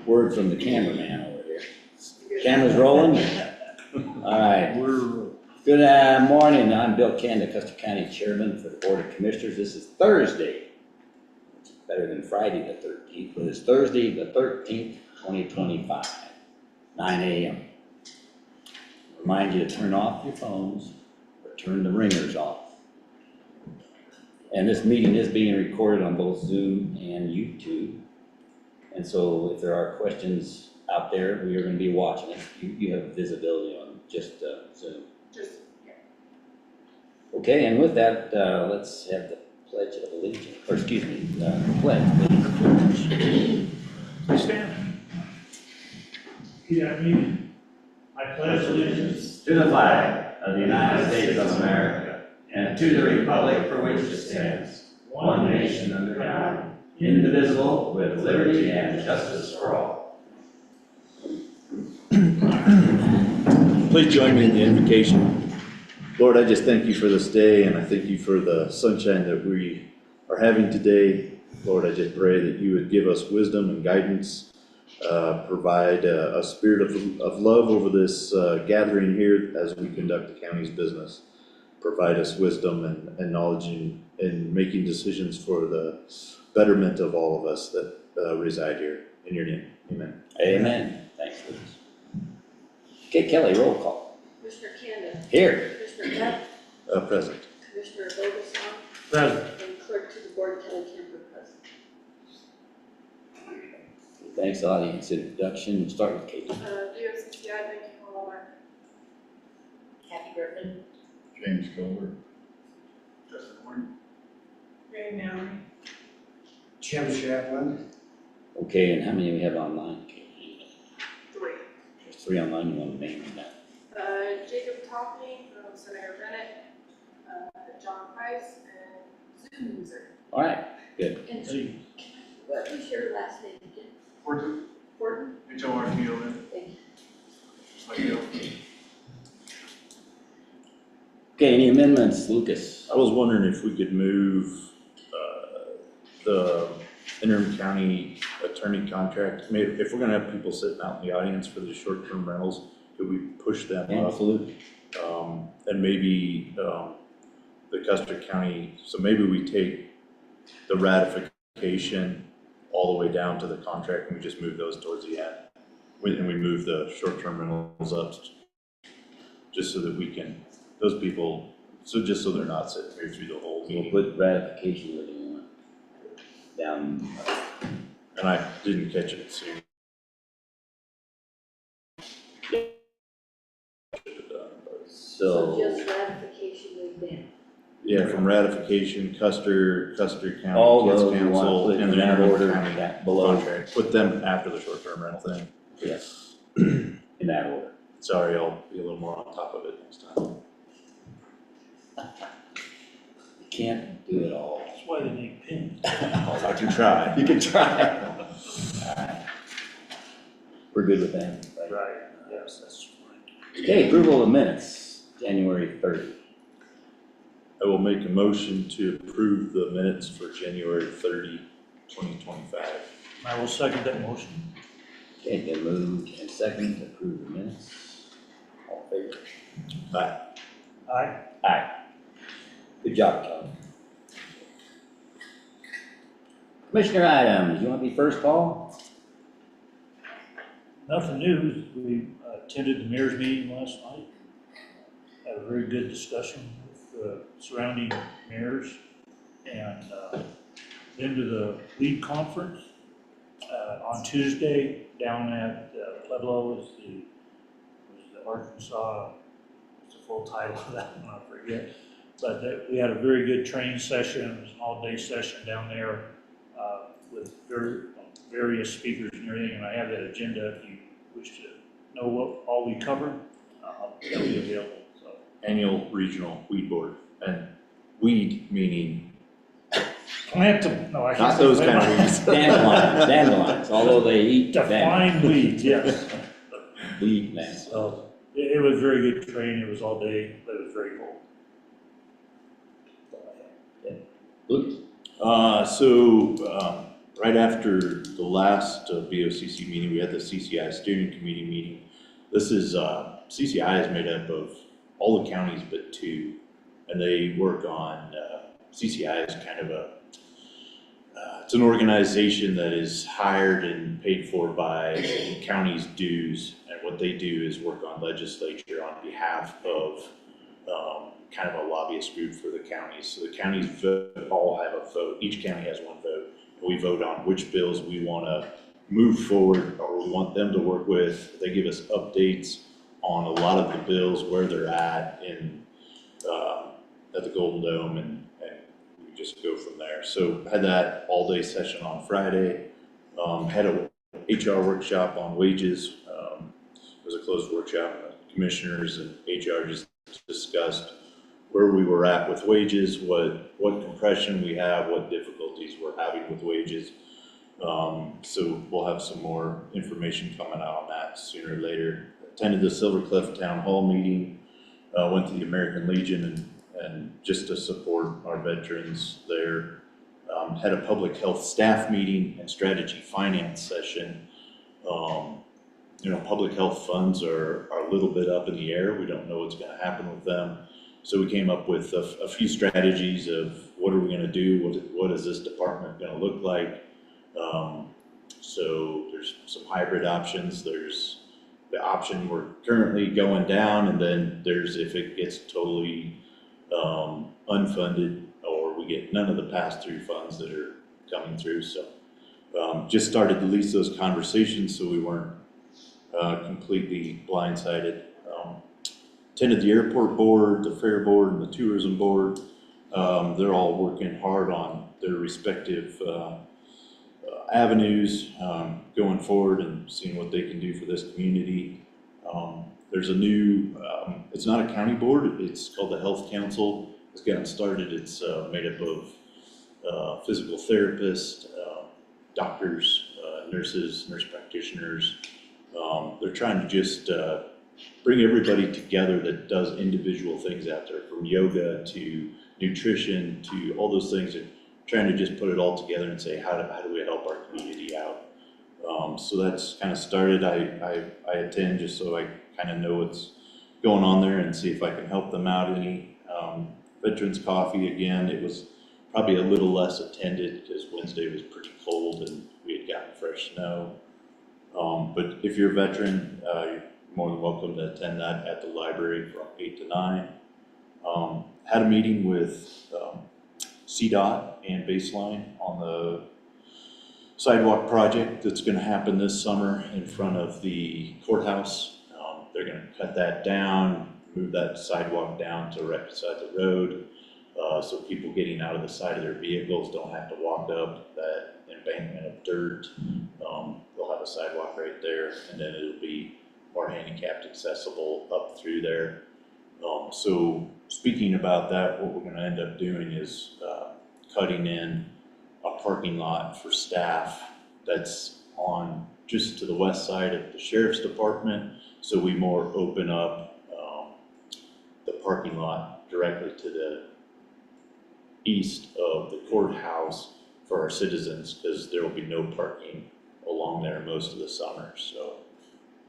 word from the cameraman over here. Camera's rolling? All right. Good morning. I'm Bill Canada, Custer County Chairman for the Board of Commissioners. This is Thursday. It's better than Friday the 13th, but it's Thursday the 13th, 2025, 9 a.m. Remind you to turn off your phones or turn the ringers off. And this meeting is being recorded on both Zoom and YouTube. And so if there are questions out there, we are going to be watching it. You have visibility on just Zoom. Okay, and with that, let's have the Pledge of Allegiance, or excuse me, Pledge of Allegiance. Please stand. Repeat after me. I pledge allegiance to the flag of the United States of America and to the republic for which it stands, one nation under God, indivisible, with liberty and justice for all. Please join me in the invocation. Lord, I just thank you for this day, and I thank you for the sunshine that we are having today. Lord, I just pray that you would give us wisdom and guidance, provide a spirit of love over this gathering here as we conduct the county's business. Provide us wisdom and knowledge in making decisions for the betterment of all of us that reside here. In your name, amen. Amen. Thanks, Lucas. Okay, Kelly, roll call. Commissioner Canada. Here. Commissioner Beck. Present. Commissioner BOCC. present. And clerk to the board, Kelly Camper, present. Thanks, audience introduction. We'll start with Katie. BOCC admin, Hallmark. Kathy Griffin. James Goldberg. Justin Horn. Ray Mallory. Jim Chaplin. Okay, and how many do we have online? Katie? 3. There's 3 online. You want to name them now? Jacob Topping from Senator Bennett, John Price, and Zoom user. All right, good. And what was your last name again? Horton. Horton? H-O-R-T-O-N. Thank you. Like you. Okay, any amendments, Lucas? I was wondering if we could move the interim county attorney contract. Maybe if we're gonna have people sitting out in the audience for the short-term rentals, could we push them up? Absolutely. And maybe the Custer County, so maybe we take the ratification all the way down to the contract and we just move those towards the end. And we move the short-term rentals up just so that we can, those people, just so they're not sitting here through the whole We'll meeting. put ratification where you want. Down. And I didn't catch it soon. So, just ratification moved in. Yeah, from ratification, Custer County, all Kids those you want to Council, put and in the that interim order, county that below. contract. Put them after the short-term rental thing. Yes, in that order. Sorry, I'll be a little more on top of it next time. You can't do it all. That's why they make pins. I can try. You can try. All right. We're good with that, right? Right, yes, that's fine. Okay, approval of minutes, January 30. I will make a motion to approve the minutes for January 30, 2025. I will second that motion. Okay, been moved and seconded to approve the minutes. All in favor? Aye. Aye. Aye. Good job, Kelly. Commissioner items, you want to be first, Paul? Nothing new. We attended the mayor's meeting last night. Had a very good discussion with surrounding mayors, and been to the lead conference on Tuesday down at Pueblo. Was the Arkansas, what's the full title of that one, I forget. But we had a very good training session. It was an all-day session down there with various speakers and everything. And I have that agenda if you wish to know what all we covered. That'll be available. So. Annual Regional Weed Board, and weed meaning Plant, no, I can't not say those plant. kind of weeds. Dandelions, although they eat Define weeds, yes. weed now. So it was very good training. It was all day, but it was very cool. Luke? right after the last BOCC meeting, we had the CCI steering committee meeting. This is, CCI is made up of all the counties but 2, and they work on, CCI is kind of a, it's an organization that is hired and paid for by counties' dues, and what they do is work on legislature on behalf of kind of a lobbyist group for the counties. So the counties all have a vote. Each county has one vote. And we vote on which bills we want to move forward or we want them to work with. They give us updates on a lot of the bills, where they're at the Golden Dome, and we just go from there. So had that all-day session on Friday. Had a HR workshop on wages. It was a closed workshop. Commissioners and HR just discussed where we were at with wages, what compression we have, what difficulties we're having with wages. So we'll have some more information coming out on that sooner or later. Attended the Silver Cliff Town Hall meeting, went to the American Legion and just to support our veterans there. Had a public health staff meeting and strategy finance session. Public health funds are a little bit up in the air. We don't know what's going to happen with them. So we came up with a few strategies of what are we going to do? What is this department going to look like? So there's some hybrid options. There's the option we're currently going down, and then there's if it gets totally unfunded or we get none of the pass-through funds that are coming through. So just started to lease those conversations so we weren't completely blindsided. Attended the airport board, the fair board, and the tourism board. They're all working hard on their respective avenues going forward and seeing what they can do for this community. There's a new, it's not a county board, it's called the Health Council. It's gotten started. It's made up of physical therapists, doctors, nurses, nurse practitioners. They're trying to just bring everybody together that does individual things out there, from yoga to nutrition to all those things, and trying to just put it all together and say, how do we help our community out? So that's kind of started. I attend just so I kind of know what's going on there and see if I can help them out any. Veterans Coffee, again, it was probably a little less attended because Wednesday was pretty cold and we had gotten fresh snow. But if you're a veteran, you're more than welcome to attend that at the library from 8 to 9. Had a meeting with CDOT and Baseline on the sidewalk project that's going to happen this summer in front of the courthouse. They're going to cut that down, move that sidewalk down to right beside the road, so people getting out of the side of their vehicles don't have to walk up that embankment of dirt. They'll have a sidewalk right there, and then it'll be more handicapped accessible up through there. So speaking about that, what we're going to end up doing is cutting in a parking lot for staff that's on just to the west side of the sheriff's department. So we more open up the parking lot directly to the east of the courthouse for our citizens, because there will be no parking along there most of the summer. So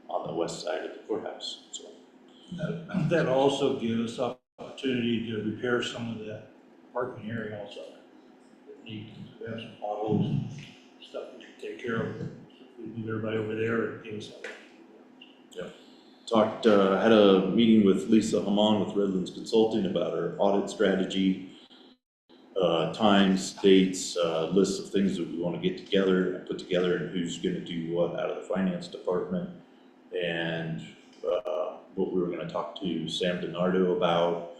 on the west side of the courthouse. So That'll also give us opportunity to repair some of that parking area also. We have some potholes and stuff we should take care of. We move everybody over there and give us that. talked, had a meeting with Lisa Haman with Redlands Consulting about our audit strategy, times, dates, lists of things that we want to get together, put together, and who's going to do what out of the finance department, and what we were going to talk to Sam DiNardo about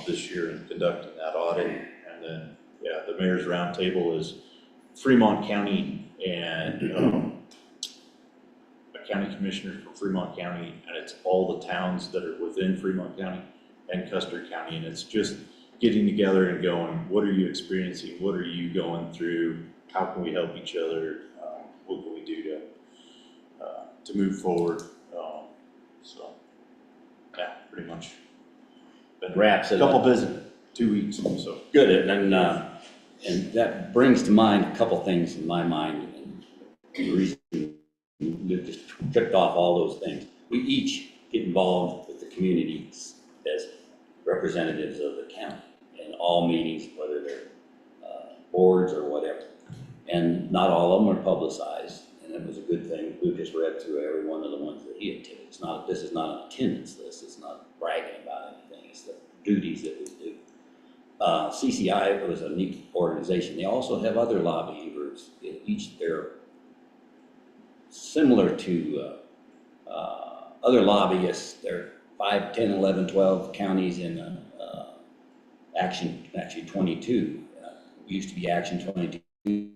this year in conducting that audit. And then, yeah, the mayor's roundtable is Fremont County and a county commissioner from Fremont County, and it's all the towns that are within Fremont County and Custer County, and it's just getting together and going, what are you experiencing? What are you going through? How can we help each other? What can we do to move forward? So, yeah, pretty much. Been Wraps a it couple up. busy, 2 weeks, so. Good, and then, And that brings to mind a couple things in my mind, and the reason Luke just tripped off all those things. We each get involved with the communities as representatives of the county in all meetings, whether they're boards or whatever. And not all of them are publicized, and it was a good thing. Luke just read through every one of the ones that he attended. This is not an attendance list. It's not bragging about anything. It's the duties that we do. CCI was a neat organization. They also have other lobbying groups. They're similar to other lobbyists. There are 5, 10, 11, 12 counties in Action, actually 22. Used to be Action 22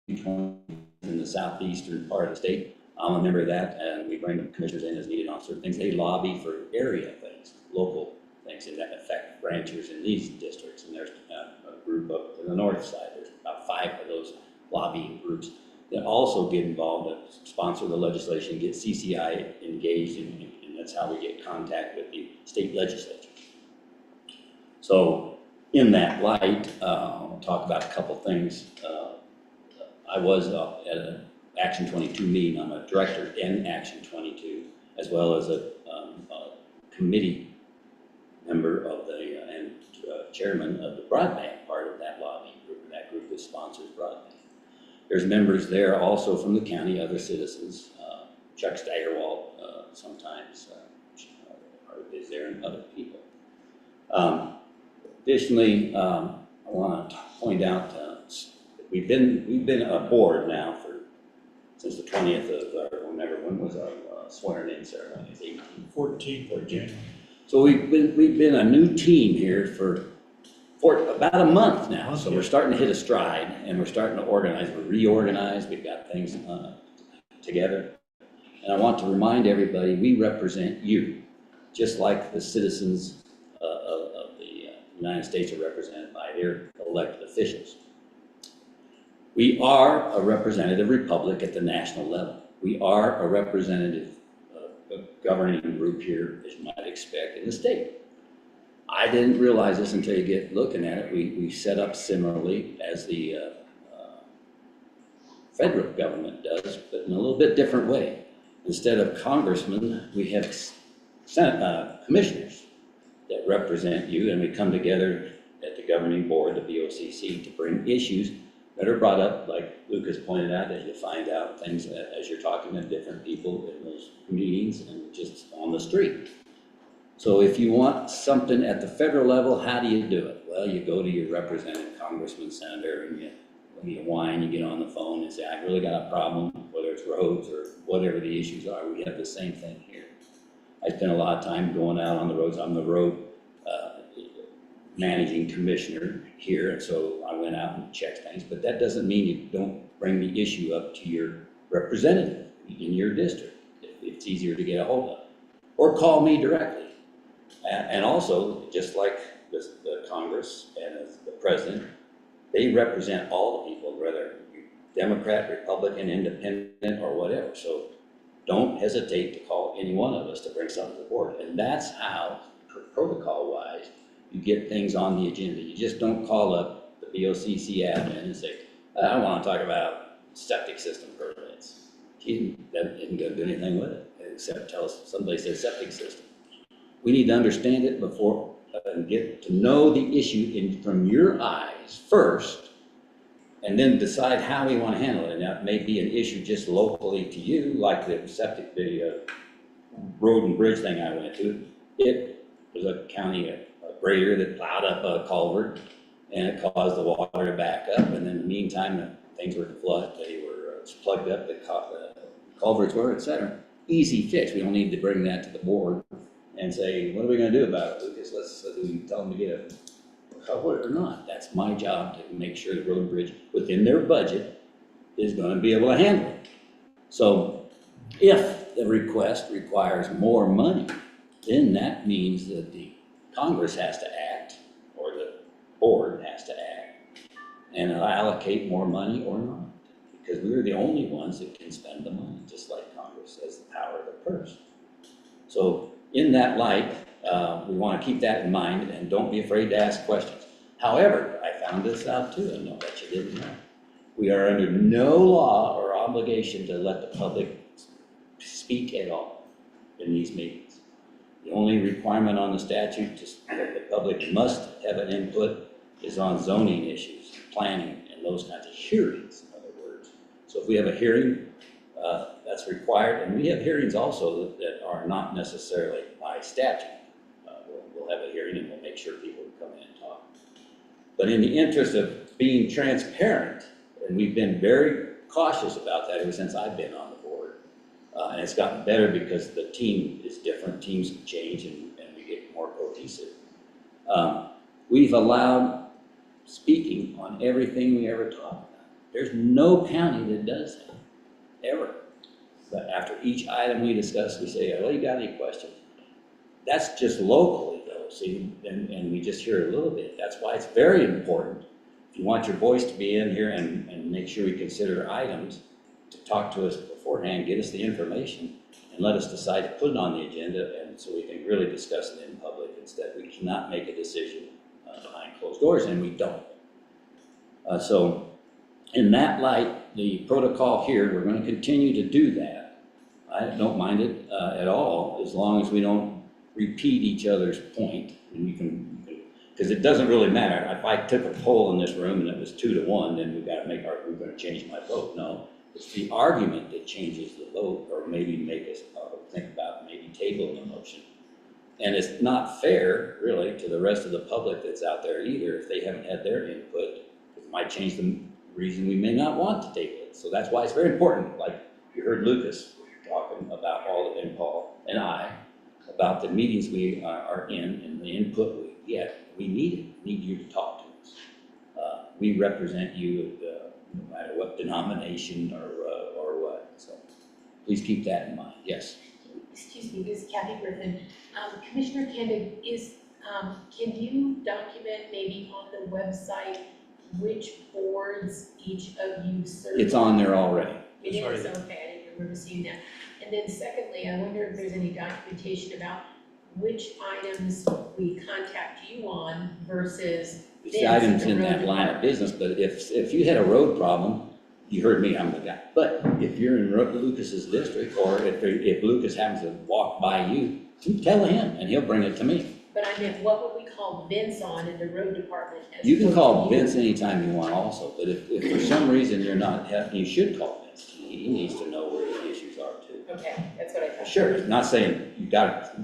in the southeastern part of the state. I'm a member of that, and we bring the commissioners in as needed on certain things. They lobby for area things, local things that affect ranchers in these districts. And there's a group up to the north side. There's about 5 of those lobbying groups that also get involved and sponsor the legislation, get CCI engaged, and that's how we get contact with the state legislature. So in that light, I'll talk about a couple things. I was at an Action 22 meeting. I'm a director in Action 22, as well as a committee member of the and chairman of the broadband part of that lobbying group, and that group that sponsors broadband. There's members there also from the county, other citizens. Chuck Steigerwald sometimes is there, and other people. Additionally, I want to point out we've been a board now since the 20th of when was our swearing in ceremony? 14th of January. So we've been a new team here for about a month now. So we're starting to hit a stride, and we're starting to organize. We're reorganized. We've got things together. And I want to remind everybody, we represent you, just like the citizens of the United States are represented by their elected officials. We are a representative republic at the national level. We are a representative governing group here, as you might expect, in the state. I didn't realize this until you get looking at it. We set up similarly as the federal government does, but in a little bit different way. Instead of congressmen, we have commissioners that represent you, and we come together at the governing board, the BOCC, to bring issues that are brought up, like Lucas pointed out, that you find out things as you're talking to different people in those meetings and just on the street. So if you want something at the federal level, how do you do it? Well, you go to your representative, congressman, senator, and you whine, you get on the phone and say, I really got a problem, whether it's roads or whatever the issues are. We have the same thing here. I spend a lot of time going out on the roads. I'm the road managing commissioner here, and so I went out and checked things, but that doesn't mean you don't bring the issue up to your representative in your district if it's easier to get a hold of, or call me directly. And also, just like the Congress and the president, they represent all the people, whether you're Democrat, Republican, Independent, or whatever. So don't hesitate to call any one of us to bring something to the board. And that's how, protocol-wise, you get things on the agenda. You just don't call up the BOCC admin and say, I want to talk about septic system permits. That isn't going to do anything with it, except tell us somebody says septic system. We need to understand it before and get to know the issue from your eyes first, and then decide how we want to handle it. Now, it may be an issue just locally to you, like the road and bridge thing I went to. It was a county grader that plowed up a culvert, and it caused the water to back up. And in the meantime, things were flooded. They were plugged up. The culverts were, etc. Easy fix. We don't need to bring that to the board and say, what are we going to do about it, Lucas? Do we tell them to get a culvert or not? That's my job, to make sure the road and bridge within their budget is going to be able to handle it. So if the request requires more money, then that means that the Congress has to act, or the board has to act, and allocate more money or not, because we're the only ones that can spend the money, just like Congress has the power of the purse. So in that light, we want to keep that in mind, and don't be afraid to ask questions. However, I found this out too, and I'll bet you didn't know. We are under no law or obligation to let the public speak at all in these meetings. The only requirement on the statute that the public must have an input is on zoning issues, planning, and those kinds of hearings, in other words. So if we have a hearing, that's required, and we have hearings also that are not necessarily by statute. We'll have a hearing and we'll make sure people come in and talk. But in the interest of being transparent, and we've been very cautious about that ever since I've been on the board, and it's gotten better because the team is different, teams change, and we get more cohesive. We've allowed speaking on everything we ever talk about. There's no county that does that, ever. But after each item we discuss, we say, well, you got any questions? That's just locally though, see, and we just hear a little bit. That's why it's very important, if you want your voice to be in here and make sure we consider items, to talk to us beforehand, get us the information, and let us decide to put it on the agenda, and so we can really discuss it in public. Instead, we cannot make a decision behind closed doors, and we don't. So in that light, the protocol here, we're going to continue to do that. I don't mind it at all, as long as we don't repeat each other's point. And you can, because it doesn't really matter. If I took a poll in this room and it was 2-1, then we're going to change my vote. No, it's the argument that changes the vote, or maybe make us think about maybe tabling a motion. And it's not fair, really, to the rest of the public that's out there either, if they haven't had their input. It might change the reason we may not want to table it. So that's why it's very important. Like you heard Lucas talking about all of, and Paul and I, about the meetings we are in and the input we get. We need it. We need you to talk to us. We represent you no matter what denomination or what. So please keep that in mind. Yes. Excuse me, this is Kathy Griffin. Commissioner Kenda, can you document maybe on the website which boards each of you serve? It's on there already. It is, okay, I didn't remember seeing that. And then secondly, I wonder if there's any documentation about which items we contact you on versus It's the items in that line of business, but if you had a road problem, you heard me, I'm the guy. But if you're in Lucas's district, or if Lucas happens to walk by you, you tell him and he'll bring it to me. But I meant, what would we call Vince on in the road department? You can call Vince anytime you want also, but if for some reason you're not, you should call Vince. He needs to know where the issues are too. Okay, that's what I thought. Sure, not saying you got it.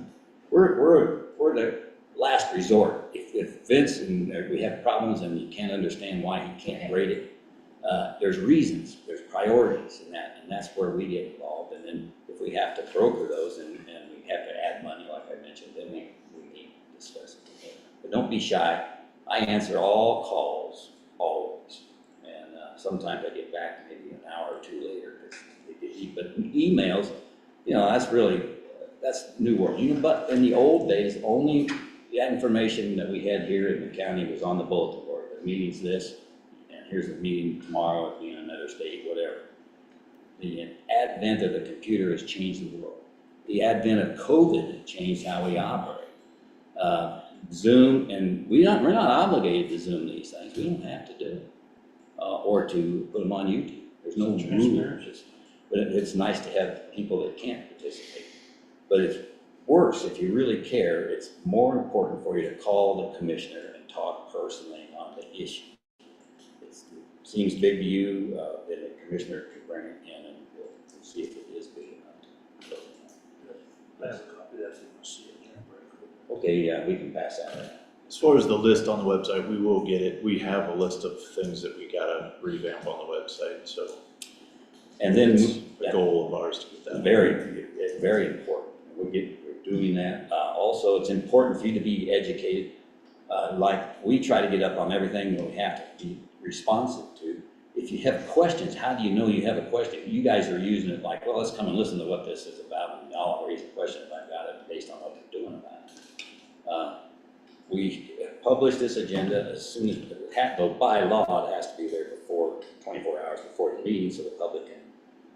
We're the last resort. If Vince and we have problems and you can't understand why he can't rate it, there's reasons, there's priorities in that, and that's where we get involved. And then if we have to broker those and we have to add money, like I mentioned, then we need to discuss it. But don't be shy. I answer all calls, always. And sometimes I get back maybe an hour or two later. But emails, that's new world. But in the old days, only the information that we had here in the county was on the bulletin board. The meeting's this, and here's the meeting tomorrow in another state, whatever. The advent of the computer has changed the world. The advent of COVID changed how we operate. Zoom, and we're not obligated to Zoom these things. We don't have to do it, or to put them on YouTube. There's no rules. But it's nice to have people that can't participate. But it's worse if you really care. It's more important for you to call the commissioner and talk personally on the issue. It seems big to you, then the commissioner can bring it in and we'll see if it is big enough. I have a copy of that if you want to see it. Okay, yeah, we can pass that around. As far as the list on the website, we will get it. We have a list of things that we gotta revamp on the website, so. And then It's a goal of ours to get that. it's very important. We're doing that. Also, it's important for you to be educated. Like we try to get up on everything that we have to be responsive to. If you have questions, how do you know you have a question? You guys are using it like, well, let's come and listen to what this is about, and I'll raise a question if I've got it based on what they're doing about it. We publish this agenda as soon as it has, though by law, it has to be there before 24 hours before the meeting, so the public can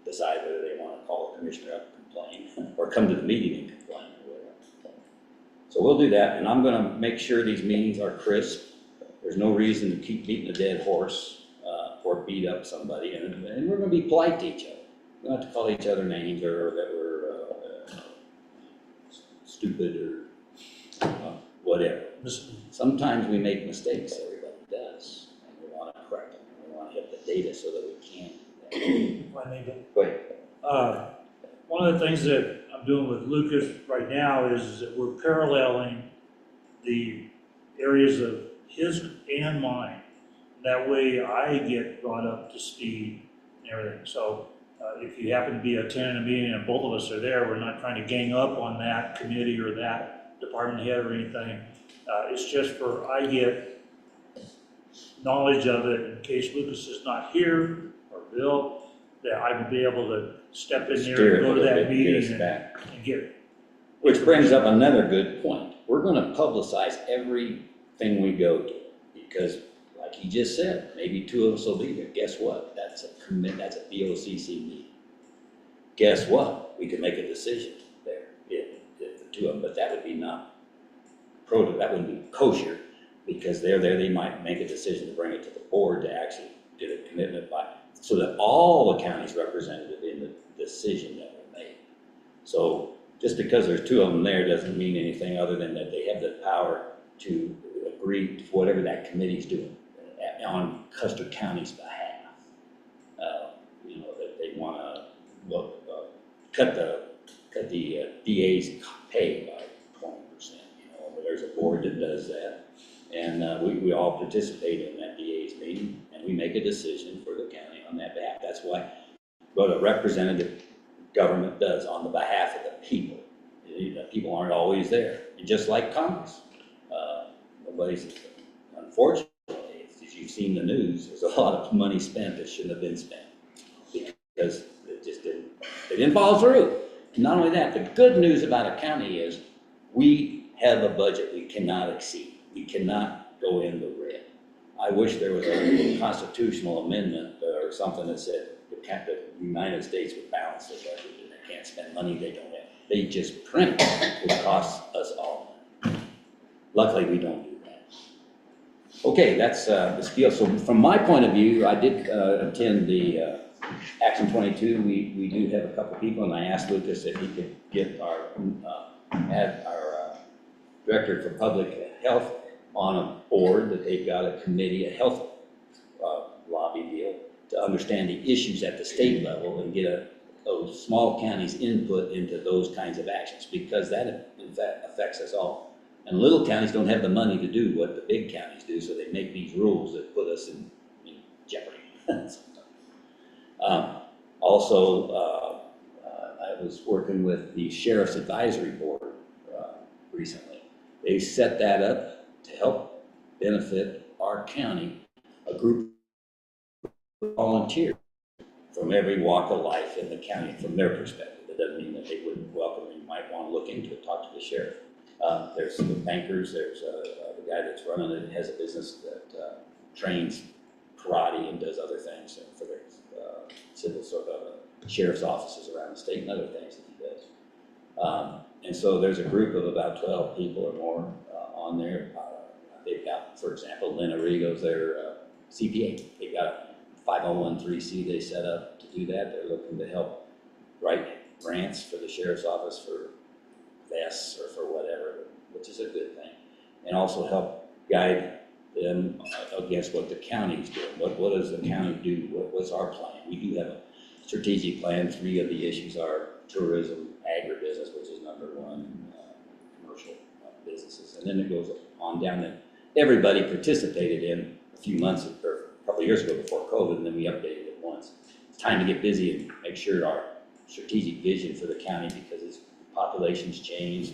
decide whether they want to call the commissioner up and complain, or come to the meeting and complain, or whatever. So we'll do that, and I'm going to make sure these meetings are crisp. There's no reason to keep beating a dead horse, or beat up somebody, and we're gonna be polite to each other. We don't have to call each other names or that we're stupid or whatever. Sometimes we make mistakes, everybody does, and we wanna correct them, we wanna have the data so that we can do that. If I may, Go ahead. one of the things that I'm doing with Lucas right now is that we're paralleling the areas of his and mine. That way I get brought up to speed and everything. So if you happen to be attending a meeting and both of us are there, we're not trying to gang up on that committee or that department head or anything. It's just for I get knowledge of it in case Lucas is not here or Bill, that I would be able to step in there and go to that meeting and get it. Which brings up another good point. We're gonna publicize everything we go to, because like he just said, maybe two of us will be there. Guess what? That's a BOCC meeting. Guess what? We could make a decision there, if the two of them, but that would be not that wouldn't be kosher, because they're there, they might make a decision to bring it to the board to actually do the commitment by, so that all the counties represented in the decision that we made. So just because there's two of them there doesn't mean anything other than that they have the power to agree to whatever that committee's doing on Custer County's behalf. That they want to cut the DA's pay by 20%. There's a board that does that, and we all participate in that DA's meeting, and we make a decision for the county on that behalf. That's what a representative government does on the behalf of the people. The people aren't always there, and just like Congress, unfortunately, as you've seen the news, there's a lot of money spent that shouldn't have been spent because they didn't follow through. And not only that, the good news about a county is we have a budget we cannot exceed. We cannot go in the red. I wish there was a constitutional amendment or something that said the United States would balance their budget and they can't spend money they don't have. They just print, which costs us all money. Luckily, we don't do that. Okay, that's the spiel. So from my point of view, I did attend the Action 22. We do have a couple people, and I asked Lucas if he could get our Director for Public Health on a board, that they've got a committee, a health lobby deal, to understand the issues at the state level and get those small counties' input into those kinds of actions, because that in fact affects us all. And little counties don't have the money to do what the big counties do, so they make these rules that put us in jeopardy sometimes. Also, I was working with the Sheriff's Advisory Board recently. They set that up to help benefit our county, a group of volunteers from every walk of life in the county from their perspective. It doesn't mean that they wouldn't welcome it. You might want to look into it, talk to the sheriff. There's some bankers, there's the guy that's running it, has a business that trains karate and does other things for the civil sort of sheriff's offices around the state and other things that he does. And so there's a group of about 12 people or more on there. They've got, for example, Lynn Arrigo's their CPA. They've got a 501(c)(3) they set up to do that. They're looking to help write grants for the sheriff's office for vests or for whatever, which is a good thing. And also help guide them against what the county's doing. What does the county do? What's our plan? We do have a strategic plan. 3 of the issues are tourism, agribusiness, which is number 1, commercial businesses. And then it goes on down that everybody participated in a few months or a couple of years ago before COVID, and then we updated it once. It's time to get busy and make sure our strategic vision for the county, because as populations change,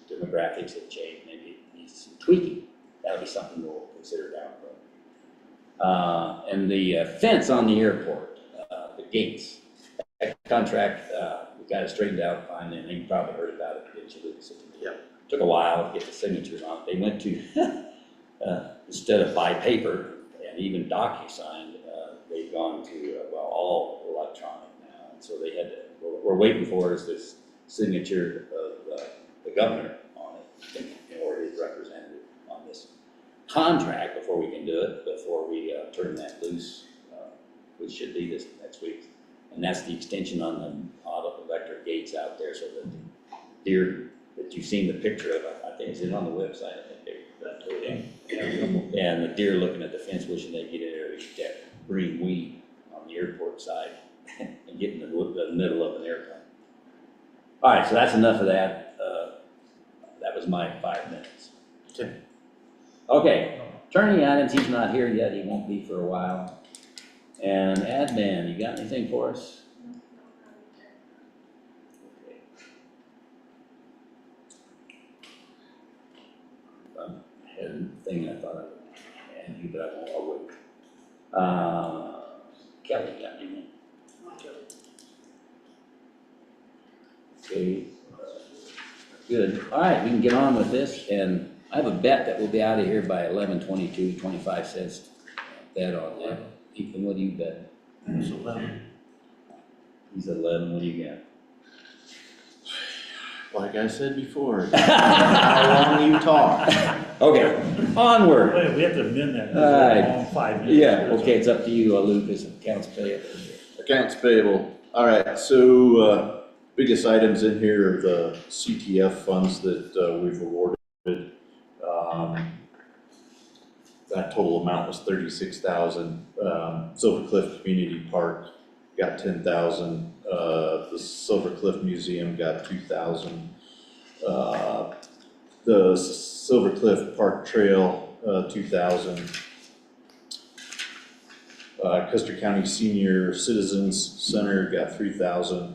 demographics have changed, maybe it needs some tweaking. That'll be something we'll consider down the road. And the fence on the airport, the gates, that contract, we got it straightened out finally, and you probably heard about it, didn't you, Lucas? Yeah. Took a while to get the signatures on it. They went to, instead of by paper and even DocuSign, they've gone to, all electronic now. And so they had to, we're waiting for is this signature of the governor on it, or his representative on this contract before we can do it, before we turn that loose, which should be this next week. And that's the extension on the auto electric gates out there, so that the deer that you've seen the picture of, I think, is it on the website? I think they, and the deer looking at the fence, wishing they get in there to eat that green weed on the airport side and get in the middle of an airplane. All right, so that's enough of that. That was my 5 minutes. Okay. Okay, attorney items, he's not here yet, he won't be for a while. And admin, you got anything for us? Okay. I had a thing I thought I would add you, but I won't, I'll wait. Kelly, got anything? Okay, good. All right, we can get on with this, and I have a bet that we'll be out of here by 11:22, 25 cents bet on that. Ethan, what do you bet? It's 11. He's 11, what do you got? Like I said before, how long you talk. Okay, onward. Wait, we have to amend that. All right. It's a long 5 minutes. Yeah, okay, it's up to you, Lucas, accounts payable. Accounts payable. All right, so biggest items in here are the CTF funds that we've awarded. That total amount was $36,000. Silver Cliff Community Park got $10,000. The Silver Cliff Museum got $2,000. The Silver Cliff Park Trail, $2,000. Custer County Senior Citizens Center got $3,000.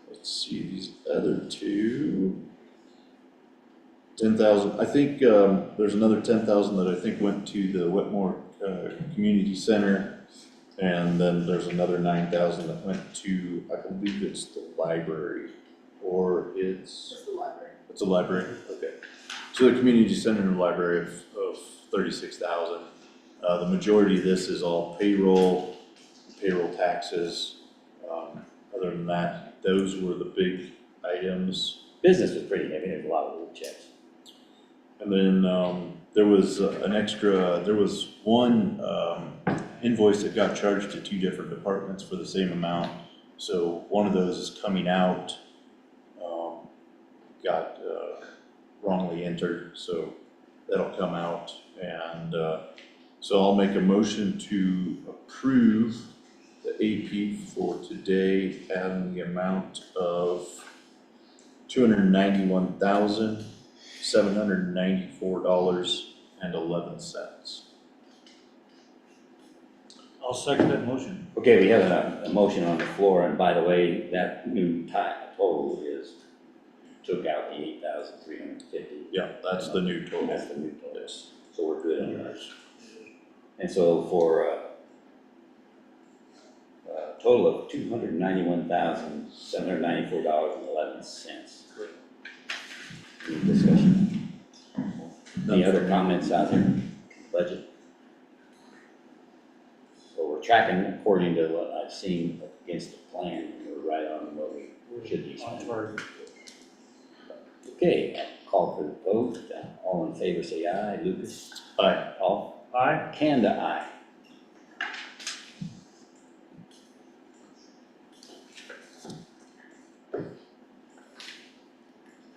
Let's see, these other two. 10,000, I think, there's another 10,000 that I think went to the Wetmore, Community Center. And then there's another 9,000 that went to, I believe it's the library, or Just the library. it's a library, okay. So the community center and library of 36,000. The majority of this is all payroll taxes. Other than that, those were the big items. Business was pretty heavy, there's a lot of little checks. And then, there was there was one, invoice that got charged to 2 different departments for the same amount. So one of those is coming out, got, wrongly entered, so that'll come out. And, so I'll make a motion to approve the AP for today and the amount of $291,794.11. I'll second that motion. Okay, we have a motion on the floor, and by the way, that new total is, took out the 8,350. Yeah, that's the new total. That's the new total, Yes. so we're good on that. And so for a total of $291,794.11. Any discussion? Any other comments out there? Budget? So we're tracking according to what I've seen against the plan. We're right on what we should be On spending. target. Okay, I'll call for the vote. All in favor say aye. Lucas? Aye. Paul? Aye. Kanda, aye.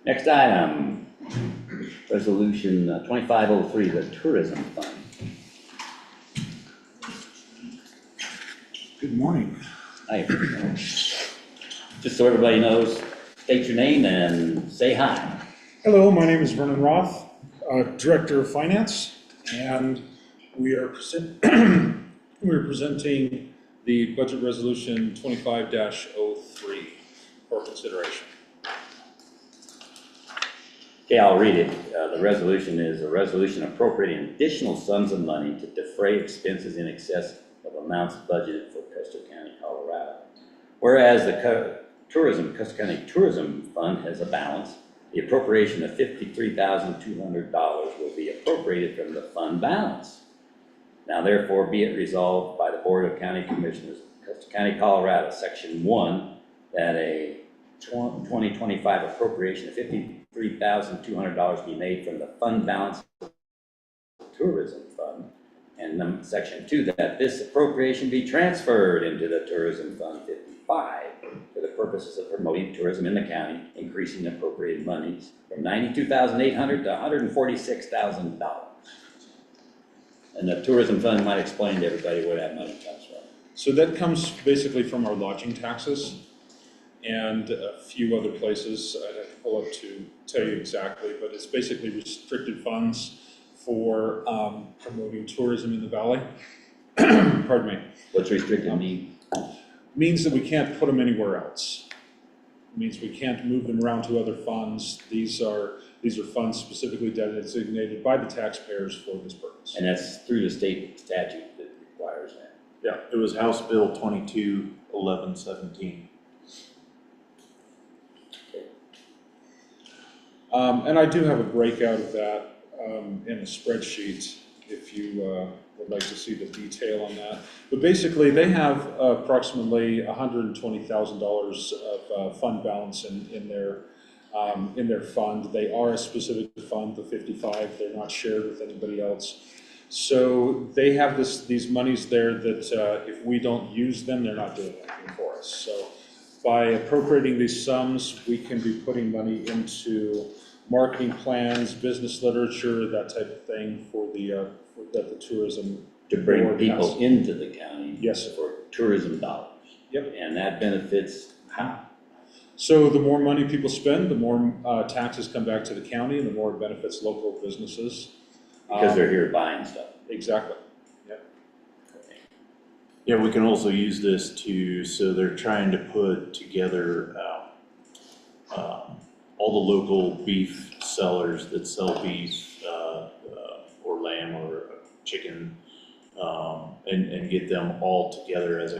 Next item, resolution 2503, the tourism fund. Good morning. Hi. Just so everybody knows, state your name and say hi. Hello, my name is Vernon Roth, Director of Finance, and we are presenting the Budget Resolution 25-03 for consideration. Okay, I'll read it. The resolution is a resolution appropriating additional sums of money to defray expenses in excess of amounts budgeted for Custer County, Colorado. Whereas the Custer County Tourism Fund has a balance, the appropriation of $53,200 will be appropriated from the fund balance. Now therefore be it resolved by the Board of County Commissioners, Custer County, Colorado, Section 1, that a 2025 appropriation of $53,200 be made from the fund balance of the tourism fund. And section 2, that this appropriation be transferred into the tourism fund 55 for the purposes of promoting tourism in the county, increasing appropriated monies from $92,800 to $146,000. And the tourism fund might explain to everybody where that money comes from. So that comes basically from our lodging taxes and a few other places. I'd have to pull up to tell you exactly, but it's basically restricted funds for promoting tourism in the valley. Pardon me. What's restricted mean? Means that we can't put them anywhere else. It means we can't move them around to other funds. These are funds specifically designated by the taxpayers for this purpose. And that's through the state statute that requires that. Yeah, it was House Bill 22-1117. And I do have a breakout of that in a spreadsheet if you would like to see the detail on that. But basically, they have approximately $120,000 of fund balance in their fund. They are a specific fund, the 55. They're not shared with anybody else. So they have these monies there that if we don't use them, they're not doing anything for us. So by appropriating these sums, we can be putting money into marketing plans, business literature, that type of thing for that the tourism To bring board people has. into the county. Yes. For tourism dollars. Yep. And that benefits how? So the more money people spend, the more taxes come back to the county, and the more it benefits local businesses. Because they're here buying stuff. Exactly. Yeah, we can also use this so they're trying to put together all the local beef sellers that sell beef or lamb or chicken, and get them all together as a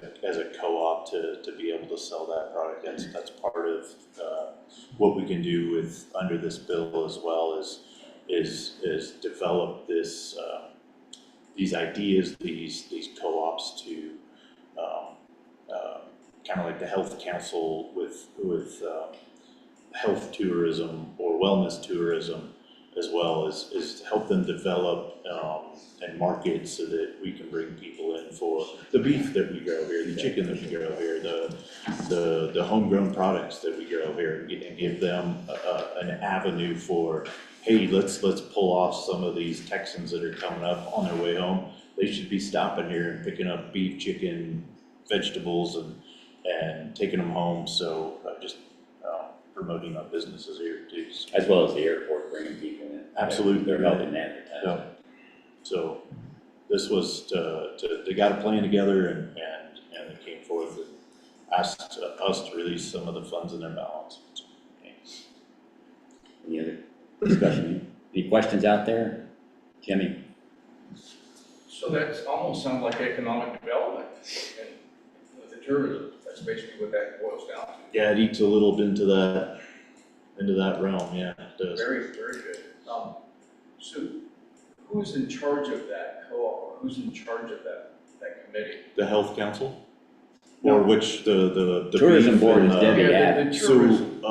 co-op to be able to sell that product. That's part of what we can do with under this bill, as well as develop these ideas, these co-ops to kind of like the health council with health tourism or wellness tourism, as well as to help them develop and market so that we can bring people in for the beef that we grow here, the chicken that we grow here, the homegrown products that we grow here, and give them an avenue for, hey, let's pull off some of these Texans that are coming up on their way home. They should be stopping here and picking up beef, chicken, vegetables, and taking them home. So just promoting our businesses here too. As well as the airport bringing people in. Absolutely. They're helping advertise. Yeah. So this was they got a plan together and they came forth and asked us to release some of the funds in their balance. Okay. Any other discussion? Any questions out there? Jimmy? So that's almost sounds like economic development and with the tourism. That's basically what that boils down to. Yeah, it eats a little bit into that realm. Yeah, it does. Very, very good. So who's in charge of that co-op, or who's in charge of that committee? The health council, or which the Tourism beef board and, is Debbie Yeah, Adams. the tourism.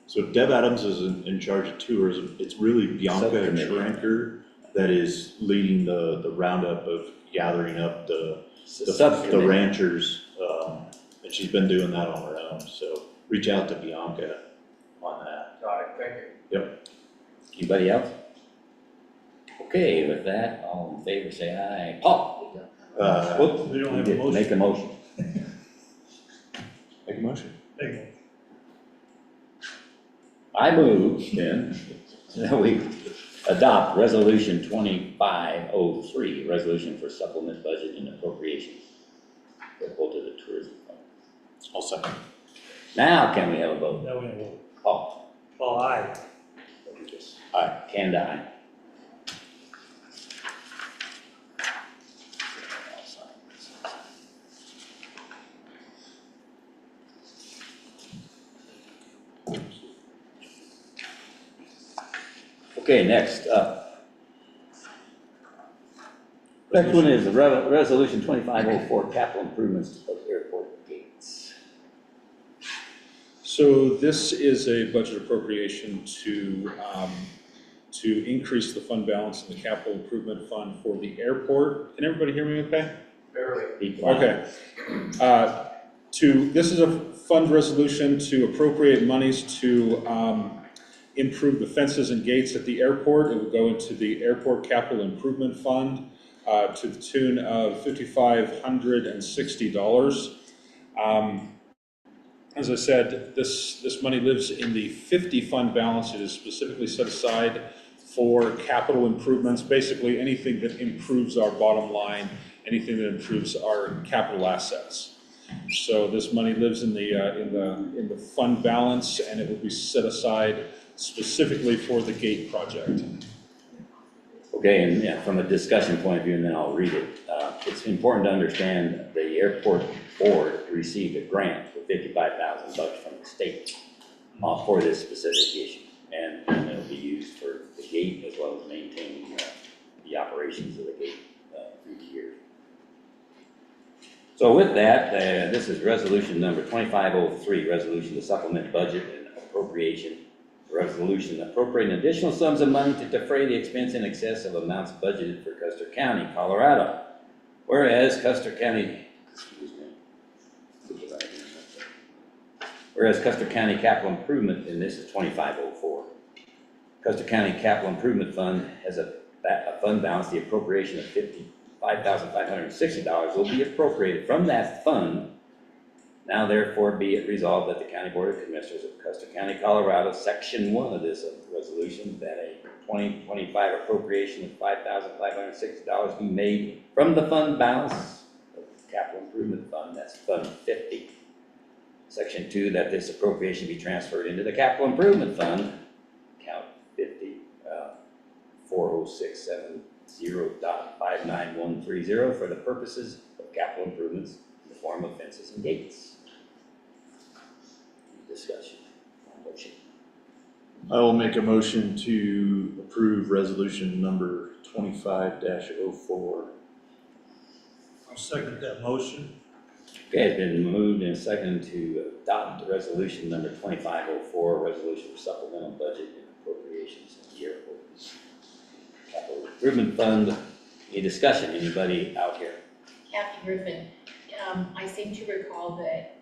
So Deb Adams is in charge of tourism. It's really Bianca Subcommittee. Schranker that is leading the roundup of gathering up the Subcommittee. ranchers, and she's been doing that on her own. So reach out to Bianca on that. Got it, thank you. Anybody else? Okay, with that, all in favor, say aye. Paul? Whoops, We don't you have a didn't motion. make a motion. Make a motion. I move then that we adopt resolution 2503, resolution for supplement budget and appropriations applicable to the tourism fund. I'll second. Now can we have a vote? That way, Paul? well, aye. Aye. Can I? Okay, next up. Next one is the resolution 2504, capital improvements to both airport gates. So this is a budget appropriation to increase the fund balance in the capital improvement fund for the airport. Can everybody hear me okay? Barely. Okay. This is a fund resolution to appropriate monies to improve the fences and gates at the airport. It will go into the airport capital improvement fund to the tune of $5,560. As I said, this money lives in the 50 fund balance. It is specifically set aside for capital improvements, basically anything that improves our bottom line, anything that improves our capital assets. So this money lives in the fund balance, and it will be set aside specifically for the gate project. Okay, and yeah, from a discussion point of view, and then I'll read it. It's important to understand the airport board received a grant for $55,000 from the state for this specific issue. And it'll be used for the gate as well as maintaining the operations of the gate through the year. So with that, this is resolution number 2503, resolution to supplement budget and appropriation. Resolution appropriating additional sums of money to defray the expense in excess of amounts budgeted for Custer County, Colorado. Whereas Custer County Capital Improvement, and this is 2504. Custer County Capital Improvement Fund has a fund balance. The appropriation of $55,560 will be appropriated from that fund. Now therefore be it resolved that the County Board of Commissioners of Custer County, Colorado, Section 1 of this resolution, that a 2025 appropriation of $5,560 be made from the fund balance of the Capital Improvement Fund, that's Fund 50. Section 2, that this appropriation be transferred into the Capital Improvement Fund, account 50, 40670.59130 for the purposes of capital improvements in the form of fences and gates. Discussion. Motion. I will make a motion to approve resolution number 25-04. I'll second that motion. Okay, it's been moved and seconded to adopt resolution number 2504, resolution for supplemental budget and appropriations in the airport capital improvement fund. Any discussion? Anybody out here? Kathy Griffin, I seem to recall that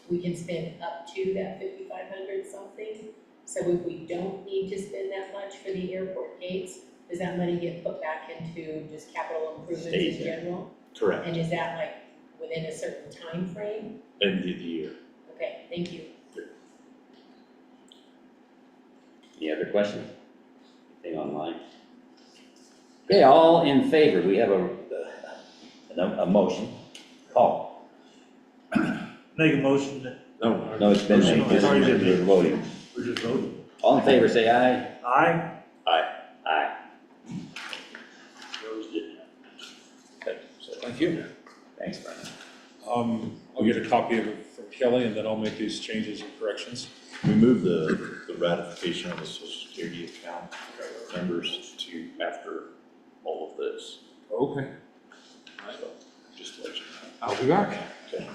we can spend up to that 5,500 something. So if we don't need to spend that much for the airport gates, does that money get put back into just capital improvements Stays in there. general? Correct. And is that like within a certain time frame? End of the year. Okay, thank you. Any other questions? Anything online? Okay, all in favor? We have a motion. Call. Make a motion that No, it's been made. It's already been made. We're voting. we're just voting. All in favor, say aye. Aye. Aye. Rose didn't. Okay, so Thank you. thanks, Brendan. I'll get a copy of it from Kelly, and then I'll make these changes and corrections. We moved the ratification of the Social Security account members to after all of this. Okay. So, just to let you know. I'll be back. Okay.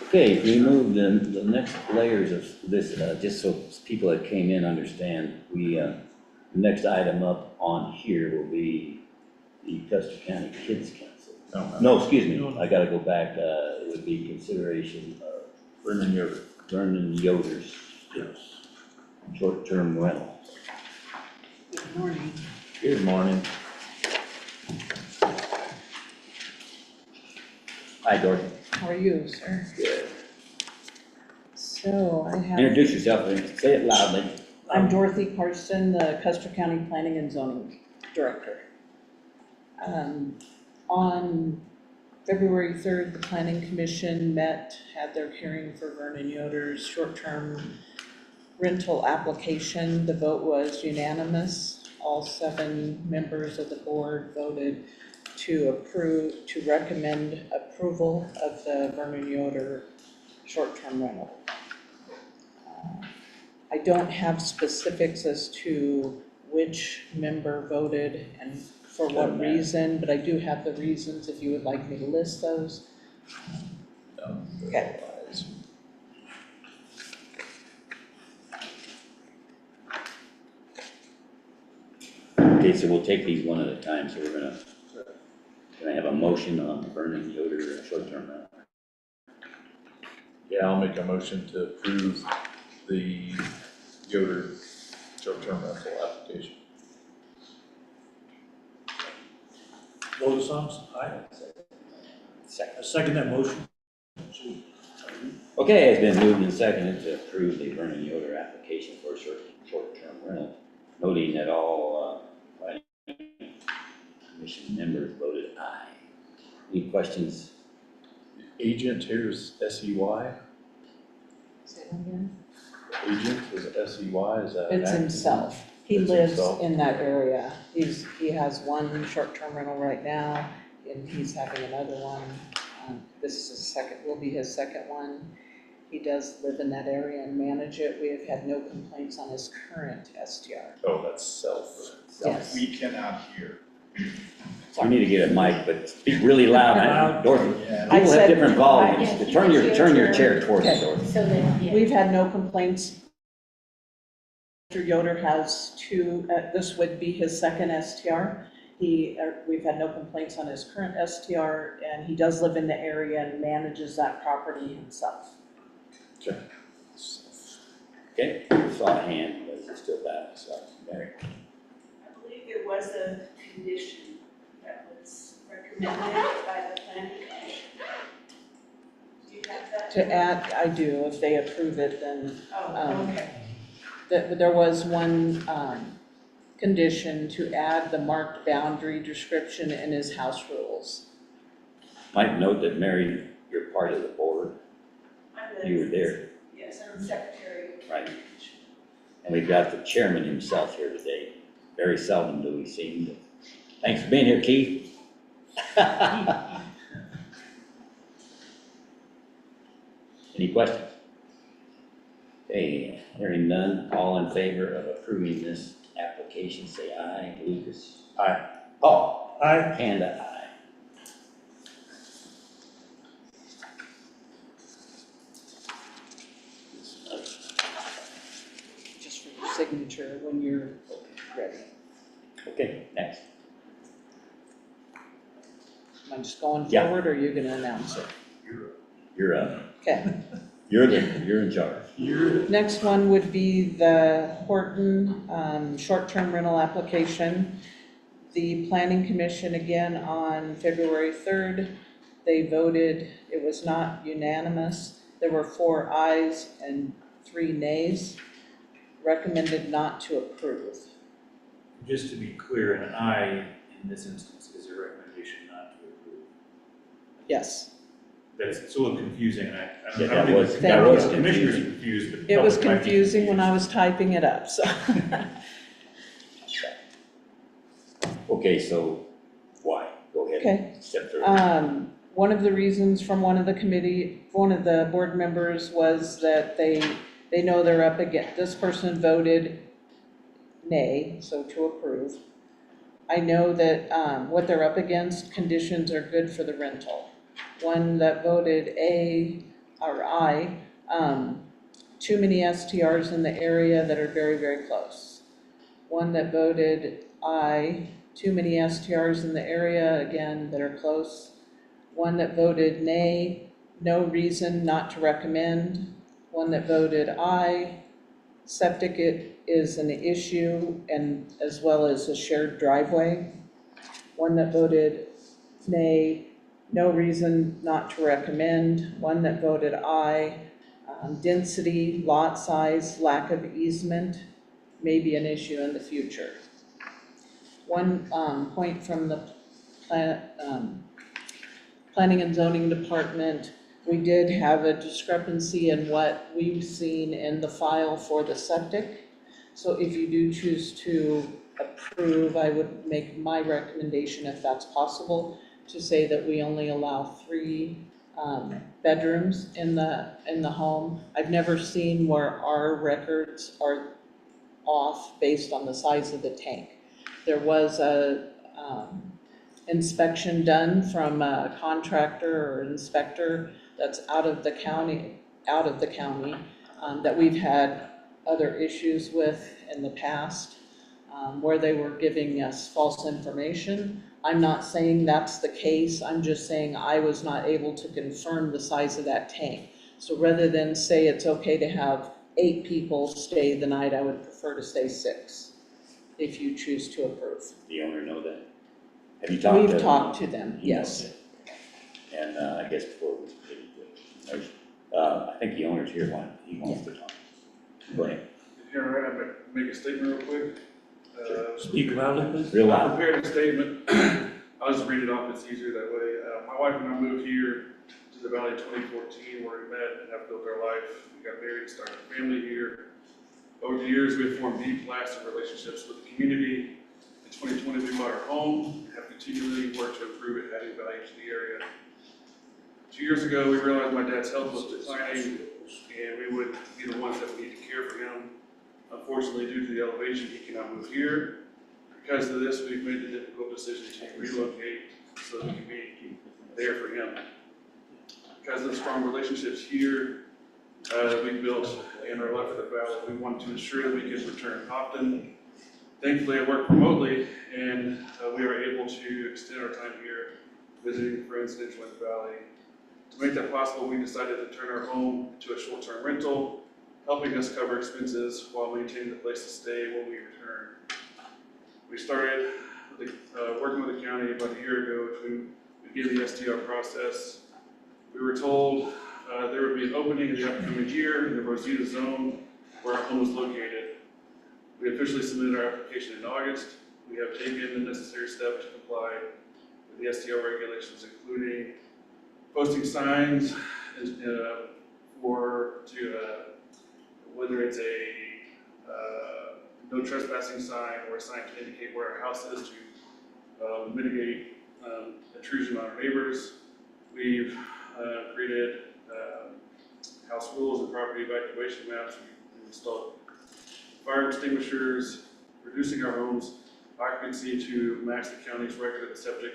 Okay, we move the next layers of this, just so people that came in understand, the next item up on here will be the Custer County Kids Council. No, excuse me, I gotta go back, it would be consideration of Vernon Yoder. Vernon Yoder's Yes. short-term rental. Good morning. Good morning. Hi, Dorothy. How are you, sir? Good. So I have, Introduce yourself and say it loudly. I'm Dorothy Carston, the Custer County Planning and Zoning Director. On February 3rd, the Planning Commission met, had their hearing for Vernon Yoder's short-term rental application. The vote was unanimous. All 7 members of the board voted to recommend approval of the Vernon Yoder short-term rental. I don't have specifics as to which member voted and for what reason, but I do have the reasons if you would like me to list those. Okay. Okay, so we'll take these one at a time, so can I have a motion on Vernon Yoder short-term rental? Yeah, I'll make a motion to approve the Yoder short-term rental application. Both aye. Second. I second that motion. Okay, it's been moved and seconded to approve the Vernon Yoder application for a short-term rental, noting that all planning commission members voted aye. Any questions? Agent here's SEY. Say that again? Agent is SEY, is that? It's active? himself. He It's lives himself. in that area. He has one short-term rental right now, and he's having another one. This is his second, will be his second one. He does live in that area and manage it. We have had no complaints on his current STR. Oh, that's self. Yes. We cannot hear. You need to get a mic, but speak really loud. Dorothy, Yeah. I people said- have different volumes. Yeah, Turn your you chair towards Okay. Dorothy. So then, yeah. We've had no complaints. Mr. Yoder has two, this would be his second STR. We've had no complaints on his current STR, and he does live in the area and manages that property himself. Okay, saw a hand, but it's still bad, so, Mary. I believe there was a condition that was recommended by the planning commission. Do you have that? To add, I do, if they approve it, then, Oh, okay. there was one, condition to add the marked boundary description in his house rules. Might note that Mary, you're part of the board, I'm the- you were there, Yes, I'm the secretary. right? And we've got the chairman himself here today. Very seldom do we see him, but thanks for being here, Keith. Any questions? Okay, hearing none, all in favor of approving this application, say aye. Lucas? Aye. Paul? Aye. Panda, aye. Just for your signature when you're ready. Okay, next. Am I just going Yeah. forward, or are you gonna announce it? You're Okay. you're in charge. Next one would be the Horton, short-term rental application. The planning commission, again, on February 3rd, they voted, it was not unanimous. There were 4 ayes and 3 nays, recommended not to approve. Just to be clear, an aye in this instance is a recommendation not to approve. Yes, It's a little confusing, and I Yeah, don't that was think the commissioners are confusing. confused, but the it was public might be confusing when I confused. was typing it up, so. Okay, so why? Go ahead. Okay. Step through. One of the reasons from one of the board members was that they know they're up against, this person voted nay, so to approve. I know that, what they're up against, conditions are good for the rental. One that voted aye, too many STRs in the area that are very, very close. One that voted aye, too many STRs in the area, again, that are close. One that voted nay, no reason not to recommend. One that voted aye, septic is an issue, and as well as a shared driveway. One that voted nay, no reason not to recommend. One that voted aye, density, lot size, lack of easement may be an issue in the future. One point from the Planning and Zoning Department, we did have a discrepancy in what we've seen in the file for the septic. So if you do choose to approve, I would make my recommendation, if that's possible, to say that we only allow 3 bedrooms in the home. I've never seen where our records are off based on the size of the tank. There was a inspection done from a contractor or inspector that's out of the county, that we've had other issues with in the past, where they were giving us false information. I'm not saying that's the case, I'm just saying I was not able to confirm the size of that tank. So rather than say it's okay to have 8 people stay the night, I would prefer to stay 6, if you choose to approve. The owner know that? Have you talked to them? We've talked to them, He knows yes. it. And I guess before we did it, I think the owner's here, he wants to talk. Go ahead. If you're all right, I'm gonna make a statement real quick. Speak loudly, please. Real I loud. prepared a statement. I'll just read it off, it's easier that way. My wife and I moved here to the Valley in 2014, where we met and have built our life. We got married and started a family here. Over the years, we have formed deep, lasting relationships with the community. In 2020, we bought our home, have continually worked to improve it, adding value to the area. 2 years ago, we realized my dad's health was declining, and we would be the ones that would need to care for him. Unfortunately, due to the elevation, he cannot move here. Because of this, we've made the difficult decision to relocate so that we can be there for him. Because of the strong relationships here that we built in our love for the valley, we want to ensure that we can return often. Thankfully, I work remotely, and we are able to extend our time here, visiting friends and enjoying the valley. To make that possible, we decided to turn our home into a short-term rental, helping us cover expenses while maintaining the place to stay when we return. We started working with the county about a year ago to begin the STR process. We were told there would be an opening in the upcoming year in the Rosita zone where our home is located. We officially submitted our application in August. We have taken the necessary steps to comply with the STR regulations, including posting signs whether it's a no trespassing sign or a sign to indicate where our house is to mitigate intrusion on our neighbors. We've created house rules and property evacuation maps. We've installed fire extinguishers, reducing our home's occupancy to match the county's record of the septic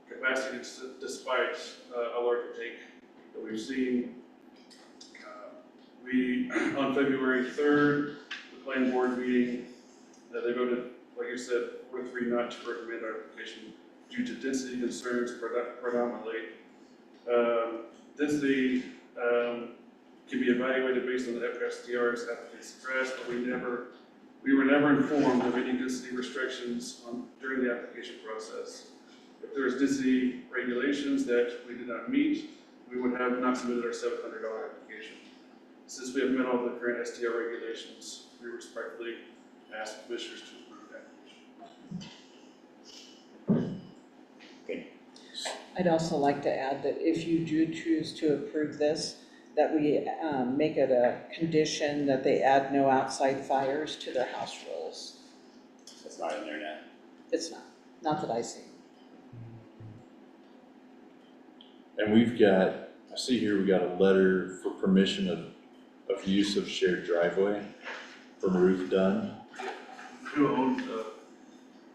capacity despite a larger tank that we've seen. On February 3rd, the planning board meeting, they voted, like you said, 4-3 not to recommend our application due to density concerns predominantly. Density can be evaluated based on the FSDR's applicant's address, but we were never informed of any density restrictions during the application process. If there is density regulations that we did not meet, we would have not submitted our $700 application. Since we have met all the current STR regulations, we respectfully ask commissioners to approve the application. I'd also like to add that if you do choose to approve this, that we make it a condition that they add no outside fires to their house rules. That's not in there now. It's not that I see. And we've got, I see here, we got a letter for permission of use of shared driveway from Ruth Dunn. Who owns the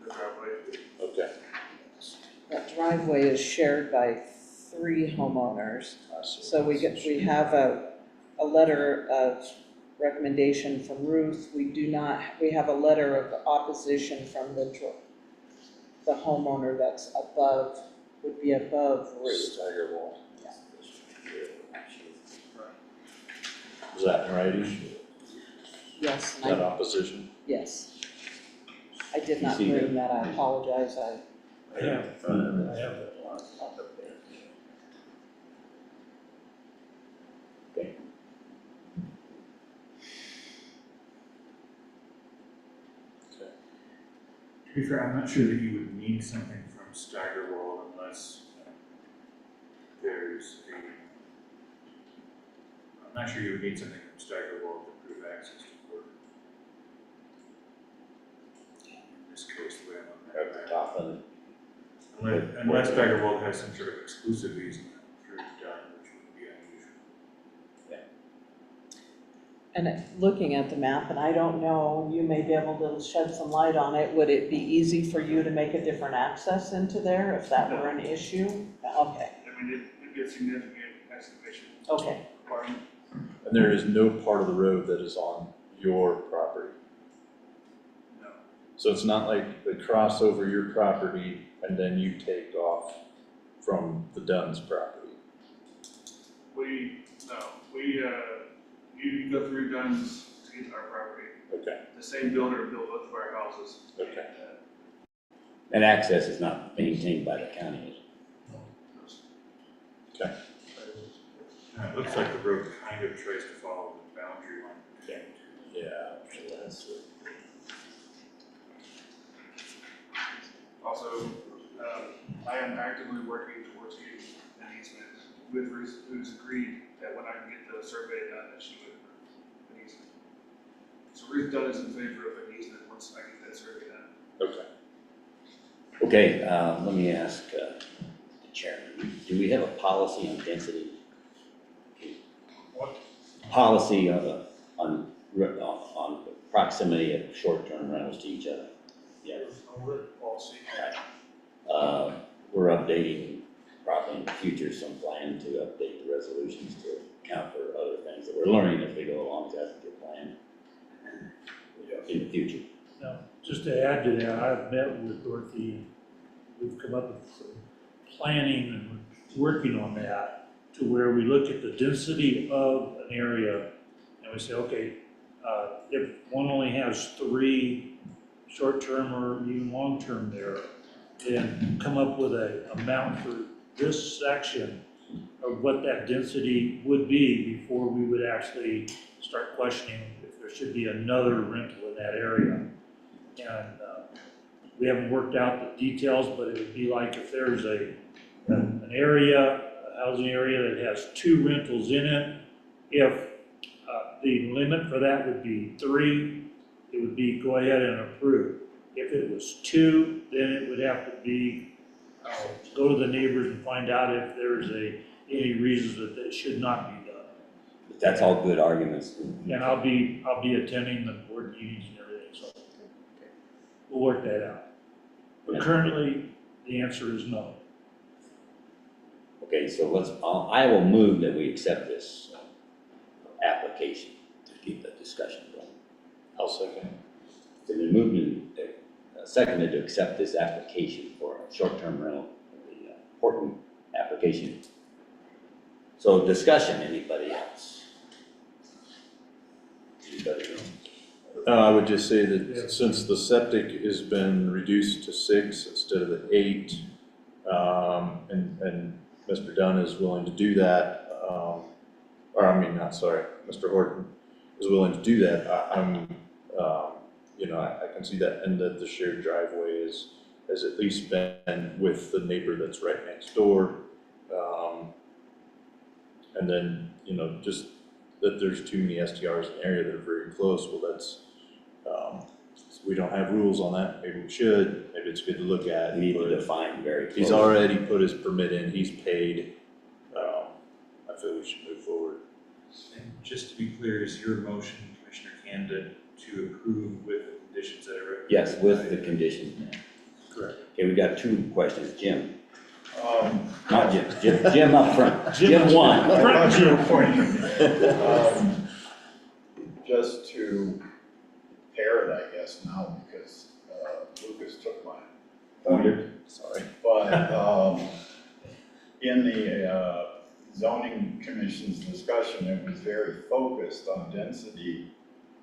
driveway? Okay. That driveway is shared by 3 homeowners. So we have a letter of recommendation from Ruth. We have a letter of opposition from the homeowner that's would be above Ruth. Stagger wall. Yeah. Is that in writing? Yes, Is that opposition? yes. I did not You see bring that, I apologize, I have that. Okay. To be fair, I'm not sure that you would need something from Steigerwald unless there's I'm not sure you would need something from Steigerwald to prove access to court. In this case, the way I'm on At the that. top of it. Unless Steigerwald has some sort of exclusive easement through Dunn, which would be unusual. And looking at the map, and I don't know, you may be able to shed some light on it, would it be easy for you to make a different access into there if that were an issue? Okay, I mean, it'd be a significant excavation Okay, requirement. And there is no part of the road that is on your property. No. So it's not like they cross over your property and then you take off from the Dunn's property. You go through Dunn's to get to our property. Okay, The same builder built both of our houses. okay. And access is not maintained by the county, is it? Okay. It looks like the road kind of tries to follow the boundary line. Yeah. That's it. Also, I am actively working towards getting an easement with Ruth, who's agreed that when I can get the survey done, that she would approve an easement. So Ruth Dunn is in favor of an easement once I get that survey done. Okay. Okay, let me ask the chairman, do we have a policy on density? What? Policy on proximity of short-term rentals to each other? Yeah. Policy. We're updating probably in the future some plan to update the resolutions to account for other things that we're learning as we go along, so that's a good plan in the future. Now, just to add to that, I've met with Dorothy, we've come up with some planning and we're working on that to where we look at the density of an area and we say, okay, if one only has 3 short-term or even long-term there, then come up with an amount for this section of what that density would be before we would actually start questioning if there should be another rental in that area. And we haven't worked out the details, but it would be like if there's an area, a housing area that has 2 rentals in it, if the limit for that would be 3, it would be go ahead and approve. If it was 2, then it would have to be, go to the neighbors and find out if there's any reasons that that should not be done. But that's all good arguments. And I'll be attending the board meetings and everything, so we'll work that out. But currently, the answer is no. Okay, so I will move that we accept this application to keep the discussion going. I'll second. It's been moved and seconded to accept this application for a short-term rental, the important application. So discussion, anybody else? Anybody else? I would just say that since the septic has been reduced to 6 instead of the 8, and Mr. Dunn is willing to do that, Mr. Horton is willing to do that, I can see that, and that the shared driveway has at least been with the neighbor that's right next door. And then, just that there's too many STRs in the area that are very close, well, that's, we don't have rules on that, maybe we should, maybe it's good to look at. We need to define very closely. He's already put his permit in, he's paid, I feel we should move forward. And just to be clear, is your motion, Commissioner Candid, to approve with the conditions that I recommended? Yes, with the conditions. Correct. Okay, we got 2 questions. Jim? Not Jim. Jim up front. Jim 1. Front your point. Just to pair it, I guess, now, because Lucas took my point. Sorry. But in the zoning commission's discussion, it was very focused on density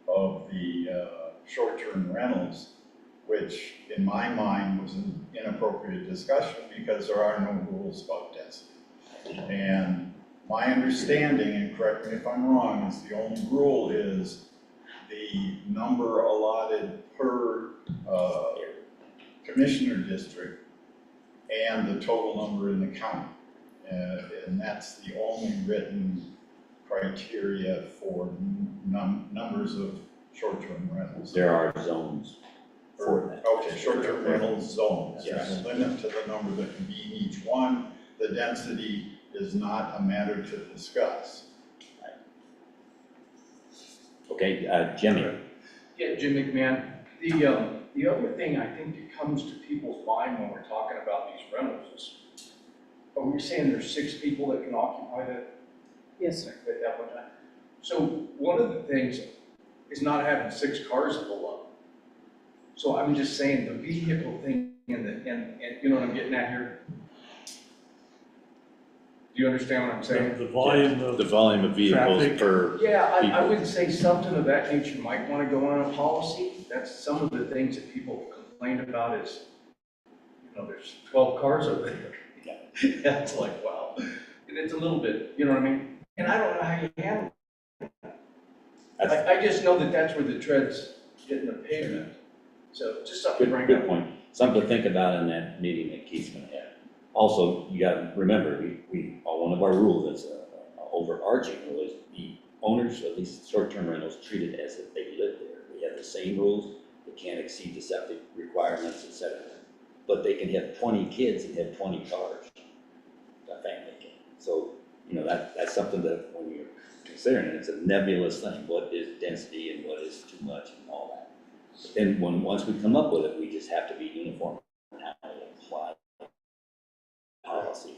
of the short-term rentals, which in my mind was an inappropriate discussion because there are no rules about density. And my understanding, and correct me if I'm wrong, is the only rule is the number allotted per commissioner district and the total number in the county. And that's the only written criteria for numbers of short-term rentals. There are zones for that. Okay, short-term rental zones. Yes. There's a limit to the number that can be in each one. The density is not a matter to discuss. Okay, Jimmy? Yeah, Jim McMahon. The other thing I think that comes to people's mind when we're talking about these rentals is, are we saying there's 6 people that can occupy that? Yes, sir. at one time. So one of the things is not having 6 cars pull up. So I'm just saying the vehicle thing and you know what I'm getting at here? Do you understand what I'm saying? The volume The volume of vehicles Traffic. per, Yeah, I people. would say something of that nature might want to go on a policy. That's some of the things that people complain about is, you know, there's 12 cars over there. That's like, wow. And it's a little bit, you know what I mean? And I don't know how you handle it. I just know that that's where the tread's getting the pavement. So just something to bring Good up. point. Something to think about in that meeting that Keith's gonna have. Also, you gotta remember, one of our rules is, overarching rule is the owners of these short-term rentals treated as if they live there. We have the same rules, they can't exceed the septic requirements, et cetera. But they can have 20 kids and have 20 cars, a family can. So, you know, that's something that when you're considering it, it's a nebulous thing. What is density and what is too much and all that. But then once we come up with it, we just have to be uniform in how we apply policy.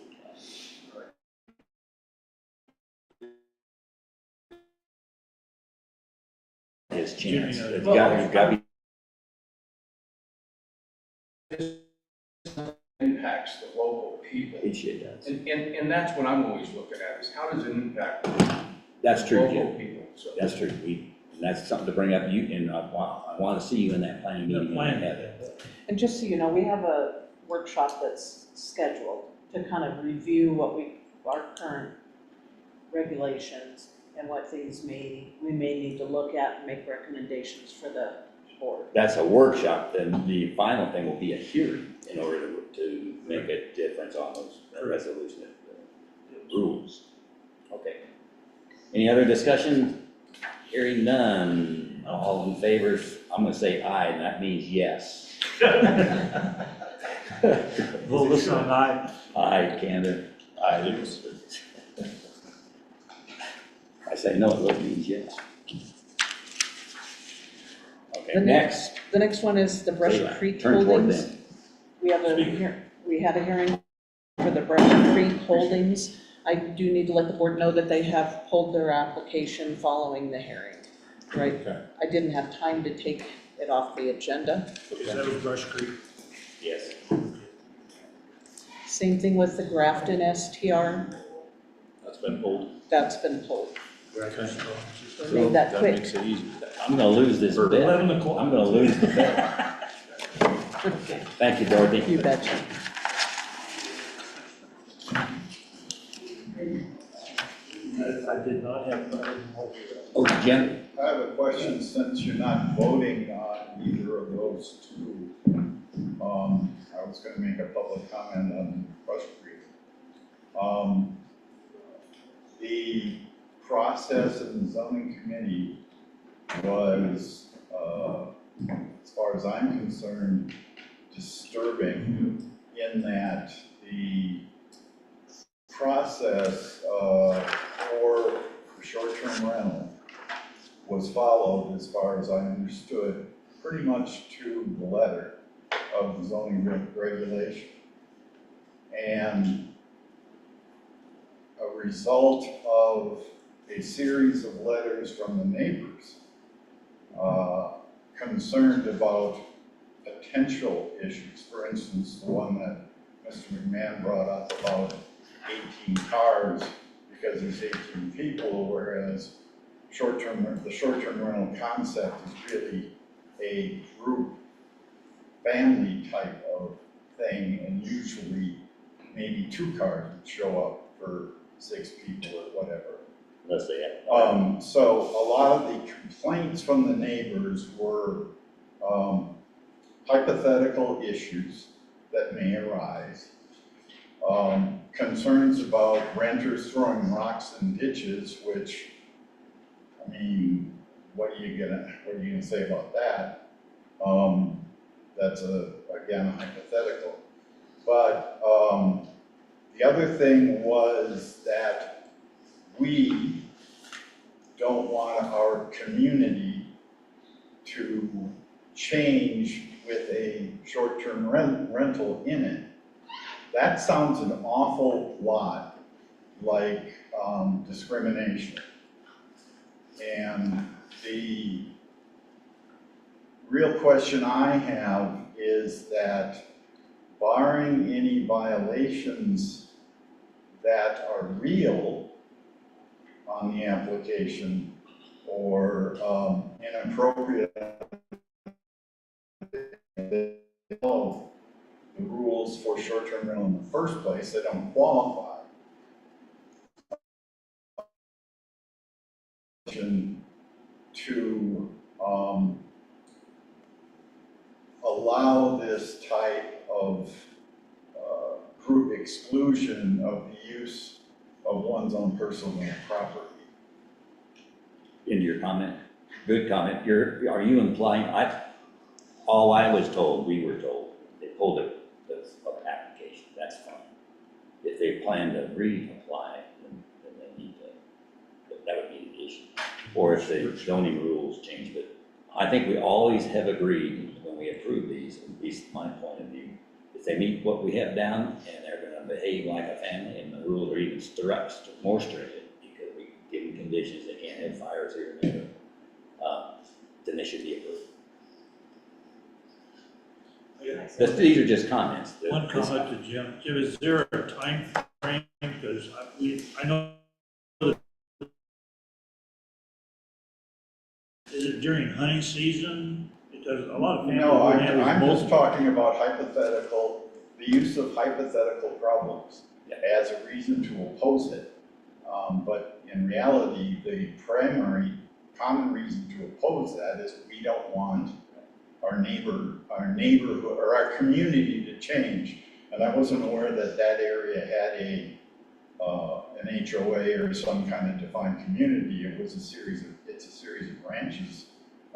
His chance. Jimmy, You've got to be. Impacts the local people. It does. And that's what I'm always looking at, is how does it impact That's true, local Jim. people? So That's true. And that's something to bring up. I want to see you in that planning meeting. when we have it. And just so you know, we have a workshop that's scheduled to kind of review our current regulations and what things we may need to look at and make recommendations for the board. That's a workshop, then the final thing will be a hearing in order to make a difference on those resolution rules. Okay. Any other discussion? Hearing none. All in favor, I'm gonna say aye, and that means yes. Well, listen, I, Aye, Canada. Aye, Lucas. I say no, it really means yes. Okay, next. The next one is the Brush Say, Creek turn toward Holdings. them. We had a hearing for the Brush Creek Holdings. I do need to let the board know that they have pulled their application following the hearing, right? Okay. I didn't have time to take it off the agenda. is that with Brush Creek? Yes. Same thing with the Grafton STR, that's been pulled. that's been pulled. Okay. We made that quick. makes it easy. I'm gonna lose this For bet. 11 o'clock. I'm gonna lose the bet. Thank you, Dorothy. You betcha. I did not have, Oh, Jim? I have a question, since you're not voting on either of those two. I was gonna make a public comment on Brush Creek. The process in the zoning committee was, as far as I'm concerned, disturbing in that the process for short-term rental was followed, as far as I understood, pretty much to the letter of the zoning regulation. And a result of a series of letters from the neighbors concerned about potential issues. For instance, the one that Mr. McMahon brought up about 18 cars because there's 18 people, whereas the short-term rental concept is really a group family type of thing, and usually maybe 2 cars would show up for 6 people or whatever. Unless they have. So a lot of the complaints from the neighbors were hypothetical issues that may arise, concerns about renters throwing rocks in ditches, which, I mean, what are you gonna say about that? That's again, a hypothetical. But the other thing was that we don't want our community to change with a short-term rental in it. That sounds an awful lot like discrimination. And the real question I have is that barring any violations that are real on the application or inappropriate of the rules for short-term rental in the first place, they don't qualify. To allow this type of group exclusion of the use of one's own personal property. Into your comment, good comment, are you implying, all I was told, we were told, they pulled the application, that's fine. If they plan to reapply, then they need to, that would be the issue. Or if the zoning rules change, but I think we always have agreed when we approve these, at least my point of view, if they meet what we have down and they're gonna behave like a family and the rules are even more stringent because we give them conditions, they can't have fires here and there, then they should be approved. These are just comments. One comment to Jim. Jim, is there a time frame? Because I know that, is it during hunting season? Because a lot of families. No, I'm just talking about the use of hypothetical problems as a reason to oppose it. But in reality, the primary common reason to oppose that is we don't want our neighborhood, or our community to change. And I wasn't aware that that area had an HOA or some kind of defined community. It's a series of ranches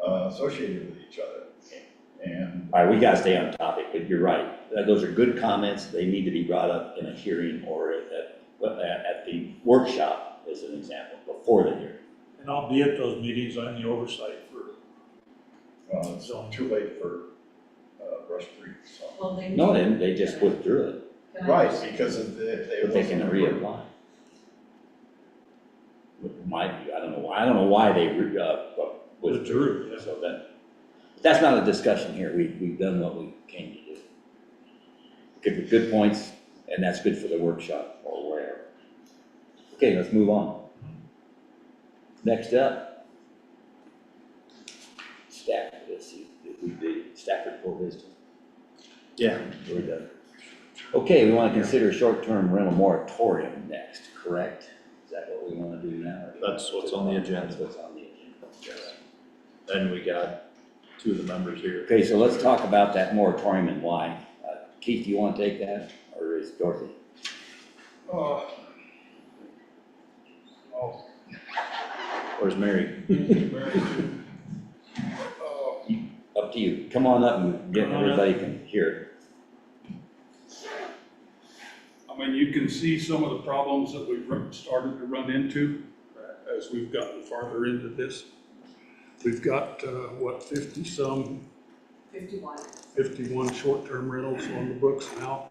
associated with each other. And all right, we gotta stay on topic, but you're right. Those are good comments. They need to be brought up in a hearing or at the workshop, as an example, before the hearing. And I'll be at those meetings. I'm the oversight for. it's too late for Brush Creek, so. Well, No, they just withdrew it, Right, because of but they can reapply. Might be, I don't know why they withdrew. Yeah. So that's not a discussion here. We've done what we came to do. Good points, and that's good for the workshop or wherever. Okay, let's move on. Next up, Stafford, let's see, we did Stafford Port Wisdom. Yeah. We're done. Okay, we want to consider short-term rental moratorium next, correct? Is that what we want to do now? That's what's on the agenda. That's what's on the agenda. And we got two of the members here. Okay, so let's talk about that moratorium and why. Keith, do you want to take that, or is Dorothy? Where's Mary? Up to you. Come on up and get everybody can hear. I mean, you can see some of the problems that we've started to run into as we've gotten farther into this. We've got, 50-some? 51 short-term rentals on the books now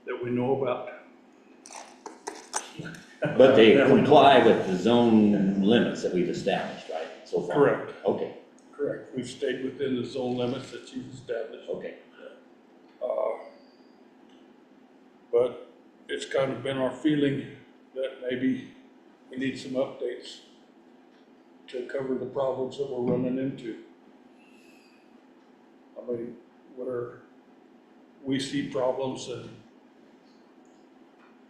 that we know about. But they comply with the zone limits that we've established, right, so far? Correct. Okay, Correct. We've stayed within the zone limits that you've established. okay. But it's kind of been our feeling that maybe we need some updates to cover the problems that we're running into. I mean, where we see problems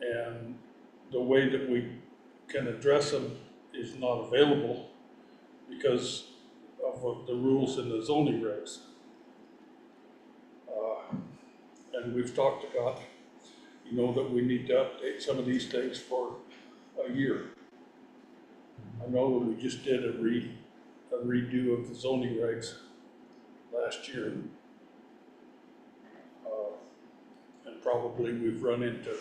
and the way that we can address them is not available because of the rules in the zoning regs. And we've talked about, that we need to update some of these things for a year. I know that we just did a redo of the zoning regs last year. And probably we've run into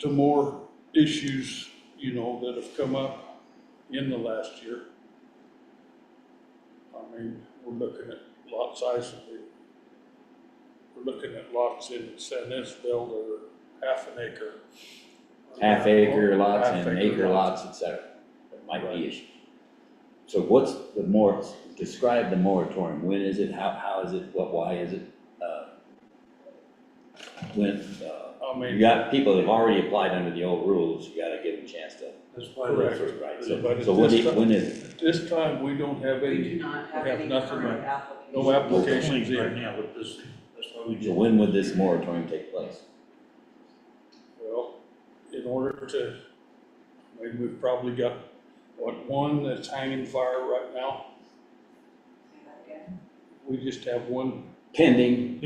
more issues, that have come up in the last year. I mean, we're looking at lot size. We're looking at lots in San Isabel that are half an acre. half acre lots Half and acre acre lots, et cetera. There might be issues. So what's the more, describe the moratorium, when is it, how is it, why is it? When, I mean, you got people that have already applied under the old rules, you gotta give them a chance to. That's why Correct. Right, But so at when, this time- when is it? at this time, we don't have We any, do not have have any nothing current right- applications. no we're applications clean right in. now with this, that's why we So just. when would this moratorium take place? Well, in order to, I mean, we've probably got, one that's hanging fire right now. Say that again. We just have one Pending,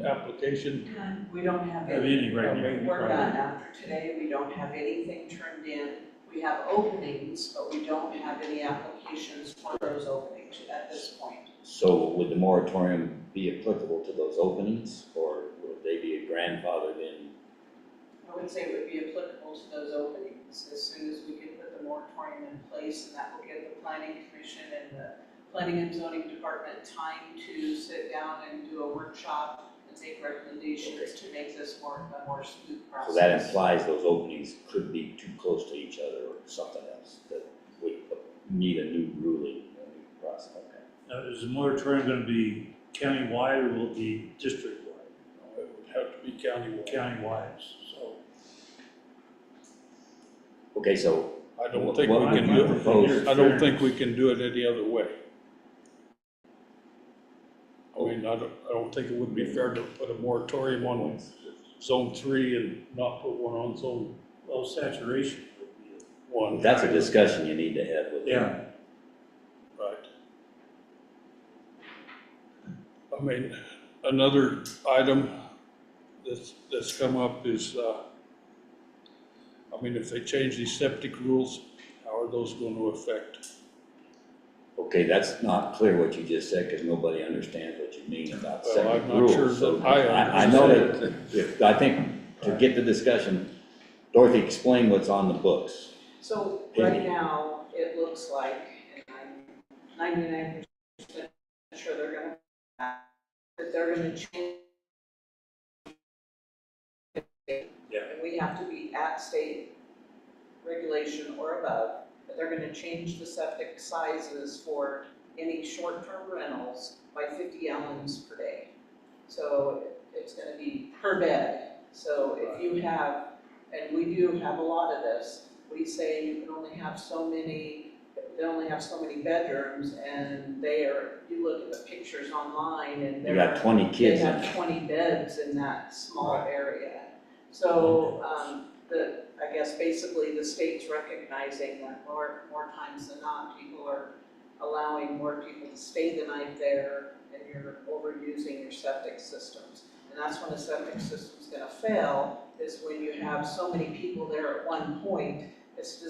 application. We don't have Have any. any right now. We're done after today, we don't have anything turned in. We have openings, but we don't have any applications for those openings at this point. so would the moratorium be applicable to those openings, or would they be grandfathered in? I would say it would be applicable to those openings as soon as we can put the moratorium in place, and that will give the planning commission and the planning and zoning department time to sit down and do a workshop and make recommendations to make this a more smooth process. So that implies those openings could be too close to each other or something else that would need a new ruling, a new process, okay. Now, is the moratorium gonna be county-wide or will it be district-wide? It would have to be countywide. County-wide, so. Okay, so I don't What- think what we would can you do propose? it, I don't think we can do it any other way. I mean, I don't think it would be fair to put a moratorium on zone 3 and not put one on zone Well, saturation would be, 1. that's a discussion you need to have with them. yeah, Right. I mean, another item that's come up is, I mean, if they change these septic rules, how are those going to affect? Okay, that's not clear what you just said, because nobody understands what you mean about Well, septic I'm not rules. sure So that I I know understand. that, I think to get the discussion, Dorothy, explain what's on the books. So right now, it looks like, and I'm 99% sure that they're gonna change. Yeah. And we have to be at state regulation or above, but they're gonna change the septic sizes for any short-term rentals by 50 gallons per day. So it's gonna be per bed. So if you have, and we do have a lot of this, we say you can only have so many, they only have so many bedrooms, and they are, you look at the pictures online and You got 20 they kids in have it. 20 beds in that small area. So, I guess basically the state's recognizing that more times than not, people are allowing more people to stay the night there, and you're overusing your septic systems. And that's when a septic system's gonna fail, is when you have so many people there at one point. It's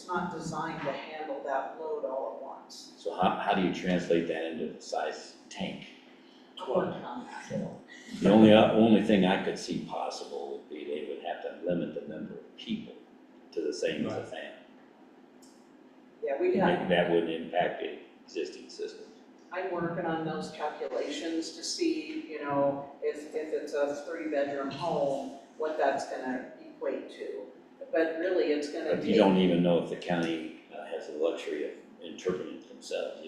not designed to handle that load all at once. So how do you translate that into the size tank? I'm working on that. The only thing I could see possible would be they would have to limit the number of people to the same as a family. Yeah, we'd have, That wouldn't impact the existing system. I'm working on those calculations to see, if it's a 3-bedroom home, what that's gonna equate to. But really, it's gonna But take. you don't even know if the county has the luxury of interpreting it themselves.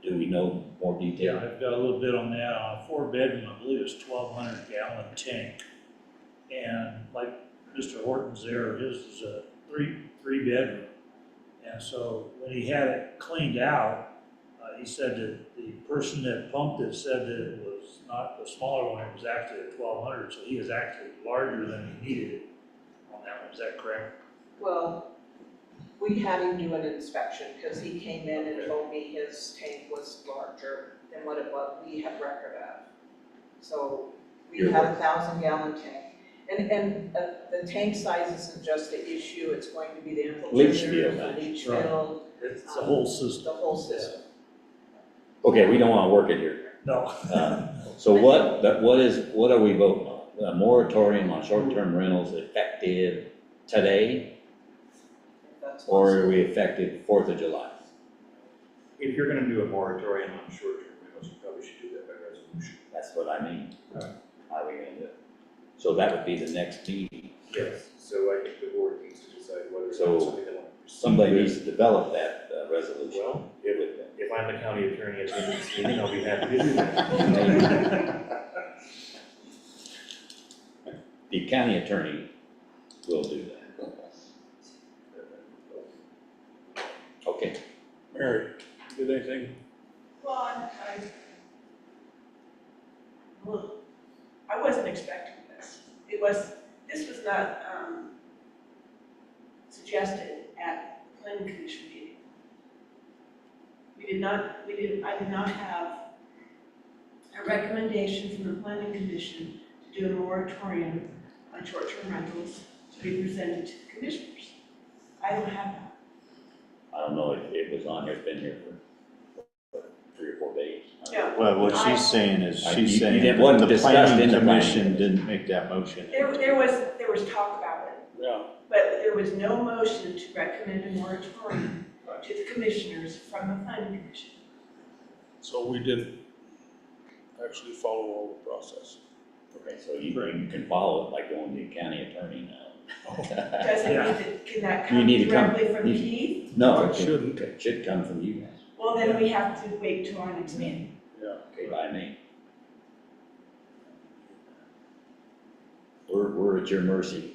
Do we know more detail? yeah, I've got a little bit on that. On a 4-bedroom, I believe it's 1,200 gallon tank. And like Mr. Horton's there, his is a three bedroom. And so when he had it cleaned out, he said that the person that pumped it said that it was not the smaller one, it was actually a 1,200, so he is actually larger than he needed on that one. Is that correct? Well, we had him do an inspection, because he came in and told me his tank was larger than what we have record of. So we had a 1,000-gallon tank. And the tank size isn't just the issue, it's going to be the Leach infiltrators, field, the leach right. field, It's the whole system. the whole system. Okay, we don't want to work it here. No. So what are we voting on? A moratorium on short-term rentals effective today, If that's or are we effective 4th of July? If you're gonna do a moratorium on short-term rentals, you probably should do that by resolution. That's what I mean. Right. How are we gonna do it? So that would be the next meeting. Yes, so I think the board needs to decide whether or So, not something they want to proceed Somebody with. needs to develop that resolution. Well, if I'm the county attorney at the end of this meeting, I'll be happy to do that. The county attorney will do that. Okay, Mary, did anything? Well, I wasn't expecting this. This was not, suggested at the planning commission meeting. I did not have a recommendation from the planning commission to do a moratorium on short-term rentals to be presented to the commissioners. I don't have that. I don't know if it was on here, it's been here for 3 or 4 days. No. Well, what she's saying is, she's saying It wasn't the discussed in planning the planning commission commission. didn't make that motion. There was talk about it, Yeah. but there was no motion to recommend a moratorium to the commissioners from the planning commission. So we didn't actually follow all the process. Okay, so you can follow it by going to the county attorney now. Does it need to, can that You come need to come- directly from you- Keith? No, It shouldn't. It should come from you guys. Well, then we have to wait till our next meeting. Yeah. Okay, by me. We're at your mercy.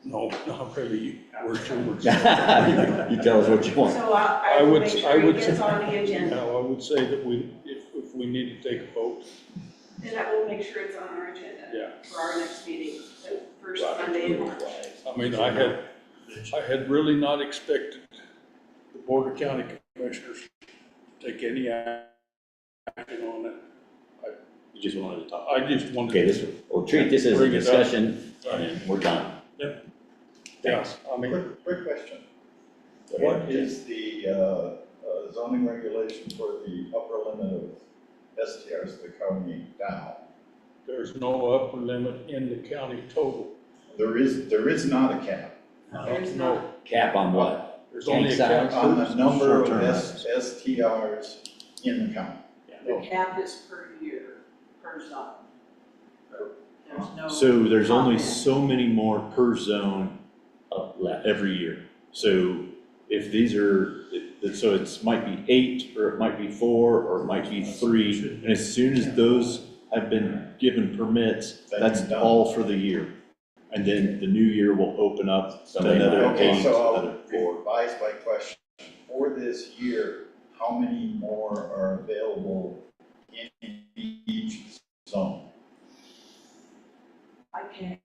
No, not really. We're towards. You tell us what you want. So I I will would- make I sure would it gets say- on the agenda, Now, I would say that if we need to take a vote, and I will make sure it's on our agenda yeah. for our next meeting, the first Robert's Monday in rules March. wise. I mean, I had really not expected the Board of County Commissioners to take any action on it. You just wanted to talk. I just wanted. Okay, we'll treat this as a Bring it up. discussion and then we're done. Yep. Thanks. I mean, Quick question. What is the zoning regulation for the upper limit of STRs, the county down? there's no upper limit in the county total. There is not a cap There's not. Cap on what? There's only a Tank cap. on the number of Short-term rentals. STRs in the county. The cap is per year, per zone. There's no. So there's only comment. so many more per zone Left. every year. So if these are, so it's might be 8, or it might be 4, or it might be 3, and as soon as those have been given permits, Then that's you're done. all for the year. And then the new year will open up to Somebody another might- Okay, 8, so I'll another 4. revise my question. For this year, how many more are available in each zone? I can't,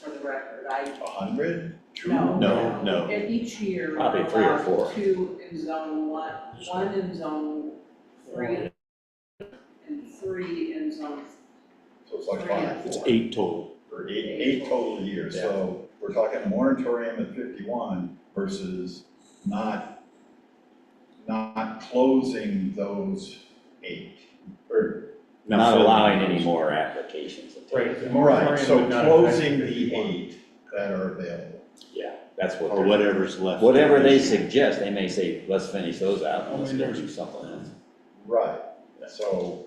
for the record, I, 100? No. at each year. Probably we're 3 or allowed 4. 2 in zone 1, 1 in zone 3, and 3 in zone So it's like 3 and 5, It's 4. 8 total. or eight total years. So we're talking a moratorium at 51 versus not closing those 8. Or, Not filling allowing those. any more applications. Right, the right, moratorium so would not closing affect the 51. 8 that are available. Yeah, that's what. Or they're- whatever's left. Whatever they suggest, they may say, let's finish those out, and let's I mean, go there's- do something else. Right, so,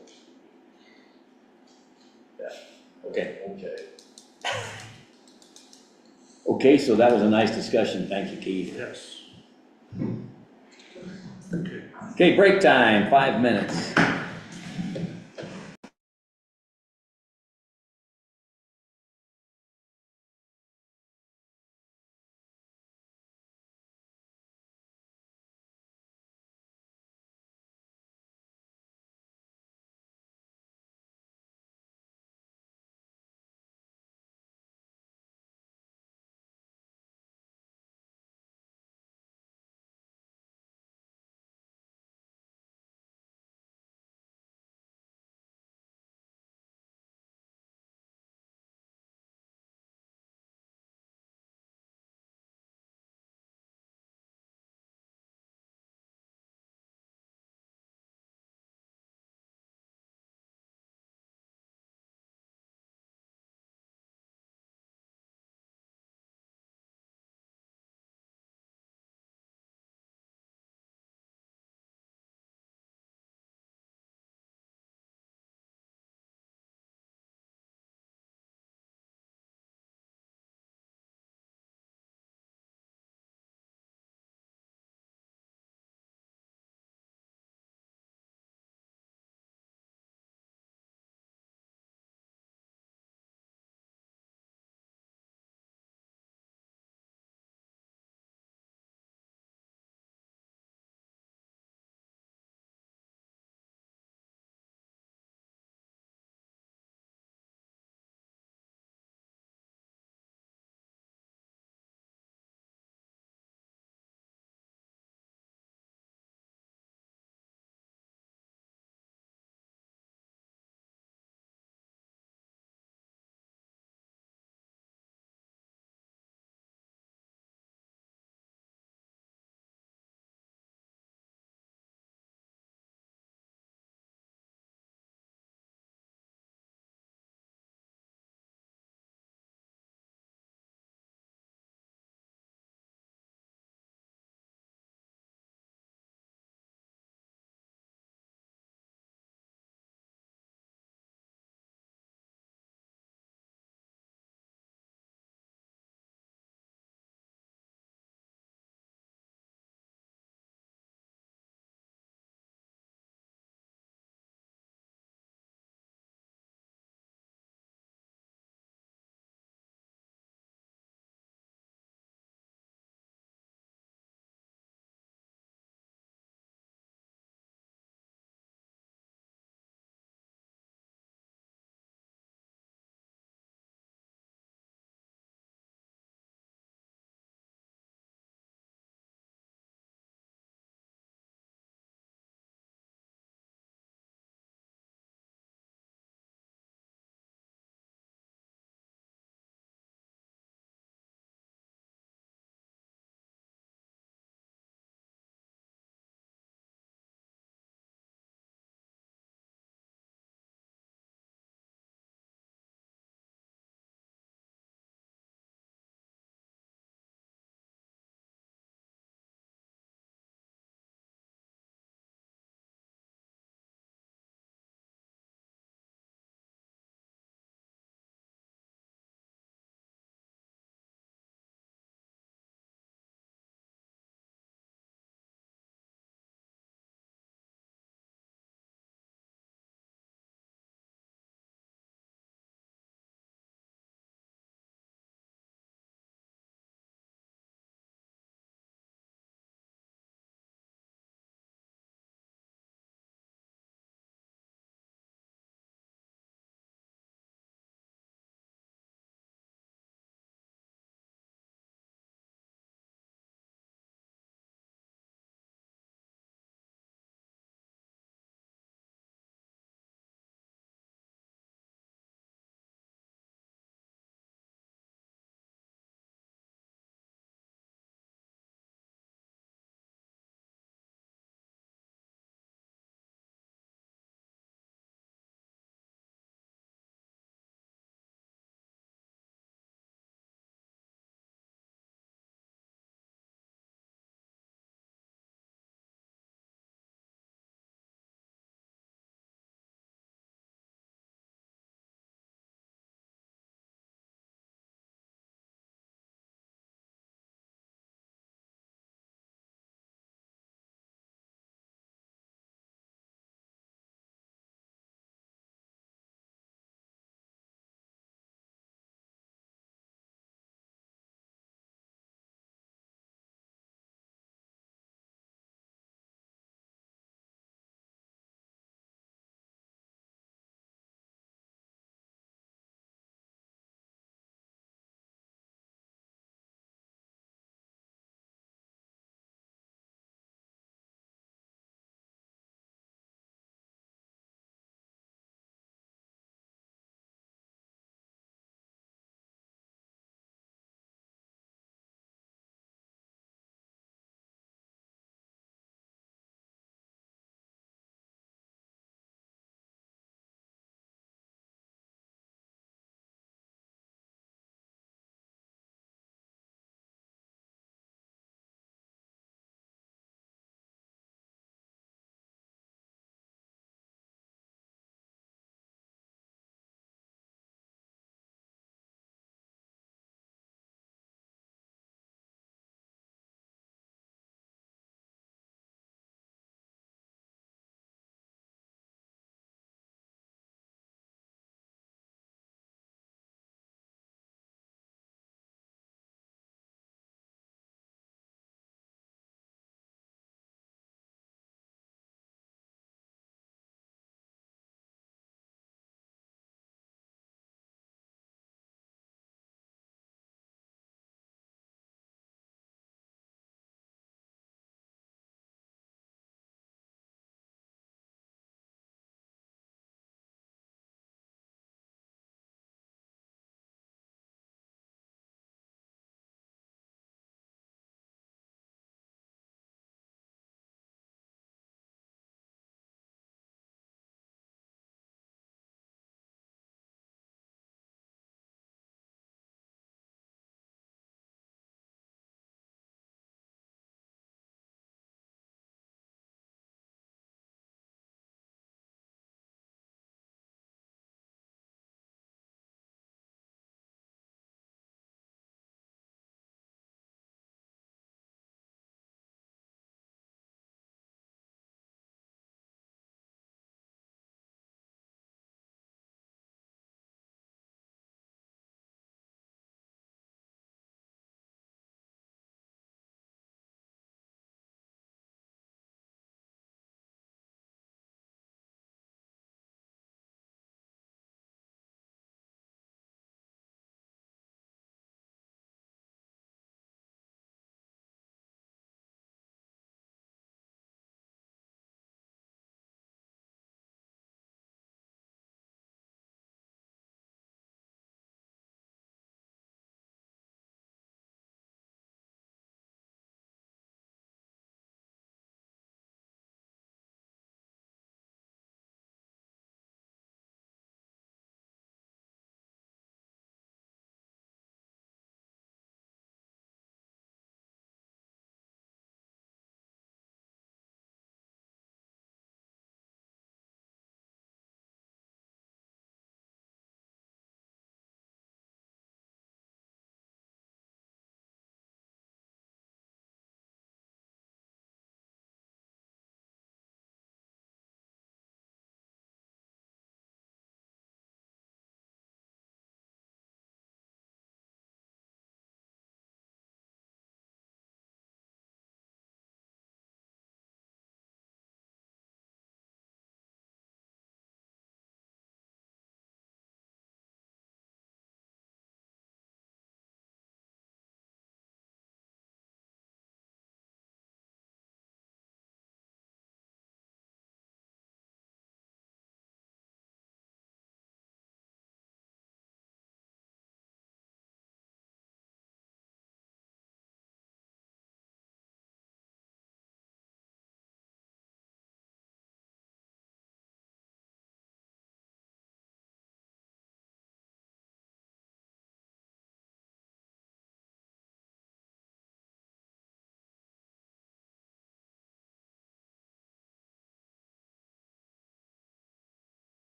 Okay. okay. Okay, so that was a nice discussion. Thank you, Keith. Yes. Okay, break time, 5 minutes.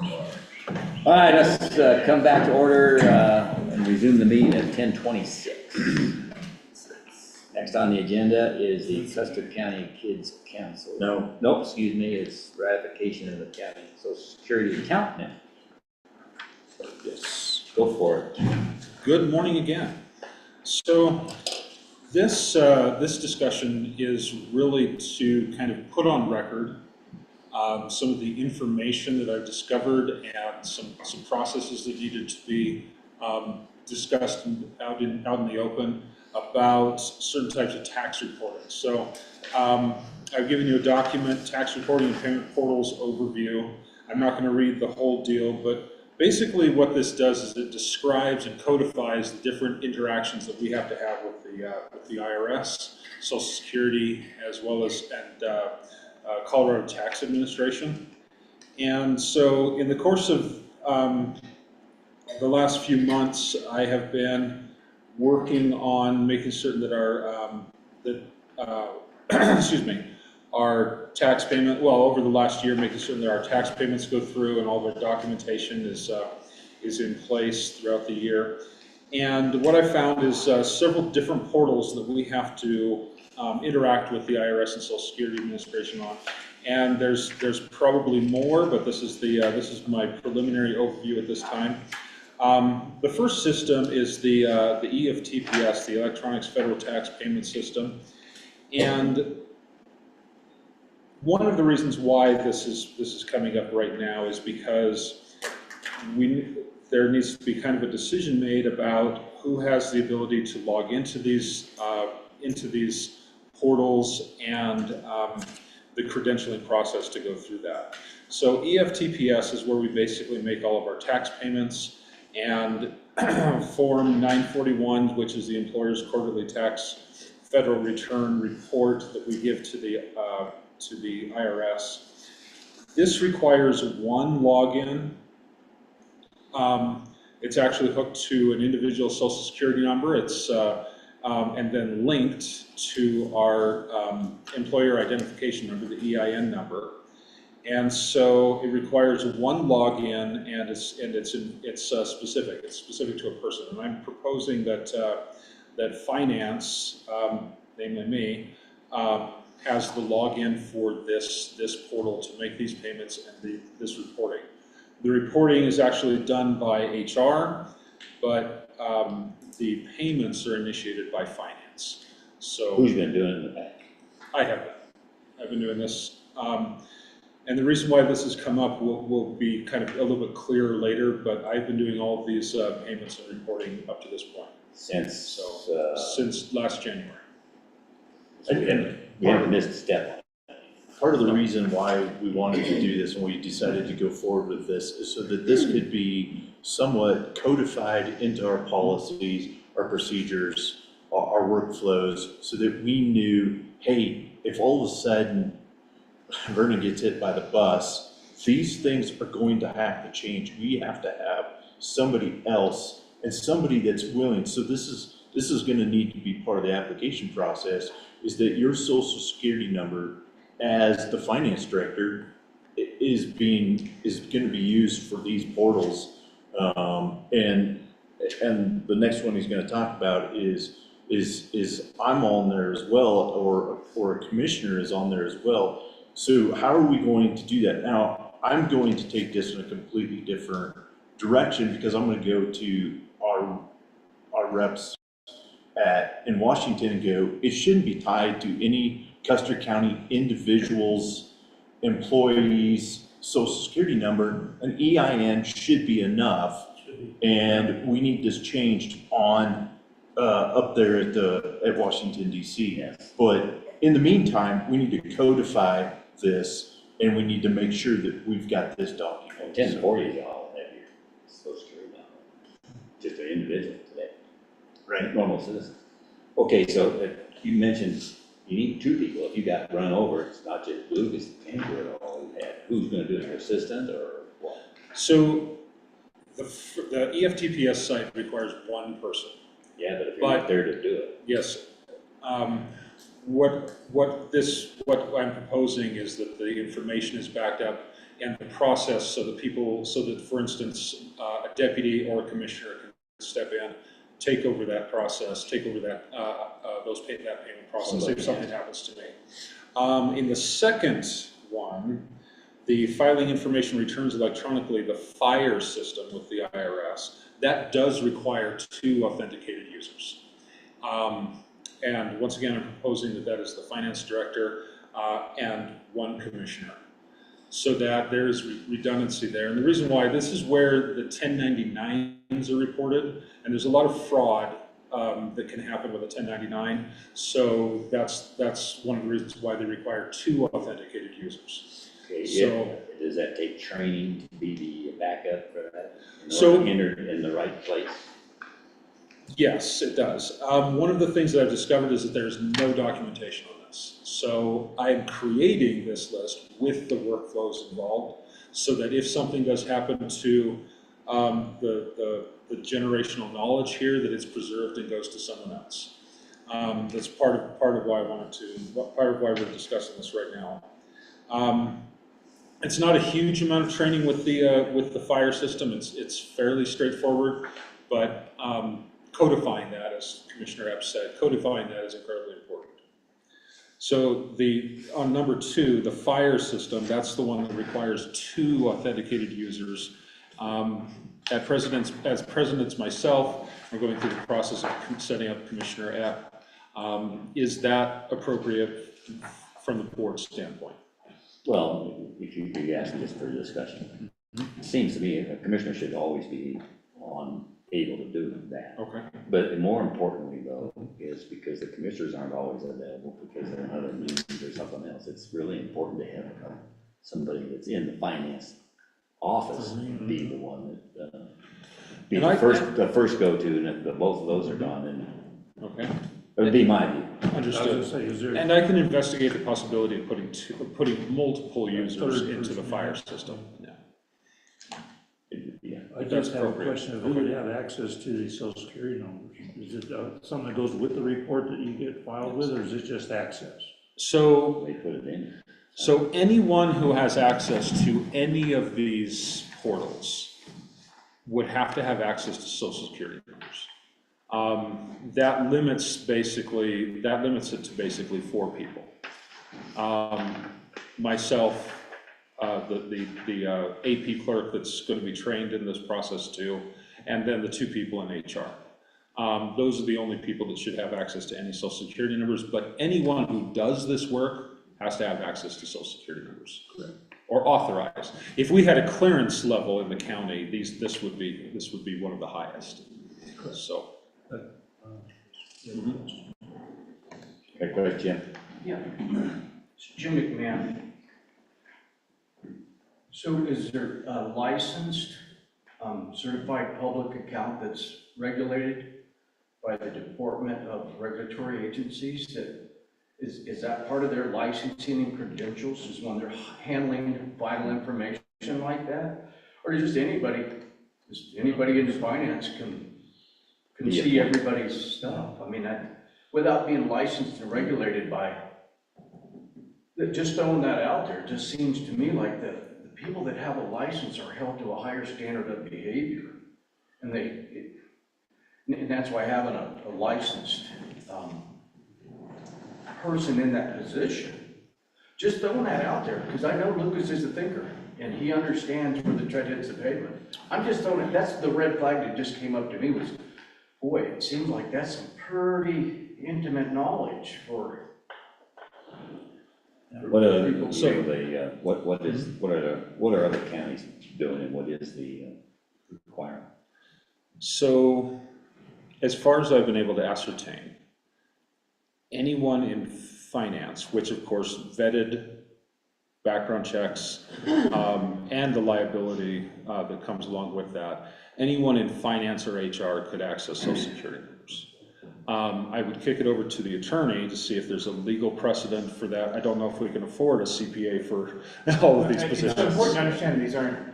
All right, let's come back to order and resume the meeting at 10:26. Next on the agenda is the Custer County Kids Council. Nope, excuse me, it's ratification of the county social security account now. Yes. Go for it. Good morning again. So this discussion is really to kind of put on record some of the information that I've discovered and some processes that needed to be discussed out in the open about certain types of tax reporting. So I've given you a document, tax reporting and payment portals overview. I'm not going to read the whole deal, but basically what this does is it describes and codifies the different interactions that we have to have with the IRS, Social Security, as well as Colorado Tax Administration. And so in the course of the last few months, I have been working on making certain that our tax payment, well, over the last year, making certain that our tax payments go through and all of our documentation is in place throughout the year. And what I found is several different portals that we have to interact with the IRS and Social Security Administration on. And there's probably more, but this is my preliminary overview at this time. The first system is the EFTPS, the Electronics Federal Tax Payment System. And one of the reasons why this is coming up right now is because there needs to be kind of a decision made about who has the ability to log into these portals and the credentialing process to go through that. So EFTPS is where we basically make all of our tax payments, and Form 941, which is the employer's quarterly tax federal return report that we give to the IRS. This requires one login. It's actually hooked to an individual social security number. It's and then linked to our employer identification number, the EIN number. And so it requires one login, and it's specific. It's specific to a person. And I'm proposing that finance, namely me, has the login for this portal to make these payments and this reporting. The reporting is actually done by HR, but the payments are initiated by finance. So Who's been doing it in the back? I have been. I've been doing this. And the reason why this has come up will be kind of a little bit clearer later, but I've been doing all of these payments and reporting up to this point. Since last January. So we haven't missed a step. Part of the reason why we wanted to do this and we decided to go forward with this is so that this could be somewhat codified into our policies, our procedures, our workflows, so that we knew, hey, if all of a sudden Vernon gets hit by the bus, these things are going to have to change. We have to have somebody else and somebody that's willing. So this is going to need to be part of the application process, is that your social security number as the finance director is going to be used for these portals. And the next one he's going to talk about is I'm on there as well, or a commissioner is on there as well. So how are we going to do that? Now, I'm going to take this in a completely different direction, because I'm going to go to our reps in Washington and go, it shouldn't be tied to any Custer County individuals, employees, social security number. An EIN should be enough, and we need this changed on up there at Washington DC. Yes. But in the meantime, we need to codify this, and we need to make sure that we've got this document. 1040 is all have your social security number. Just an individual today. Right. Normal citizen. Okay, so you mentioned you need two people. If you got run over, it's not just Lucas and Andrew all you had. Who's going to do it, your assistant or what? So the EFTPS site requires one person. Yeah, but if you're not there to do it. Yes. What I'm proposing is that the information is backed up and the process so that, for instance, a deputy or a commissioner can step in, take over that process, take over that, that payment process if something happens to me. In the second one, the filing information returns electronically, the FIRE system with the IRS, that does require 2 authenticated users. And once again, I'm proposing that is the finance director and 1 commissioner, so that there's redundancy there. And the reason why, this is where the 1099s are reported, and there's a lot of fraud that can happen with a 1099. So that's one of the reasons why they require 2 authenticated users. Okay, So, does that take training to be the backup for that? So- Entered in the right place? yes, it does. One of the things that I've discovered is that there's no documentation on this. So I'm creating this list with the workflows involved, so that if something does happen to the generational knowledge here, that it's preserved and goes to someone else. That's part of why part of why we're discussing this right now. It's not a huge amount of training with the FIRE system. It's fairly straightforward, but codifying that, as Commissioner Epps said, codifying that is incredibly important. So on number 2, the FIRE system, that's the one that requires 2 authenticated users. As presidents myself, we're going through the process of setting up Commissioner Epps. Is that appropriate from the board standpoint? Well, if you could ask just for discussion. It seems to me a commissioner should always be able to do that. Okay. But more importantly, though, is because the commissioners aren't always available because they're in other meetings or something else. It's really important to have somebody that's in the finance office be the one that be the first go-to, and if both of those are gone, then okay. It would be my view. Understood. And I can investigate the possibility of putting multiple users into the FIRE system. Yeah. I just have a question of who would have access to these social security numbers? Is it something that goes with the report that you get filed with, or is it just access? So they put it in. So anyone who has access to any of these portals would have to have access to social security numbers. That limits it to basically 4 people. Myself, the AP clerk that's going to be trained in this process too, and then the 2 people in HR. Those are the only people that should have access to any social security numbers, but anyone who does this work has to have access to social security numbers. Correct. Or authorized. If we had a clearance level in the county, this would be one of the highest. So. Okay, go ahead, Jim. Yeah. Jim McMahon. So is there a licensed, certified public account that's regulated by the Department of Regulatory Agencies? Is that part of their licensing and credentials, is when they're handling vital information like that? Or just anybody in finance can see everybody's stuff? I mean, without being licensed and regulated by, just throwing that out there, it just seems to me like the people that have a license are held to a higher standard of behavior. And that's why having a licensed person in that position, just throwing that out there, because I know Lucas is a thinker and he understands where the tread hits the pavement. I'm just throwing it, that's the red flag that just came up to me was, boy, it seems like that's some pretty intimate knowledge for What are other counties doing, and what is the requirement? So, as far as I've been able to ascertain, anyone in finance, which of course vetted background checks and the liability that comes along with that, anyone in finance or HR could access social security numbers. I would kick it over to the attorney to see if there's a legal precedent for that. I don't know if we can afford a CPA for all of these positions. It's important to understand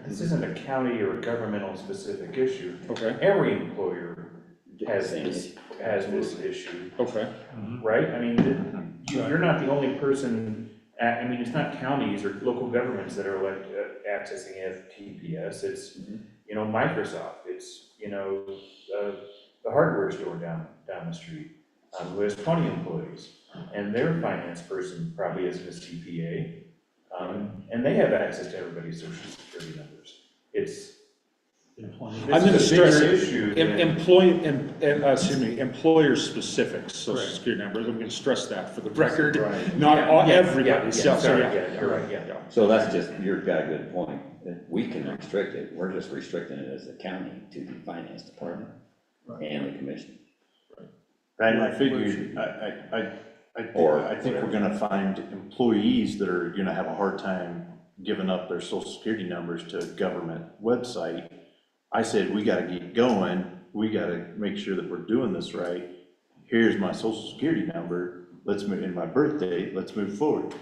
this isn't a county or a governmental specific issue. Okay. Every employer has this issue. Okay. Right? I mean, you're not the only person I mean, it's not counties or local governments that are accessing FTPS, it's, you know, Microsoft, it's, you know, the hardware store down the street, who has 20 employees, and their finance person probably isn't a CPA, and they have access to everybody's social security numbers. It's I'm going to stress issue than- employer-specific social security numbers. I'm going to stress that for the record. Right. Not all, Yeah, everybody. yeah, So, sorry, yeah. yeah, you're right, yeah. So that's just, you've got a good point. We can restrict it, we're just restricting it as a county to the finance department and the commission. And I figured, I think we're gonna find employees that are gonna have a hard time giving up their social security numbers to a government website. I said, we gotta get going, we gotta make sure that we're doing this right. Here's my social security number, let's move, and my birthday, let's move forward.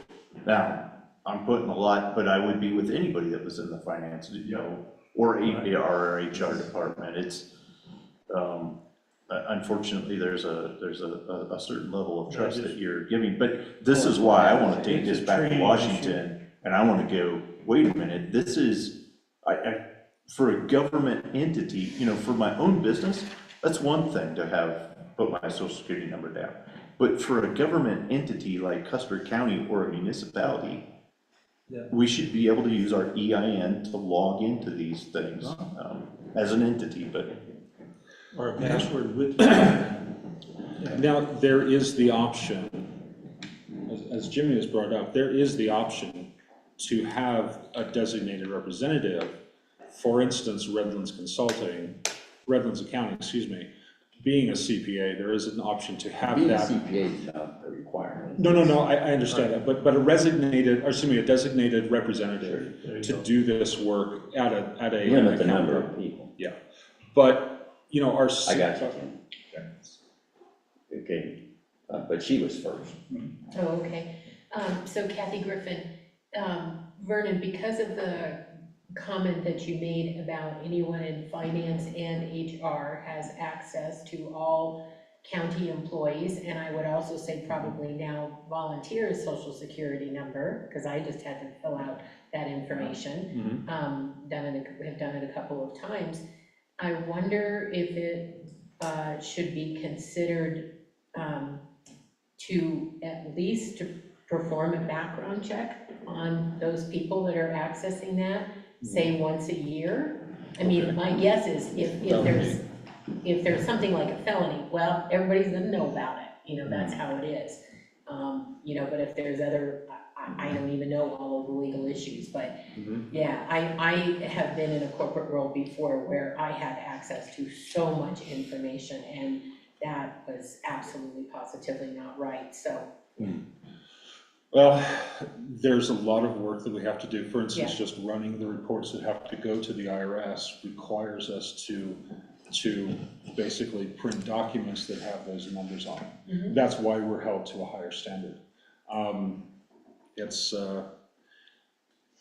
Now, I'm putting a lot, but I would be with anybody that was in the finance, you know, or our HR department. It's, unfortunately, there's a certain level of trust that you're giving, but this is why I want to take this back to Washington, and I want to go, wait a minute, this is, for a government entity, you know, for my own business, that's one thing to have, put my social security number down. But for a government entity like Custer County or a municipality, we should be able to use our EIN to log into these things as an entity, but. Or a password with. Now, there is the option, as Jimmy has brought up, there is the option to have a designated representative. For instance, Redlands Accounting, excuse me, being a CPA, there is an option to have Being a that. CPA is not a requirement. No, I understand that, but a designated representative to do this work at a. Limit the number of people. Yeah, but, you know, our. I got you, Ken. Okay, but she was first. Oh, okay. So Kathy Griffin, Vernon, because of the comment that you made about anyone in finance and HR has access to all county employees, and I would also say probably now volunteers' social security number, because I just had to fill out that information. Have done it a couple of times. I wonder if it should be considered to at least to perform a background check on those people that are accessing that, say once a year. I mean, my guess is if there's something like a felony, well, everybody's gonna know about it, you know, that's how it is. You know, but if there's other, I don't even know all of the legal issues, but yeah, I have been in a corporate world before where I had access to so much information, and that was absolutely positively not right, so. Well, there's a lot of work that we have to do. For instance, just running the reports that have to go to the IRS requires us to basically print documents that have those numbers on it. That's why we're held to a higher standard. And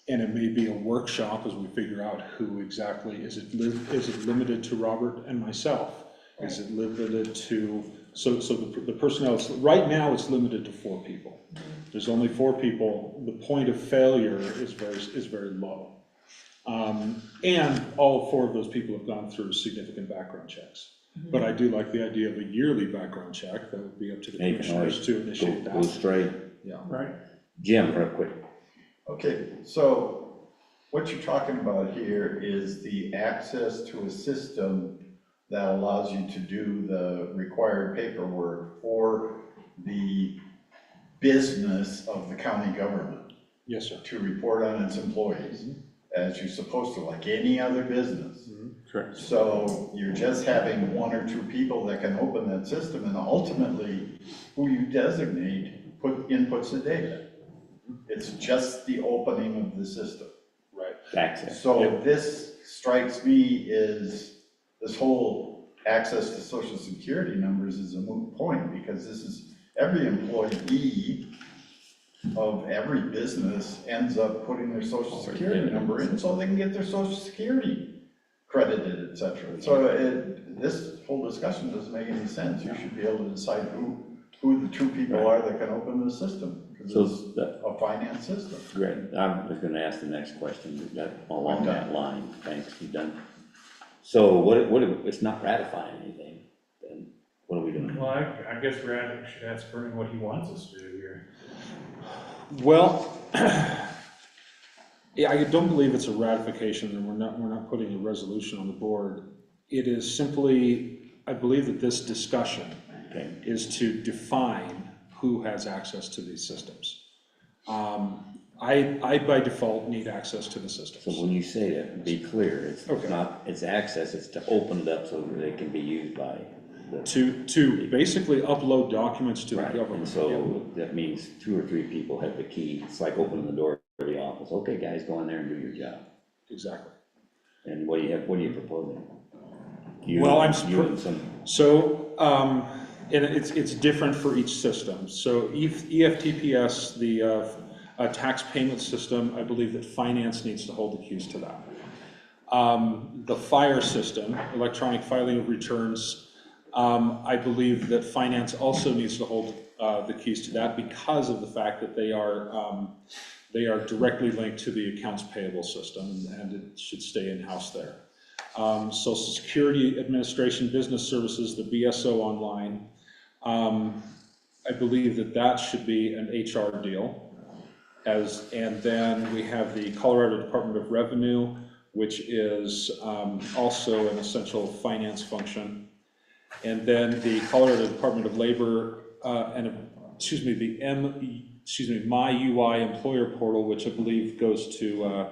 it may be a workshop as we figure out who exactly, is it limited to Robert and myself? Is it limited to, so the personnel, right now it's limited to 4 people. There's only 4 people. The point of failure is very low. And all 4 of those people have gone through significant background checks. But I do like the idea of a yearly background check. That would be up to the commissioners to initiate that. Go straight. Yeah. Right. Jim, real quick. Okay, so what you're talking about here is the access to a system that allows you to do the required paperwork for the business of the county government. Yes, sir. To report on its employees, as you're supposed to, like any other business. Correct. So you're just having 1 or 2 people that can open that system, and ultimately, who you designate inputs the data. It's just the opening of the system. Right. Access. So this strikes me as, this whole access to social security numbers is a moot point, because this is, every employee of every business ends up putting their social security number in so they can get their social security credited, et cetera. So this whole discussion doesn't make any sense. You should be able to decide who the 2 people are that can open the system. So this a finance system. Great, I was gonna ask the next question, that along that line, thanks, you done? So what, it's not ratifying anything, then what are we doing? Well, I guess we should ask Vernon what he wants us to do here. Well, yeah, I don't believe it's a ratification, and we're not putting a resolution on the board. It is simply, I believe that this discussion is to define who has access to these systems. I by default need access to the systems. So when you say that, be clear, it's not, it's access, it's to open it up so that it can be used by the. To basically upload documents to the government. And so that means 2 or 3 people have the key, it's like opening the door to the office, okay, guys, go in there and do your job. Exactly. And what are you proposing? Well, and it's different for each system. So EFTPS, the tax payment system, I believe that finance needs to hold the keys to that. The fire system, electronic filing of returns, I believe that finance also needs to hold the keys to that because of the fact that they are directly linked to the accounts payable system, and it should stay in-house there. Social Security Administration Business Services, the BSO online, I believe that should be an HR deal. And then we have the Colorado Department of Revenue, which is also an essential finance function. And then the Colorado Department of Labor, My UI Employer Portal, which I believe goes to,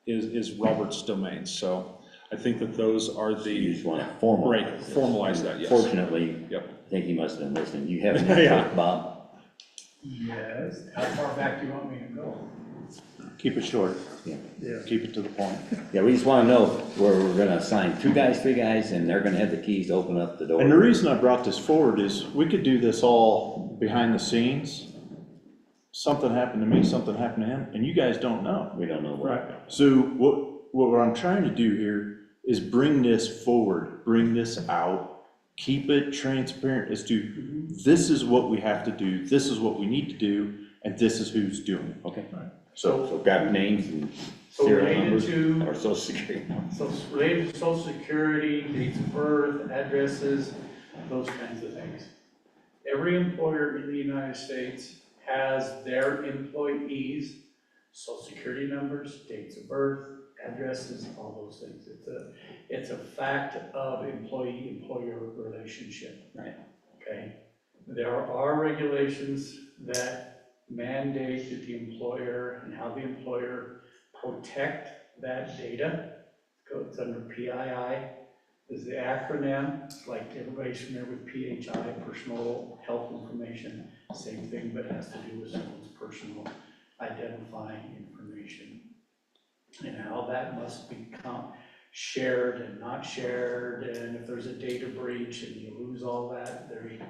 is Robert's domain. So I think that those are the. You just want to formalize that, yes. Fortunately, I think he must have been listening. You haven't had it, Bob? Yes, how far back do you want me to go? Keep it short. Yeah. Keep it to the point. Yeah, we just want to know where we're going to assign 2 guys, 3 guys, and they're going to have the keys to open up the door. And the reason I brought this forward is we could do this all behind the scenes. Something happened to me, something happened to him, and you guys don't know. We don't know what. Right. So what I'm trying to do here is bring this forward, bring this out, keep it transparent as to this is what we have to do, this is what we need to do, and this is who's doing it. Okay. Right. So grab names and serial numbers or social security. So related to social security, dates of birth, addresses, those kinds of things. Every employer in the United States has their employees' social security numbers, dates of birth, addresses, all those things. It's a fact of employee-employer relationship. Right. Okay. There are regulations that mandate that the employer and how the employer protect that data. It's under PII. Is the acronym. It's like everybody's familiar with PHI, personal health information. Same thing, but it has to do with someone's personal identifying information. And how that must become shared and not shared, and if there's a data breach and you lose all that, there's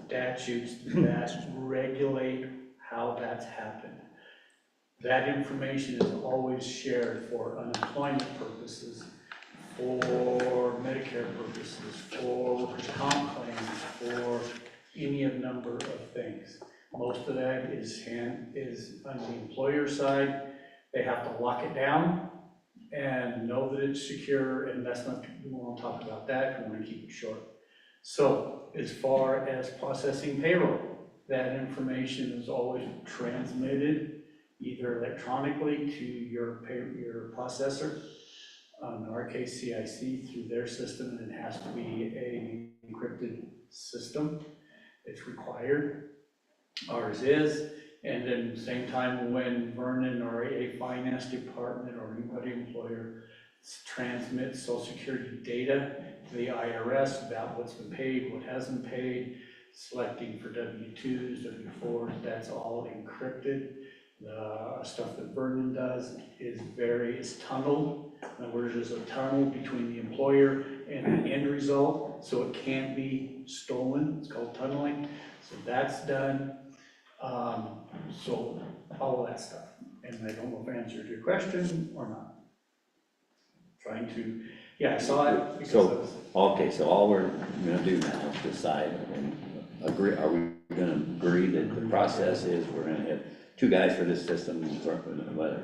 statutes that regulate how that's happened. That information is always shared for unemployment purposes, for Medicare purposes, for workers' comp claims, for any number of things. Most of that is on the employer side. They have to lock it down and know that it's secure, and that's not, we won't talk about that, we want to keep it short. So as far as processing payroll, that information is always transmitted either electronically to your processor, in our case CIC, through their system, and it has to be an encrypted system. It's required, ours is. And then same time when Vernon or a finance department or anybody employer transmits social security data to the IRS about what's been paid, what hasn't paid, selecting for W-2s, W-4s, that's all encrypted. The stuff that Vernon does is tunneled. In other words, there's a tunnel between the employer and the end result, so it can't be stolen. It's called tunneling. So that's done. So all of that stuff. And I don't know if I answered your question or not. Trying to, yeah, I saw it because so all we're gonna do now is decide, and agree, are we gonna agree that the process is we're gonna have 2 guys for this system, whatever?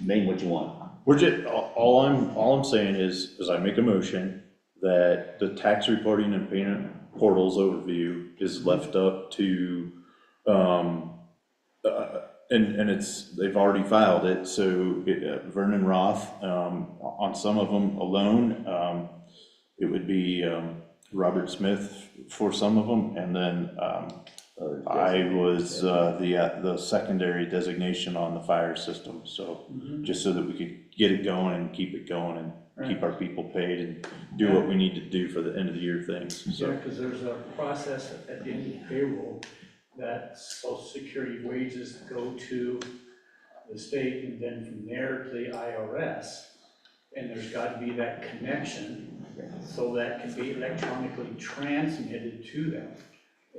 Name what you want. We're just, all I'm saying is I make a motion that the tax reporting and payment portals overview is left up to, and they've already filed it, so Vernon Roth, on some of them alone, it would be, Robert Smith for some of them, and then, I was, the secondary designation on the fire system, so, just so that we could get it going and keep it going and keep our people paid and do what we need to do for the end of the year things, Yeah, so. because there's a process at the end of the payroll that social security wages go to the state and then from there to the IRS. And there's got to be that connection so that can be electronically transmitted to them.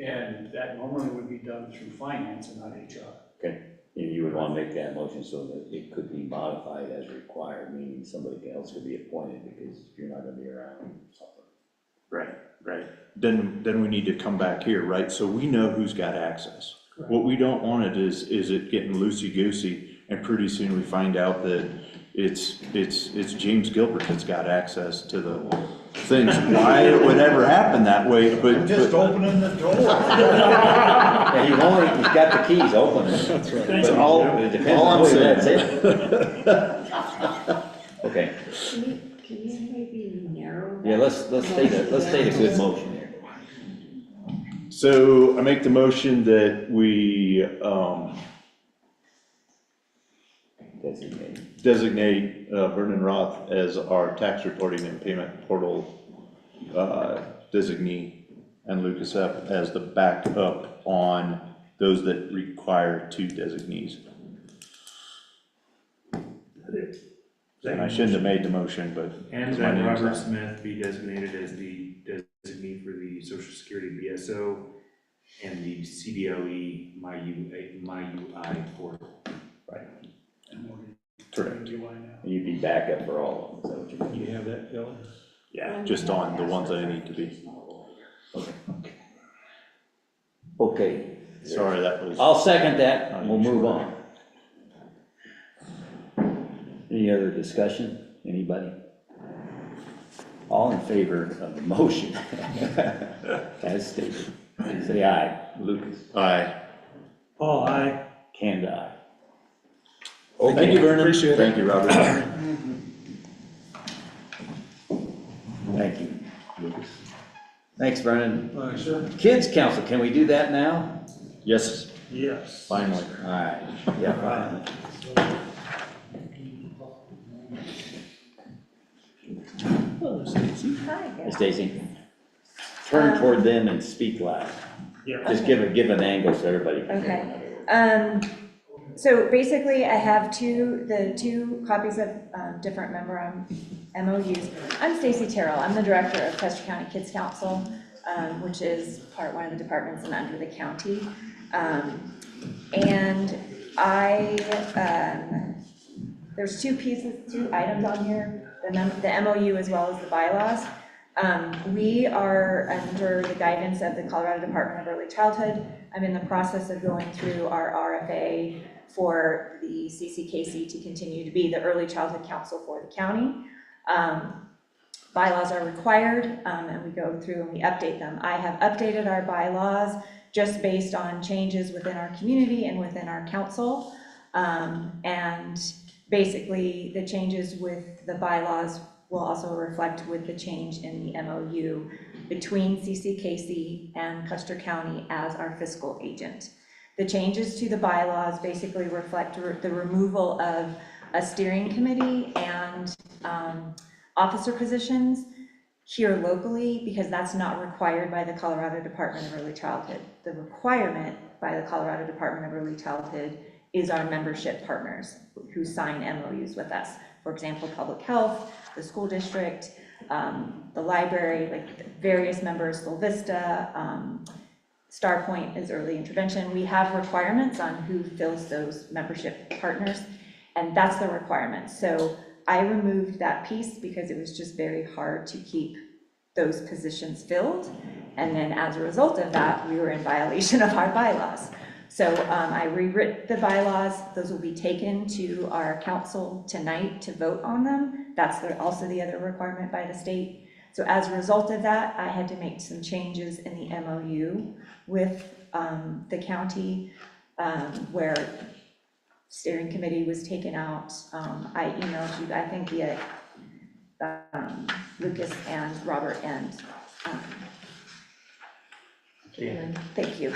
And that normally would be done through finance and not HR. Okay, and you would want to make that motion so that it could be modified as required, meaning somebody else could be appointed because you're not gonna be around or something. Right. Then we need to come back here, right? So we know who's got access. What we don't want it is it getting loosey-goosey and pretty soon we find out that it's James Gilbert that's got access to the things. Why it would ever happen that way, but. Just opening the door. Yeah, he's got the keys open. That's right. But it depends all on I'm who lets saying. in. Okay, Can you maybe narrow that? yeah, let's state a good motion here. So I make the motion that we, designate Vernon Roth as our tax reporting and payment portal designee, and Lucas Epp as the backup on those that require 2 designees. And I shouldn't have made the motion, but. And my then name's Robert on it. Smith be designated as the designee for the Social Security BSO and the CDLE My UI portal. Right. Correct. And you'd be backup for all of them, is that what you mean? You have that, Kelly? Yeah, just on the ones that I need to be. Okay. Sorry, that was. I'll second that, and we'll move on. Any other discussion? Anybody? All in favor of the motion as stated, say aye. Lucas? Aye. Paul, aye. Canned aye. Thank you, Vernon. Appreciate it. Thank you, Robert. Thank you, Lucas. Thanks, Vernon. Thanks, sir. Kids Council, can we do that now? Yes, Yes. finally. All right, yeah, fine. Hello, Stacy. Hey, Stacy. Turn toward them and speak loud. Yeah. Just give an angle so everybody can hear. Okay. So basically, I have the two copies of different member MOUs. I'm Stacy Terrell. I'm the director of Custer County Kids Council, which is one of the departments and under the county. And there's 2 items on here, the MOU as well as the bylaws. We are under the guidance of the Colorado Department of Early Childhood. I'm in the process of going through our RFA for the CCKC to continue to be the Early Childhood Council for the county. Bylaws are required, and we go through and we update them. I have updated our bylaws just based on changes within our community and within our council. And basically, the changes with the bylaws will also reflect with the change in the MOU between CCKC and Custer County as our fiscal agent. The changes to the bylaws basically reflect the removal of a steering committee and officer positions here locally, because that's not required by the Colorado Department of Early Childhood. The requirement by the Colorado Department of Early Childhood is our membership partners who sign MOUs with us. For example, public health, the school district, the library, like various members, Sol Vista, Star Point is early intervention. We have requirements on who fills those membership partners, and that's the requirement. So I removed that piece because it was just very hard to keep those positions filled. And then as a result of that, we were in violation of our bylaws. So I rewrote the bylaws. Those will be taken to our council tonight to vote on them. That's also the other requirement by the state. So as a result of that, I had to make some changes in the MOU with the county where steering committee was taken out. I emailed you, I think via Lucas and Robert and thank you.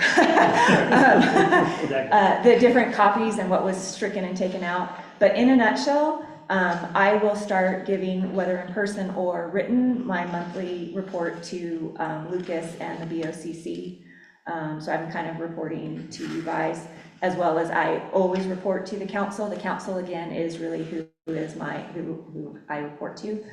The different copies and what was stricken and taken out. But in a nutshell, I will start giving, whether in person or written, my monthly report to Lucas and the BOCC. So I'm kind of reporting to you guys, as well as I always report to the council. The council, again, is really who I report to.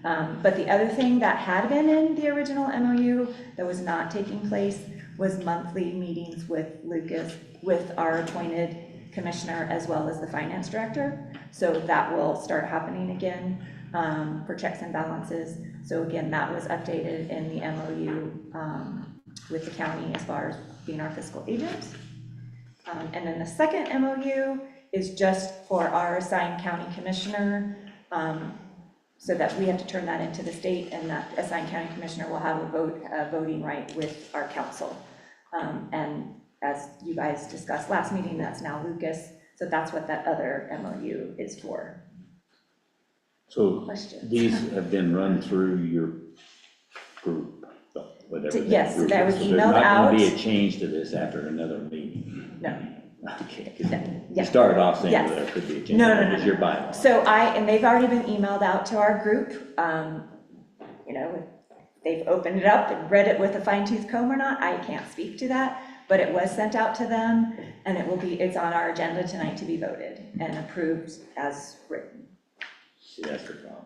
But the other thing that had been in the original MOU that was not taking place was monthly meetings with Lucas, with our appointed commissioner, as well as the finance director. So that will start happening again for checks and balances. So again, that was updated in the MOU with the county as far as being our fiscal agent. And then the second MOU is just for our assigned county commissioner, so that we have to turn that into the state, and that assigned county commissioner will have a voting right with our council. And as you guys discussed last meeting, that's now Lucas. So that's what that other MOU is for. So Questions? these have been run through your group, whatever. Yes, group that was is. So emailed there's not out. gonna be a change to this after another meeting? No. Okay, 'cause you Yes. started off saying Yes. there could be a change. No, no, That no, was no. your bylaw. So and they've already been emailed out to our group. You know, they've opened it up and read it with a fine tooth comb or not, I can't speak to that, but it was sent out to them, and it's on our agenda tonight to be voted and approved as written. See, that's the problem.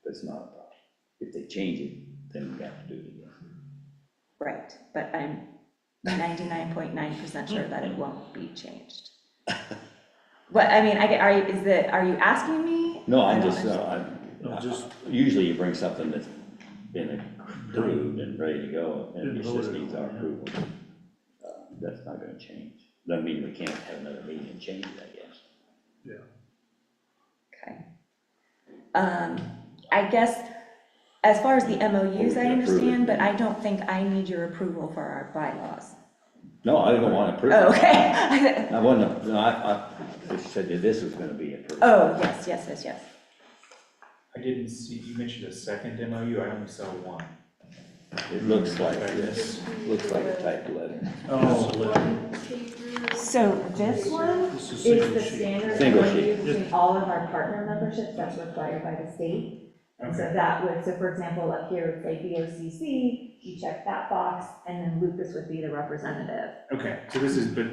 That's not a problem. If they change it, then we have to do it again. Right, but I'm 99.9% sure that it won't be changed. What, I mean, are you asking me? No, I I'm don't just, understand. usually you bring something that's been approved and ready to go, and it just voted needs on, our yeah. approval. That's not gonna change. Doesn't mean we can't have another meeting and change it, I guess. Okay. I guess, as far as the MOUs, I can approve it. understand, but I don't think I need your approval for our bylaws. No, I don't want to approve. Oh, okay. I wasn't, no, I just said that this was gonna be approved. Oh, yes. I didn't see, you mentioned a second MOU, I only saw one. It looks like this, looks like a typed letter. So this one This is single the sheet. standard Single MOU sheet. between all of our partner memberships that's required by the state. And so that would, so for example, up here, it would say BOCC, you check that box, and then Lucas would be the representative. Okay, so this is, but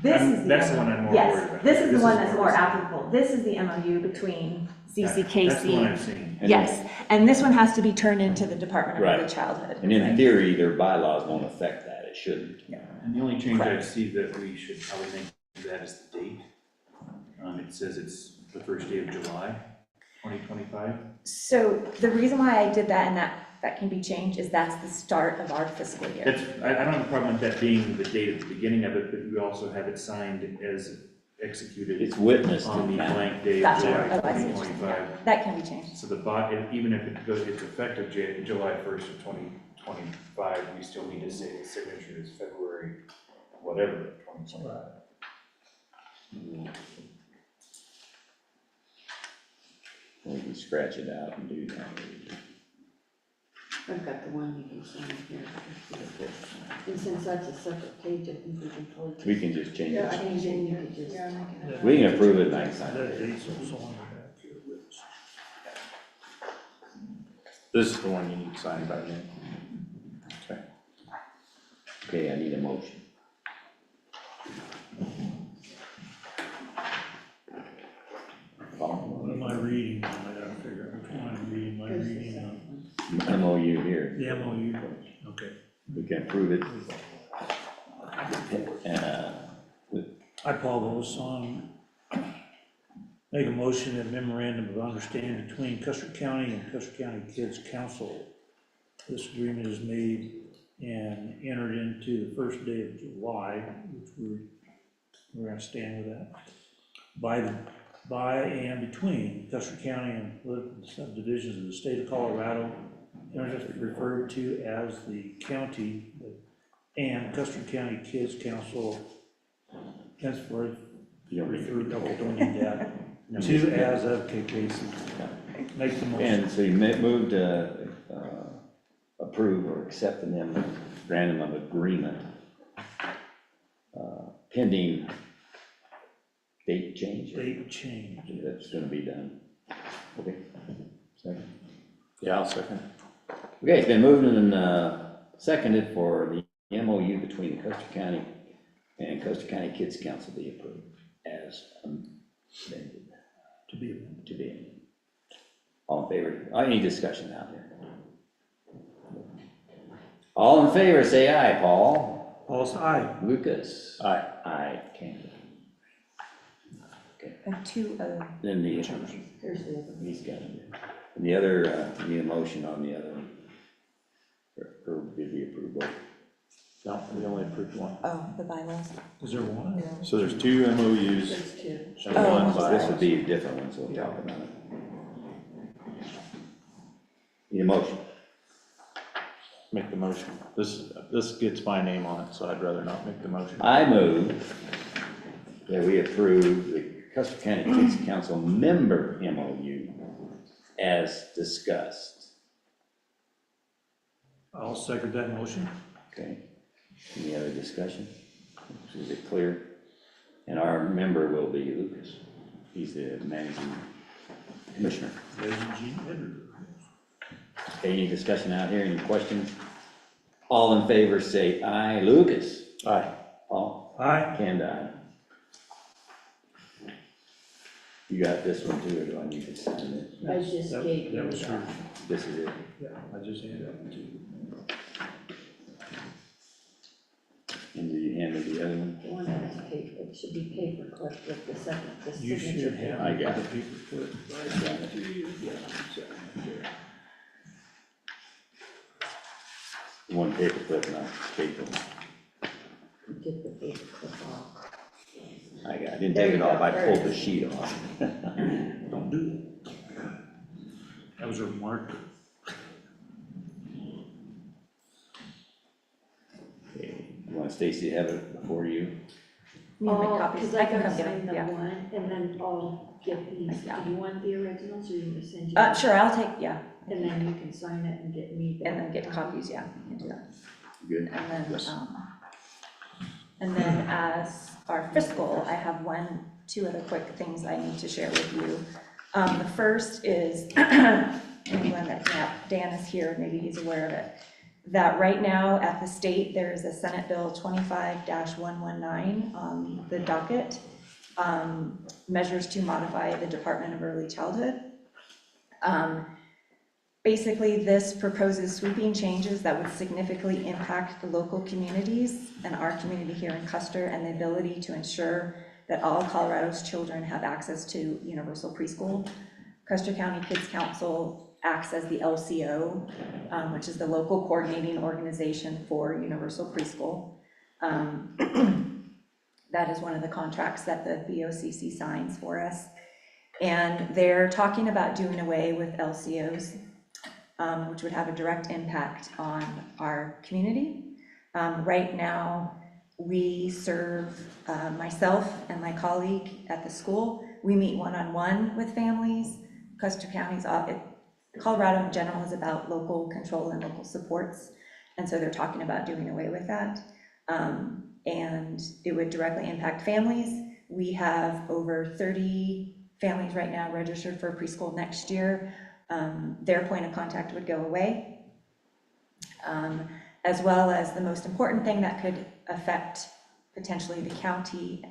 This is the. that's the one I'm more worried Yes, about. this is the This one is that's more more recent. applicable. This is the MOU between That's the one CCKC. I've seen. Yes, and this one has to be turned into the Department of Early Right. Childhood. And in theory, their bylaws won't affect that, it shouldn't. And the only change I Correct. see that we should probably make to that is the date. It says it's the first day of July, 2025. So the reason why I did that, and that can be changed, is that's the start of our fiscal year. That's, I don't have a problem with that being the date at the beginning of it, but we also have it signed as executed It's witnessed on the in that. blank day of Gotcha. July Oh, I see what you're saying. 2025. That can be changed. So even if it goes, it's effective July 1st of 2025, we still need to say the signature is February, whatever, 2025. We can scratch it out and do that. I've got the one you can sign here. And since that's a separate page, I think we can probably. We can just change I it. think then you could just. We can approve it next time. That date's also on the back here with us. This is the one you need signed by me. Okay. Okay, I need a motion. What am I reading? I gotta figure out which one I'm reading. Am I reading MOU here. the MOU? Okay. We can approve it. I, Paul Wilson, make a motion that memorandum of understanding between Custer County and Custer County Kids Council. This agreement is made and entered into the first day of July, which we're gonna stand with that, by and between Custer County and political subdivisions of the state of Colorado, and it's referred to as the county, and Custer County Kids Council, henceforth, referred, okay, don't need that, to as of KKC. Make the motion. And so you moved to approve or accept the memorandum of agreement pending date change? Date change. That's gonna be done. Okay. Second. Yeah, I'll second. Okay, it's been moved and seconded for the MOU between Custer County and Custer County Kids Council be approved as amended. To be amended. To be amended. All in favor? Any discussion out there? All in favor, say aye. Paul? Paul's aye. Lucas? Aye. Aye. Canada. And two other. Then the, Here's the other. he's got it. And the other, need a motion on the other one. Or did we approve both? No, we only approved one. Oh, the bylaws. Is there one? So there's two MOUs There's two. and Oh, one So this bylaw. would be a different one, so we'll talk about it. Need a motion? Make the motion. This gets my name on it, so I'd rather not make the motion. I move that we approve the Custer County Kids Council member MOU as discussed. I'll second that motion. Okay. Any other discussion? Is it clear? And our member will be Lucas. He's the managing commissioner. Okay, any discussion out here? Any questions? All in favor say aye. Lucas? Aye. Paul? Aye. And aye. You got this one too, or do I need to sign it? I just gave That you was her. This is it. Yeah, I just handed it to you. And do you hand me the other one? the one that's paper, it should be paper clip with the second, the You signature. should have. I got the it. paper clip. I got it. Yeah, exactly. One paper clip, not paper. Get the paper clip off. I got it. I didn't take it off. I pulled the sheet off. Don't do that. That was her marker. Okay. You want Stacy to have it before you? You make copies. Because I I can gotta come get sign it, the yeah. one, and then I'll get these. Yeah. Do you want the originals, or you can send you? Sure, I'll take, yeah. And then you can sign it and get me the. And then get copies, yeah, you can do that. Good. And then as our fiscal, I have two other quick things I need to share with you. The first is, maybe when Dan is here, maybe he's aware of it, that right now at the state, there is a Senate Bill 25-119 on the docket, measures to modify the Department of Early Childhood. Basically, this proposes sweeping changes that would significantly impact the local communities and our community here in Custer, and the ability to ensure that all Colorado's children have access to universal preschool. Custer County Kids Council acts as the LCO, which is the local coordinating organization for universal preschool. That is one of the contracts that the BOCC signs for us. And they're talking about doing away with LCOs, which would have a direct impact on our community. Right now, we serve, myself and my colleague at the school, we meet one-on-one with families. Custer County's, Colorado in general is about local control and local supports, and so they're talking about doing away with that. And it would directly impact families. We have over 30 families right now registered for preschool next year. Their point of contact would go away. As well as the most important thing that could affect potentially the county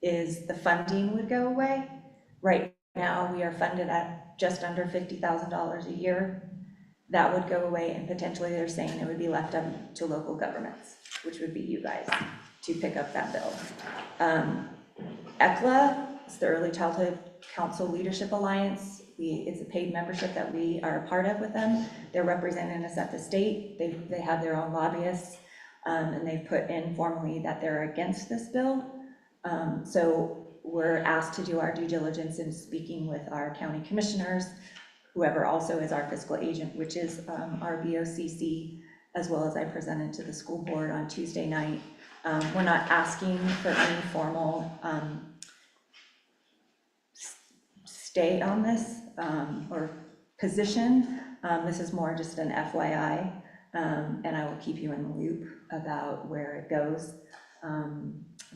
is the funding would go away. Right now, we are funded at just under $50,000 a year. That would go away, and potentially they're saying it would be left up to local governments, which would be you guys, to pick up that bill. ECLA, it's the Early Childhood Council Leadership Alliance, it's a paid membership that we are a part of with them. They're representing us at the state. They have their own lobbyists, and they've put in formally that they're against this bill. So we're asked to do our due diligence in speaking with our county commissioners, whoever also is our fiscal agent, which is our BOCC, as well as I presented to the school board on Tuesday night. We're not asking for any formal stay on this or position. This is more just an FYI, and I will keep you in the loop about where it goes.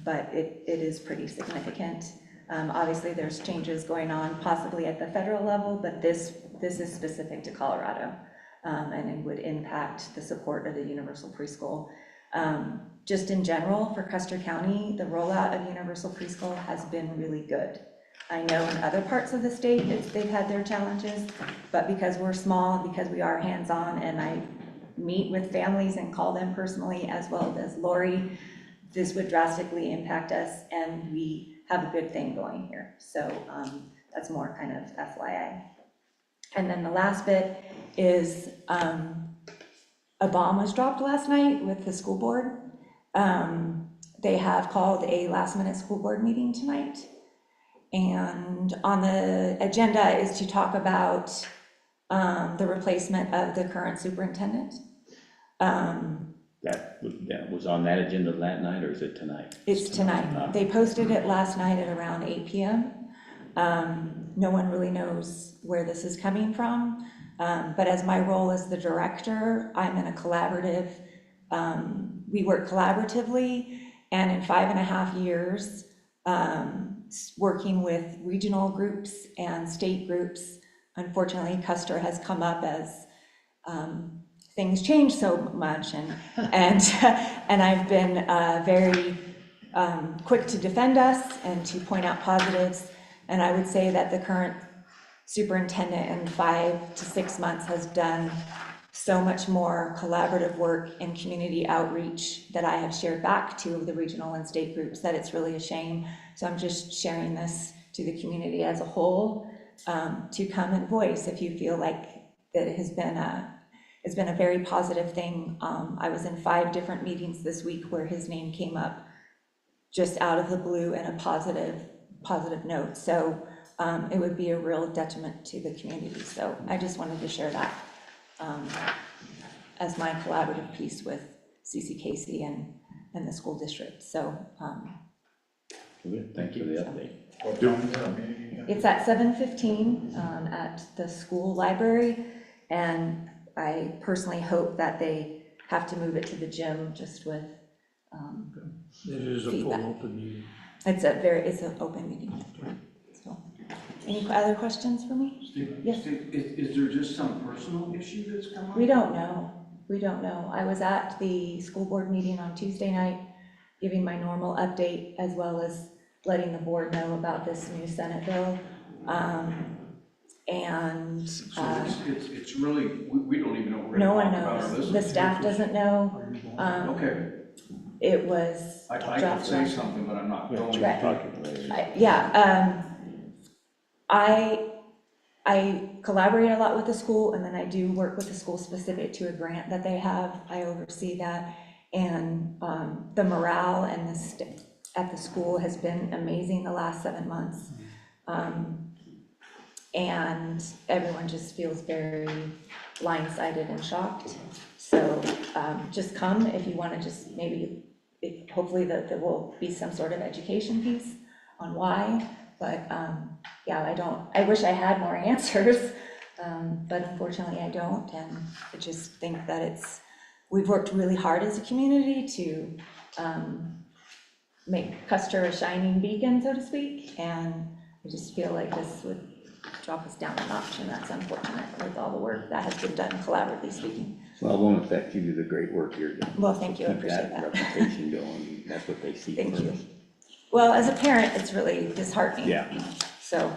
But it is pretty significant. Obviously, there's changes going on possibly at the federal level, but this is specific to Colorado, and it would impact the support of the universal preschool. Just in general, for Custer County, the rollout of universal preschool has been really good. I know in other parts of the state, they've had their challenges, but because we're small, because we are hands-on, and I meet with families and call them personally, as well as Lori, this would drastically impact us, and we have a good thing going here. So that's more kind of FYI. And then the last bit is a bomb was dropped last night with the school board. They have called a last-minute school board meeting tonight. And on the agenda is to talk about the replacement of the current superintendent. That was on that agenda that night, or is it tonight? It's tonight. They posted it last night at around 8 p.m. No one really knows where this is coming from, but as my role as the director, I'm in a collaborative, we work collaboratively, and in 5.5 years, working with regional groups and state groups, unfortunately, Custer has come up as things change so much, and I've been very quick to defend us and to point out positives. And I would say that the current superintendent in 5 to 6 months has done so much more collaborative work and community outreach that I have shared back to the regional and state groups that it's really a shame. So I'm just sharing this to the community as a whole, to come and voice if you feel like that it has been it's been a very positive thing. I was in 5 different meetings this week where his name came up just out of the blue in a positive note. So it would be a real detriment to the community. So I just wanted to share that as my collaborative piece with CCKC and the school district. So Thank you for the update. it's at 7:15 at the school library, and I personally hope that they have to move it to the gym just with It is a full feedback. open meeting. It's an open meeting. So, any other questions for me? Steve, Yes. is there just some personal issue that's come up? We don't know. We don't know. I was at the school board meeting on Tuesday night, giving my normal update, as well as letting the board know about this new Senate bill. And So it's really, we don't even know what we're no gonna one talk about or knows. listen The to. staff doesn't know. Okay, It was I could dropped say last. something, but I'm not going to. Right. I collaborate a lot with the school, and then I do work with the school specific to a grant that they have. I oversee that, and the morale and at the school has been amazing the last 7 months. And everyone just feels very blindsided and shocked. So just come if you want to just maybe, hopefully there will be some sort of education piece on why. But yeah, I wish I had more answers, but unfortunately I don't. And I just think that we've worked really hard as a community to make Custer a shining beacon, so to speak. And I just feel like this would drop us down a notch, and that's unfortunate with all the work that has been done collaboratively speaking. Well, it won't affect you, the great work you're doing. Well, thank you, I Keep appreciate that. reputation going, that's what they see Thank first. you. Well, as a parent, it's really disheartening. Yeah. So,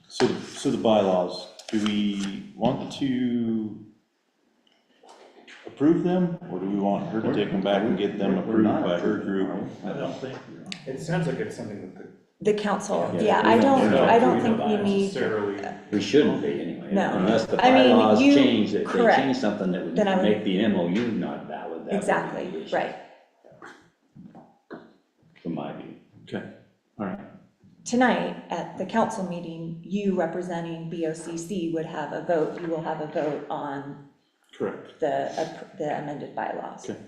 So the bylaws, do we want to approve them, or do we want her to take them back and get them approved by her group? It sounds like it's something that The council, Yeah, yeah, we don't know. I don't We think don't we need, Necessarily. We shouldn't be anyway. No. Unless the I mean, bylaws you- change, if they correct. change something that would Then I would- make the MOU not valid, that would be exactly, the issue. right. From my view. Okay, all right. Tonight, at the council meeting, you representing BOCC would have a vote, you will have a vote on Correct. the amended bylaws. Okay.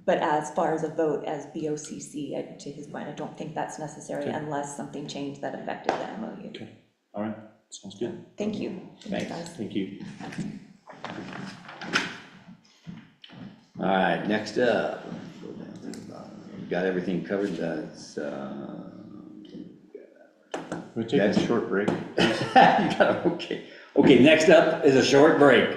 But as far as a vote as BOCC, to his point, I don't think that's necessary Okay. unless something changed that affected the MOU. Okay. All right, sounds good. Thank you. Thanks. guys. Thank you. All right, next up, go down to the bottom. We've got everything covered, that's, We take a short break. okay. Okay, next up is a short break.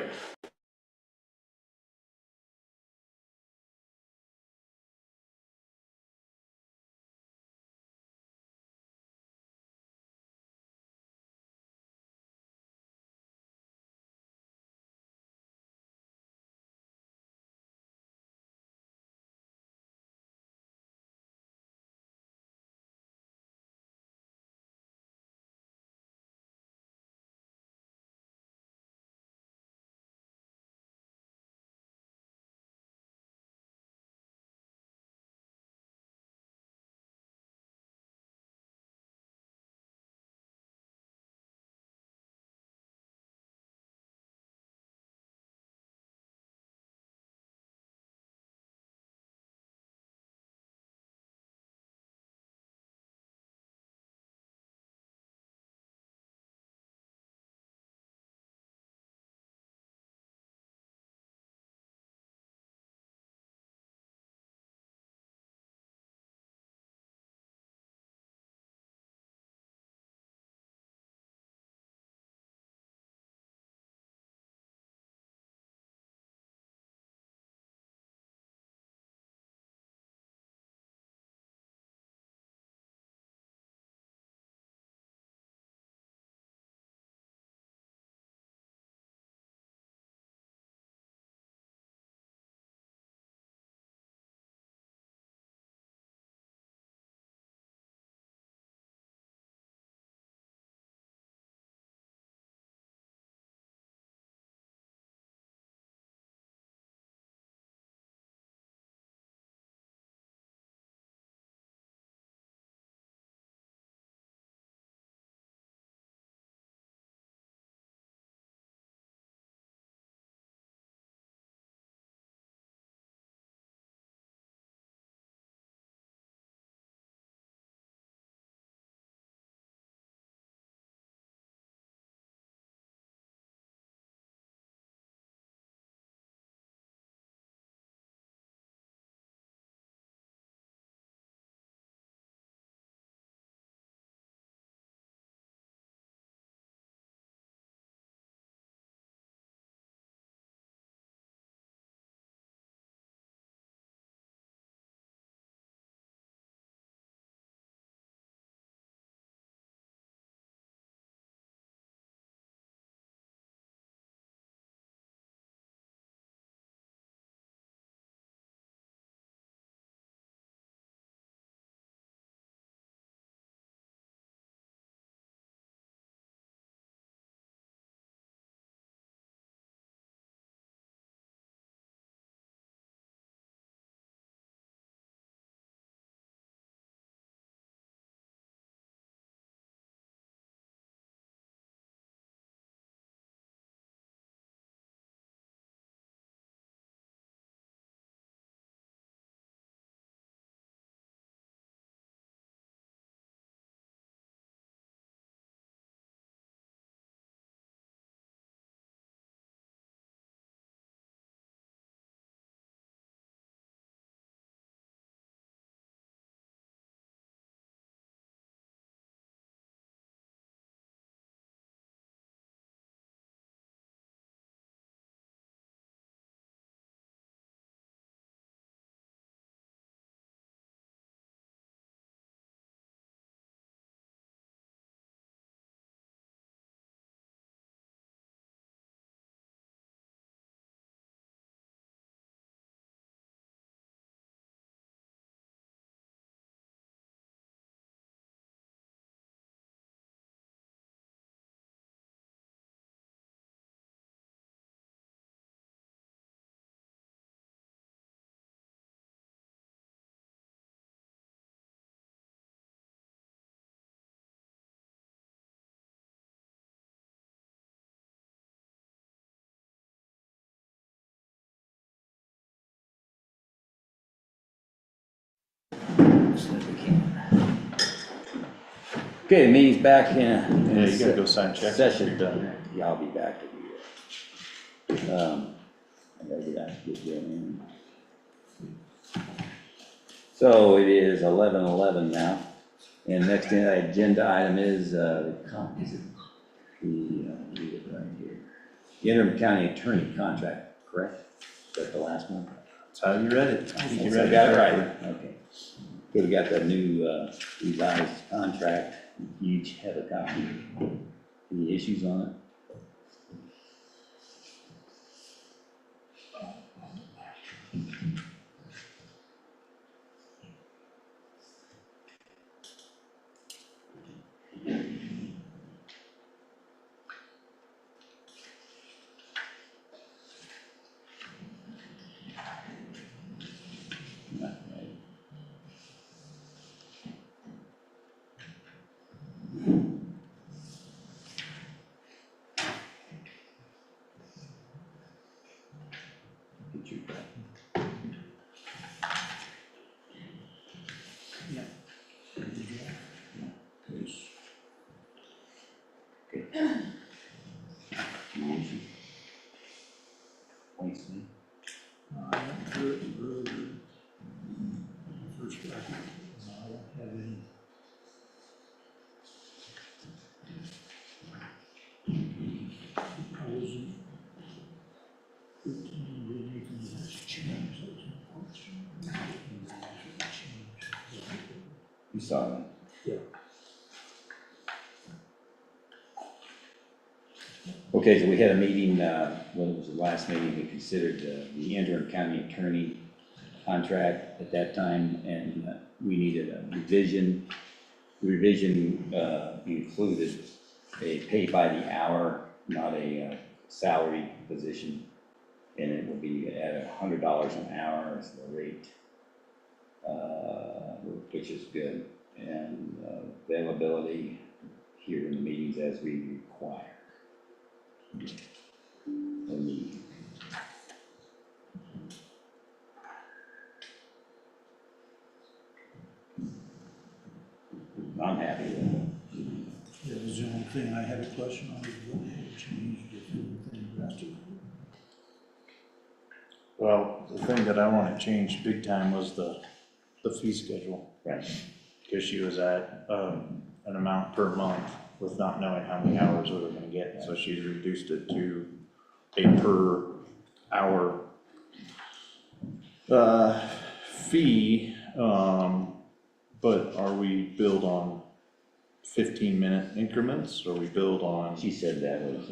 soon as we can. Okay, the meeting's back in. Yeah, you gotta go sign checks after Session. you're done. Yeah, I'll be back to do that. I gotta get going in. So it is 11:11 now, and next agenda item is, read it right here. The interim county attorney contract, correct? Is that the last one? That's how you read it. I got it right, okay. So we got that new revised contract, you each have a copy. Any issues on it? Not right. Get your copy. Okay. Any issues? Points, me? You saw that? Yeah. Okay, so we had a meeting, when was the last meeting, we considered the interim county attorney contract at that time, and we needed a revision. The revision included a pay by the hour, not a salary position, and it will be at $100 an hour as the rate, which is good, and availability here in the meetings as we require. I'm happy with it. That was the only thing I had a question on, is what had changed, if anything drastically. Well, the thing that I wanna change big time was the fee schedule. Right. Cause she was at, an amount per month with not knowing how many hours we were gonna get, so she's reduced it to a per hour fee, but are we billed on 15-minute increments, or we billed on? She said that was,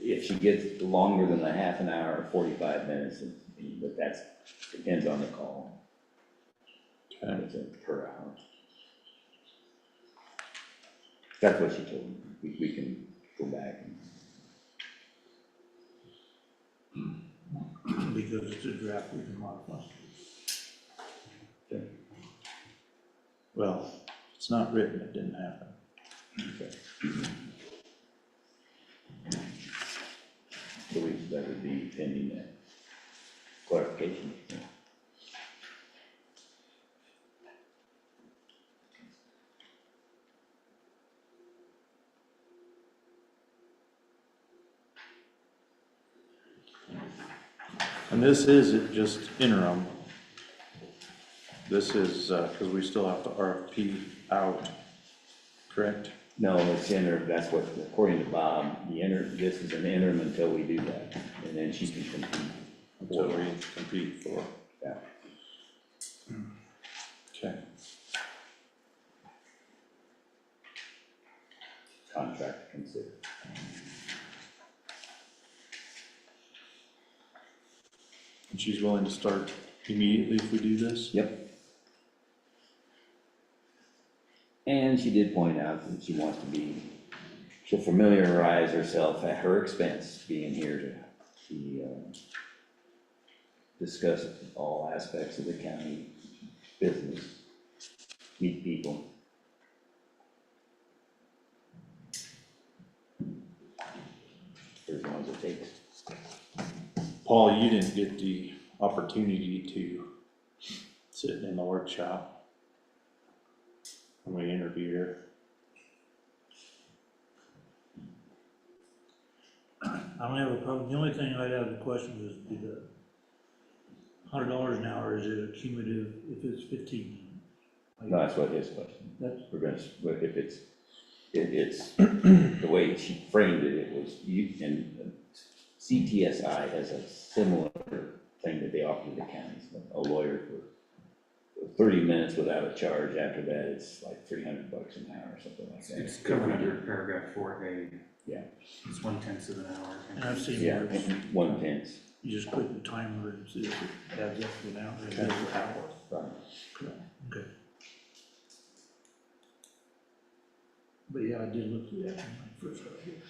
if she gets longer than a half an hour or 45 minutes, but that's, depends on the call. Okay. It's per hour. That's what she told me. We can go back. Because it's a draft, we can modify. Okay. Well, it's not written, it didn't happen. Okay. So that would be pending that clarification. And this is just interim. This is, cause we still have to RFP out, correct? No, it's interim, that's what, according to Bob, this is an interim until we do that, and then she can compete. Until we compete for. Yeah. Okay. Contract to consider. And she's willing to start immediately if we do this? Yep. And she did point out that she wants to she'll familiarize herself at her expense, being here to discuss all aspects of the county business, meet people. For as long as it takes. Paul, you didn't get the opportunity to sitting in the workshop when we interviewed her. I don't have a problem, the only thing I'd have a question is the $100 an hour, is it cumulative if it's 15? No, that's what his question. That's, We're gonna, but if it's, the way she framed it, it was, and CTSI has a similar thing that they offer to the counties, a lawyer for 30 minutes without a charge. After that, it's like $300 an hour or something like that. It's covered under paragraph 4A. Yeah. It's 1/10 of an hour. and I've seen Yeah, where it's, 1/10. you just click the timer and see if it adds up to an hour, and it's an hour. Right. Okay. But yeah, I did look through that when I first got here.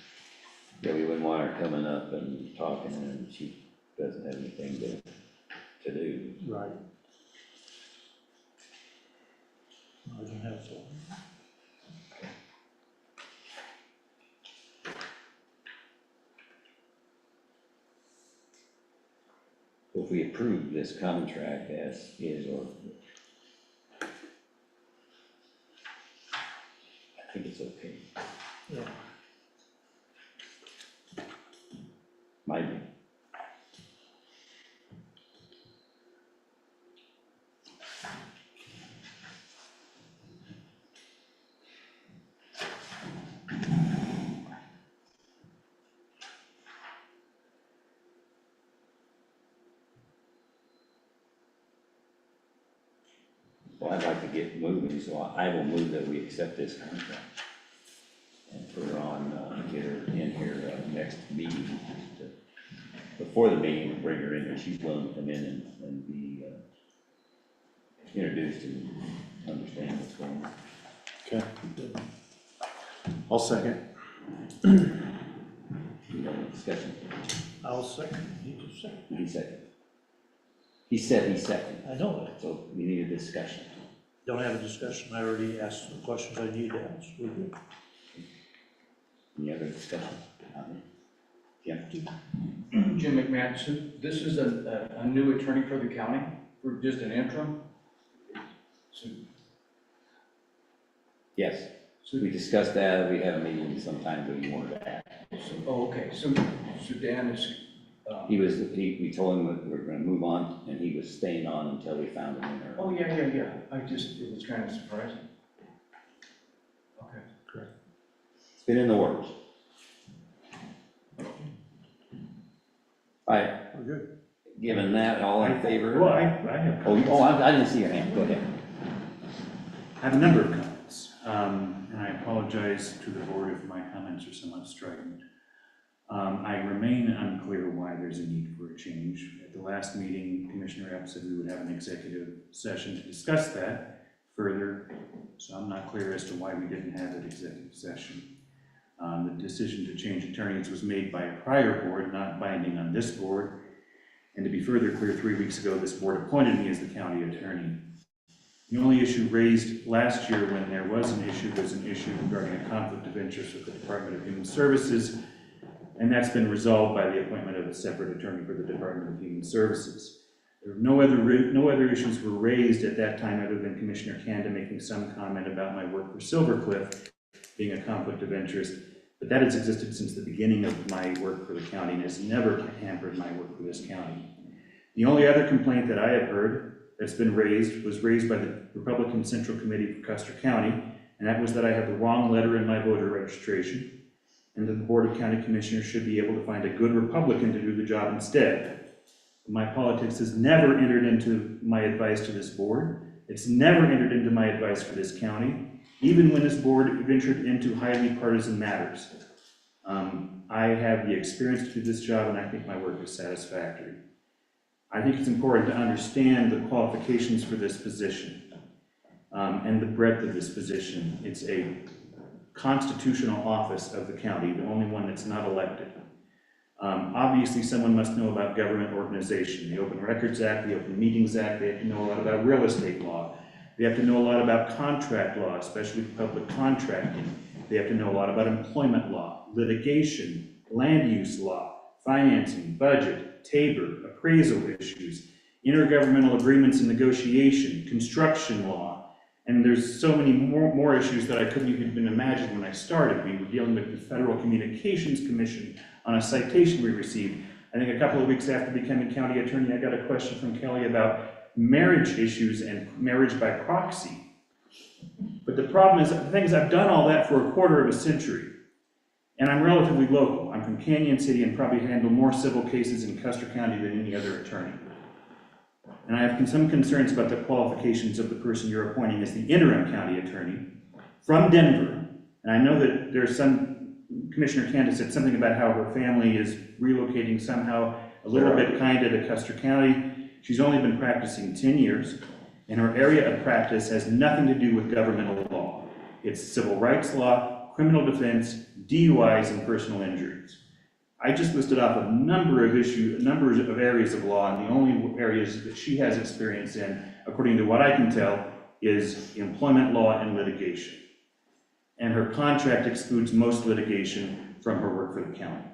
Yeah, we wouldn't want her coming up and talking and she doesn't have anything to do. Right. I can have so. If we approve this contract as is, or I think it's okay. Yeah. Might be. Well, I'd like to get moving, so I will move that we accept this contract. And put her on, get her in here, next meeting, before the meeting, we'll bring her in, and she's willing to come in and be, introduced and understand what's going on. Okay. I'll second. You know, discussion. I'll second, you can second. He second. He said he second, I know that. so we need a discussion. Don't have a discussion, I already asked the questions I need to ask. We're good. Any other discussion? Yeah. Jim McMahon, so this is a new attorney for the county, for just an interim? So, Yes, we discussed that, we had a meeting sometime where you wanted to act. oh, okay, so Dan is, We told him that we were gonna move on, and he was staying on until we found him in there. oh, yeah, it was kind of surprising. Okay. Correct. It's been in the works. All right, We're good. given that, all in favor? Well, I have. I didn't see your hand, go ahead. I have a number of comments, and I apologize to the board if my comments are somewhat strident. I remain unclear why there's a need for a change. At the last meeting, Commissioner Epp said we would have an executive session to discuss that further, so I'm not clear as to why we didn't have an executive session. The decision to change attorneys was made by a prior board, not binding on this board. And to be further clear, 3 weeks ago, this board appointed me as the county attorney. The only issue raised last year when there was an issue regarding a conflict of interest with the Department of Human Services, and that's been resolved by the appointment of a separate attorney for the Department of Human Services. There were no other issues were raised at that time other than Commissioner Kanda making some comment about my work for Silver Cliff being a conflict of interest, but that has existed since the beginning of my work for the county and has never hampered my work for this county. The only other complaint that I have heard that's been raised was raised by the Republican Central Committee for Custer County, and that was that I have the wrong letter in my voter registration, and that the Board of County Commissioners should be able to find a good Republican to do the job instead. My politics has never entered into my advice to this board. It's never entered into my advice for this county, even when this board ventured into highly partisan matters. I have the experience to do this job, and I think my work is satisfactory. I think it's important to understand the qualifications for this position and the breadth of this position. It's a constitutional office of the county, the only one that's not elected. Obviously, someone must know about government organization, the Open Records Act, the Open Meetings Act. They have to know a lot about real estate law. They have to know a lot about contract law, especially public contracting. They have to know a lot about employment law, litigation, land use law, financing, budget, TABOR, appraisal issues, intergovernmental agreements and negotiation, construction law, and there's so many more issues that I couldn't even imagine when I started. We were dealing with the Federal Communications Commission on a citation we received. I think a couple of weeks after becoming county attorney, I got a question from Kelly about marriage issues and marriage by proxy. But the problem is, the thing is, I've done all that for a quarter of a century, and I'm relatively local. I'm from Canyon City and probably handle more civil cases in Custer County than any other attorney. And I have some concerns about the qualifications of the person you're appointing as the interim county attorney from Denver. And I know that there's Commissioner Candace said something about how her family is relocating somehow a little bit kind of to Custer County. She's only been practicing 10 years, and her area of practice has nothing to do with governmental law. It's civil rights law, criminal defense, DUIs, and personal injuries. I just listed off a number of areas of law, and the only areas that she has experience in, according to what I can tell, is employment law and litigation. And her contract excludes most litigation from her work for the county.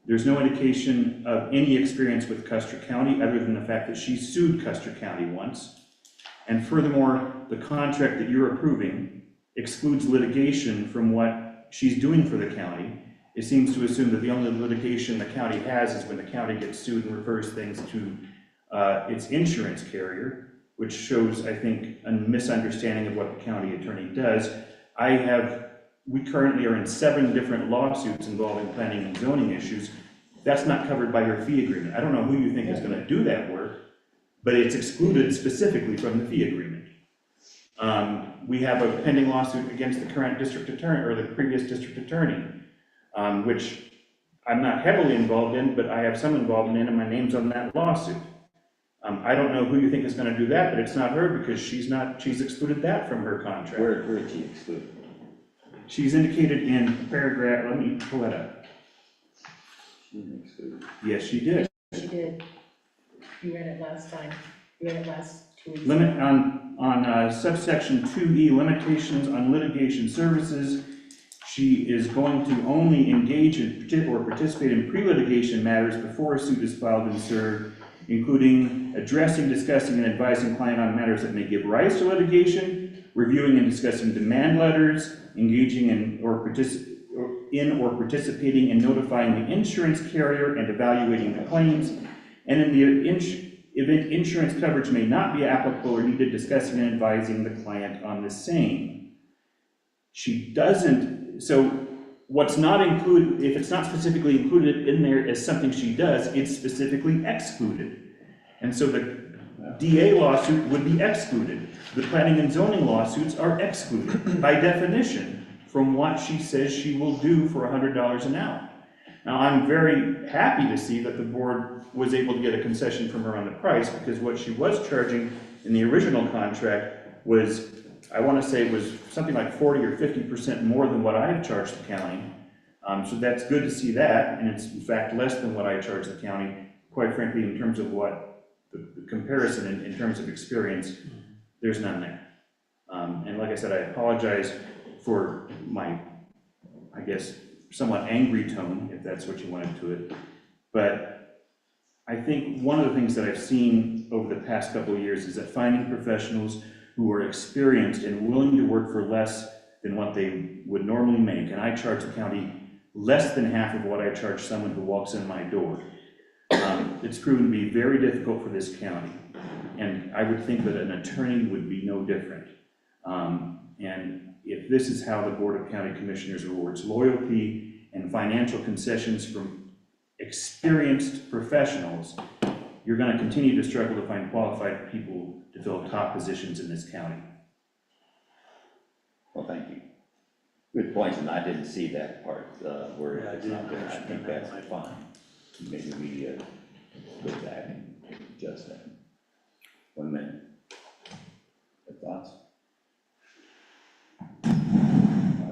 There's no indication of any experience with Custer County other than the fact that she sued Custer County once. And furthermore, the contract that you're approving excludes litigation from what she's doing for the county. It seems to assume that the only litigation the county has is when the county gets sued and refers things to its insurance carrier, which shows, I think, a misunderstanding of what the county attorney does. We currently are in 7 different lawsuits involving planning and zoning issues. That's not covered by your fee agreement. I don't know who you think is going to do that work, but it's excluded specifically from the fee agreement. We have a pending lawsuit against the current district attorney, or the previous district attorney, which I'm not heavily involved in, but I have some involvement in, and my name's on that lawsuit. I don't know who you think is going to do that, but it's not her, because she's excluded that from her contract. Where is she excluded? She's indicated in paragraph, let me pull that up. She's excluded. Yes, she did. She did. You read it last time. You read it last 2 weeks. Limit on subsection 2E, limitations on litigation services. She is going to only engage in or participate in pre-litigation matters before a suit is filed and served, including addressing, discussing, and advising client on matters that may give rise to litigation, reviewing and discussing demand letters, engaging in or participating in notifying the insurance carrier and evaluating the claims, and in the event insurance coverage may not be applicable or needed, discussing and advising the client on the same. She doesn't, so what's not included, if it's not specifically included in there as something she does, it's specifically excluded. And so the DA lawsuit would be excluded. The planning and zoning lawsuits are excluded by definition from what she says she will do for $100 an hour. Now, I'm very happy to see that the board was able to get a concession from her on the price, because what she was charging in the original contract was, I want to say it was something like 40 or 50% more than what I had charged the county. So that's good to see that, and it's in fact less than what I charged the county, quite frankly, in terms of what the comparison in terms of experience, there's none there. And like I said, I apologize for my, I guess, somewhat angry tone, if that's what you wanted to it. But I think one of the things that I've seen over the past couple of years is that finding professionals who are experienced and willing to work for less than what they would normally make, and I charge the county less than half of what I charge someone who walks in my door. It's proven to be very difficult for this county, and I would think that an attorney would be no different. And if this is how the Board of County Commissioners awards loyalty and financial concessions from experienced professionals, you're going to continue to struggle to find qualified people to fill top positions in this county. Well, thank you. Good points, and I didn't see that part where it's not there. I think that's fine. Maybe we go back and adjust that. 1 minute. Your thoughts?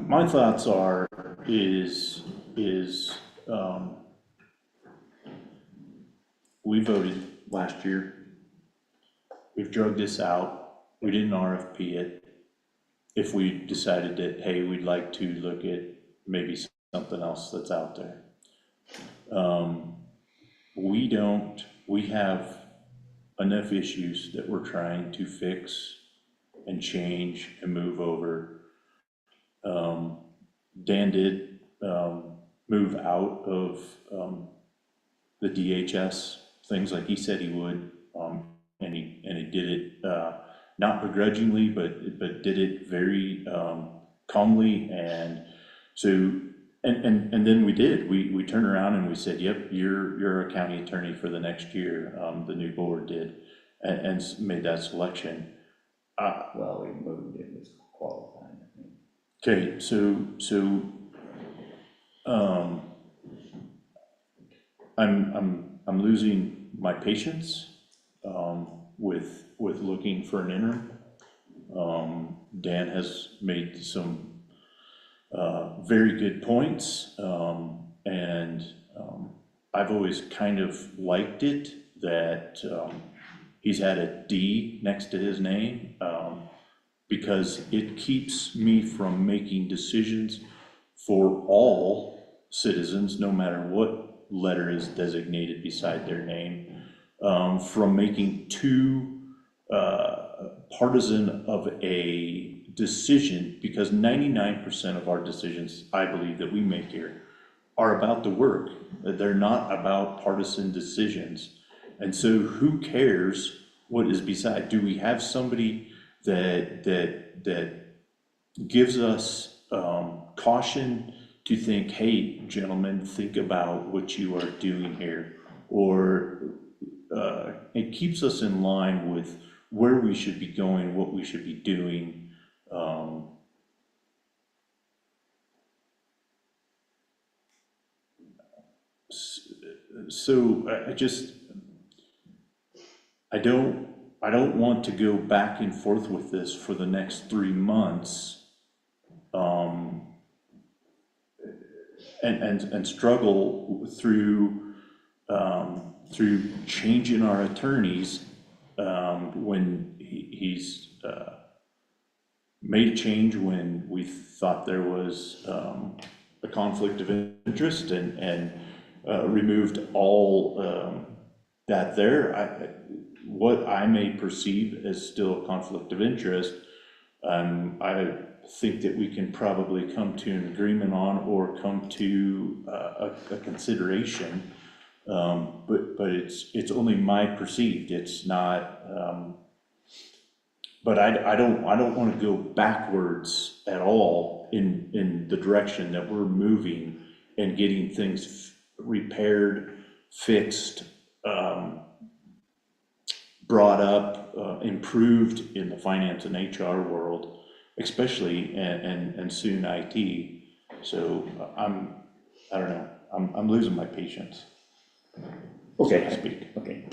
My thoughts are, we voted last year. We've drugged this out. We didn't RFP it. If we decided that, hey, we'd like to look at maybe something else that's out there. We have enough issues that we're trying to fix and change and move over. Dan did move out of the DHS, things like he said he would, and he did it not begrudgingly, but did it very calmly. And so, and then we did. We turned around and we said, "Yep, you're a county attorney for the next year." The new board did, and made that selection. Well, we moved, it was qualified, I think. Okay, so I'm losing my patience with looking for an interim. Dan has made some very good points, and I've always kind of liked it that he's had a D next to his name, because it keeps me from making decisions for all citizens, no matter what letter is designated beside their name, from making too partisan of a decision, because 99% of our decisions, I believe, that we make here are about the work. They're not about partisan decisions. And so who cares what is beside? Do we have somebody that gives us caution to think, hey, gentlemen, think about what you are doing here, or it keeps us in line with where we should be going, what we should be doing. So I don't want to go back and forth with this for the next 3 months, and struggle through changing our attorneys, when he's made a change when we thought there was a conflict of interest, and removed all that there. What I may perceive as still a conflict of interest, I think that we can probably come to an agreement on, or come to a consideration, but it's only my perceived, it's not, but I don't want to go backwards at all in the direction that we're moving and getting things repaired, fixed, brought up, improved in the finance and HR world, especially, and soon IT. So I don't know, I'm losing my patience, Okay, so to speak. okay,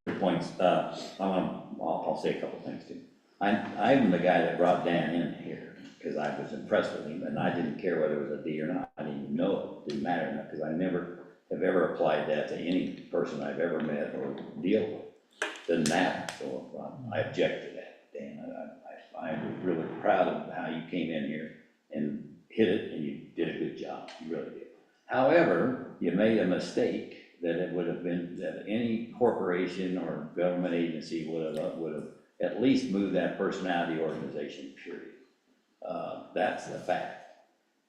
good points. I'll say a couple things too. I'm the guy that brought Dan in here because I was impressed with him, and I didn't care whether it was a D or not. I didn't even know it, didn't matter, because I never have ever applied that to any person I've ever met or deal with. Doesn't matter, so I object to that, Dan. I'm really proud of how you came in here and hit it, and you did a good job, you really did. However, you made a mistake that it would have been, that any corporation or government agency would have at least moved that person out of the organization, period. That's the fact.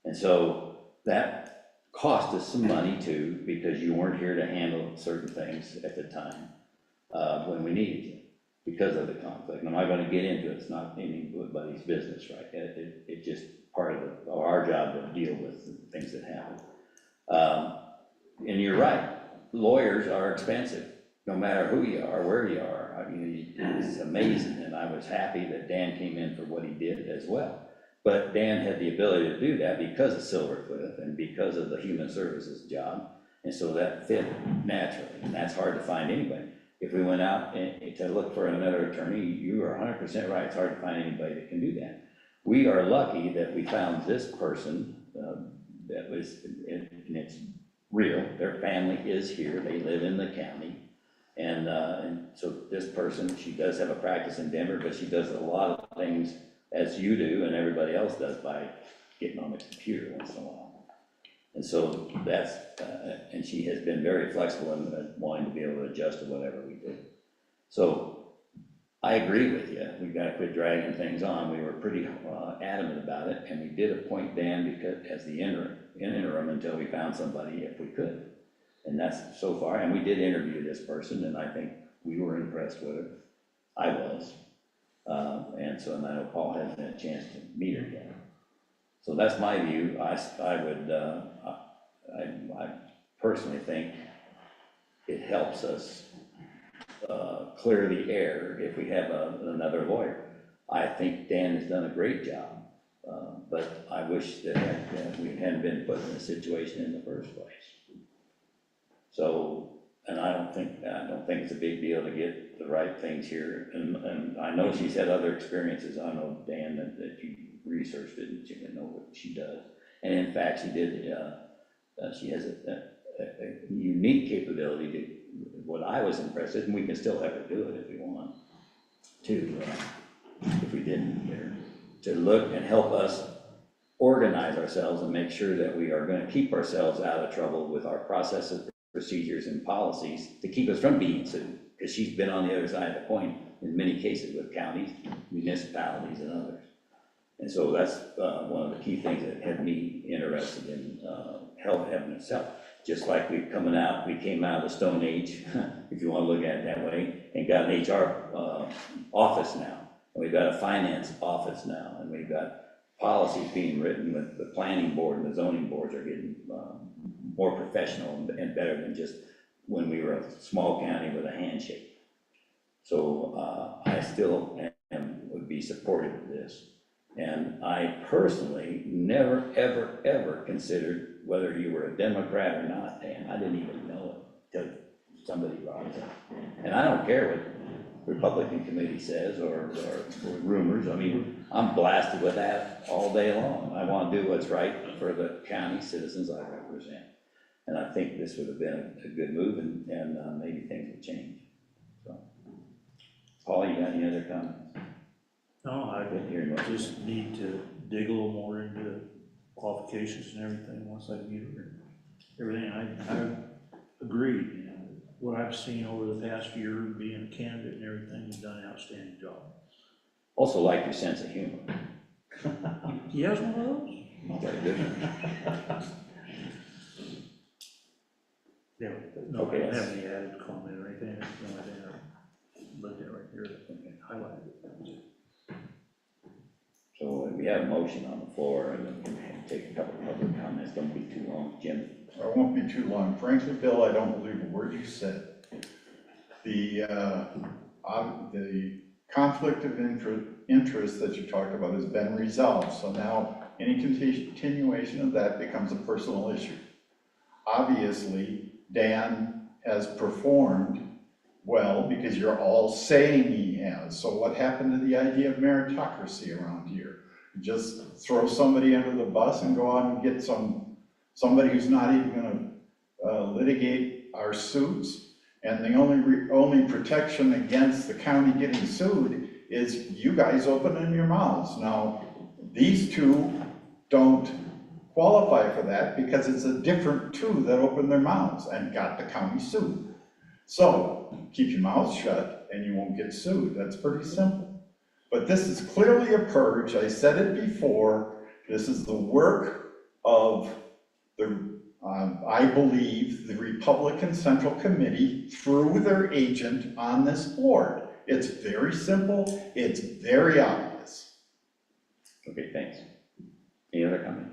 And so that cost us some money too, because you weren't here to handle certain things at the time, when we needed you, because of the conflict. I'm not gonna get into it, it's not anybody's business, right? It's just part of our job to deal with the things that happen. And you're right, lawyers are expensive, no matter who you are, where you are. I mean, it's amazing, and I was happy that Dan came in for what he did as well. But Dan had the ability to do that because of Silver Cliff and because of the human services job, and so that fit naturally, and that's hard to find anybody. If we went out to look for another attorney, you are 100% right, it's hard to find anybody that can do that. We are lucky that we found this person that was, and it's real, their family is here, they live in the county. And so this person, she does have a practice in Denver, but she does a lot of things as you do and everybody else does by getting on the computer once in a while. And so that's, and she has been very flexible in wanting to be able to adjust to whatever we do. So I agree with you. We gotta quit dragging things on. We were pretty adamant about it, and we did appoint Dan because, as the interim until we found somebody if we could. And that's so far, and we did interview this person, and I think we were impressed with her. I was. And so, and I know Paul hasn't had a chance to meet her yet. So that's my view. I personally think it helps us clear the air if we have another lawyer. I think Dan has done a great job, but I wish that we hadn't been put in this situation in the first place. So, and I don't think it's a big deal to get the right things here. And I know she's had other experiences. I know, Dan, that you researched it and you know what she does. And in fact, she did, she has a unique capability to, what I was impressed with, and we can still have her do it if we want to, if we didn't get her, to look and help us organize ourselves and make sure that we are going to keep ourselves out of trouble with our processes, procedures, and policies to keep us from being sued, because she's been on the other side of the coin in many cases with counties, municipalities, and others. And so that's one of the key things that had me interested in having itself. Just like we came out of the Stone Age, if you want to look at it that way, and got an HR office now. And we've got a finance office now, and we've got policies being written with the planning board and the zoning boards are getting more professional and better than just when we were a small county with a handshake. So I still would be supportive of this. And I personally never, ever, ever considered whether you were a Democrat or not, Dan. I didn't even know it until somebody brought it up. And I don't care what Republican committee says or rumors. I mean, I'm blasted with that all day long. I want to do what's right for the county citizens I represent. And I think this would have been a good move, and maybe things would change. So, Paul, you got any other comments? No, I just need to dig a little more into qualifications and everything once I meet her and everything. I agree. You know, what I've seen over the past year, being a candidate and everything, you've done an outstanding job. Also like your sense of humor. He has one of those? Okay, good. Yeah, no, Okay, I don't have any added comment or anything. That's the only thing I looked at right here that highlighted it. So we have a motion on the floor, and then we can take a couple of public comments. Don't be too long, Jim. I won't be too long. Frankly, Bill, I don't believe a word you said. The conflict of interest that you talked about has been resolved. So now any continuation of that becomes a personal issue. Obviously, Dan has performed well because you're all saying he has. So what happened to the idea of meritocracy around here? Just throw somebody under the bus and go out and get somebody who's not even going to litigate our suits. And the only protection against the county getting sued is you guys opening your mouths. Now, these two don't qualify for that because it's a different two that opened their mouths and got the county sued. So keep your mouth shut and you won't get sued. That's pretty simple. But this is clearly a purge. I said it before. This is the work of I believe, the Republican Central Committee through their agent on this board. It's very simple. It's very obvious. Okay, thanks. Any other comments?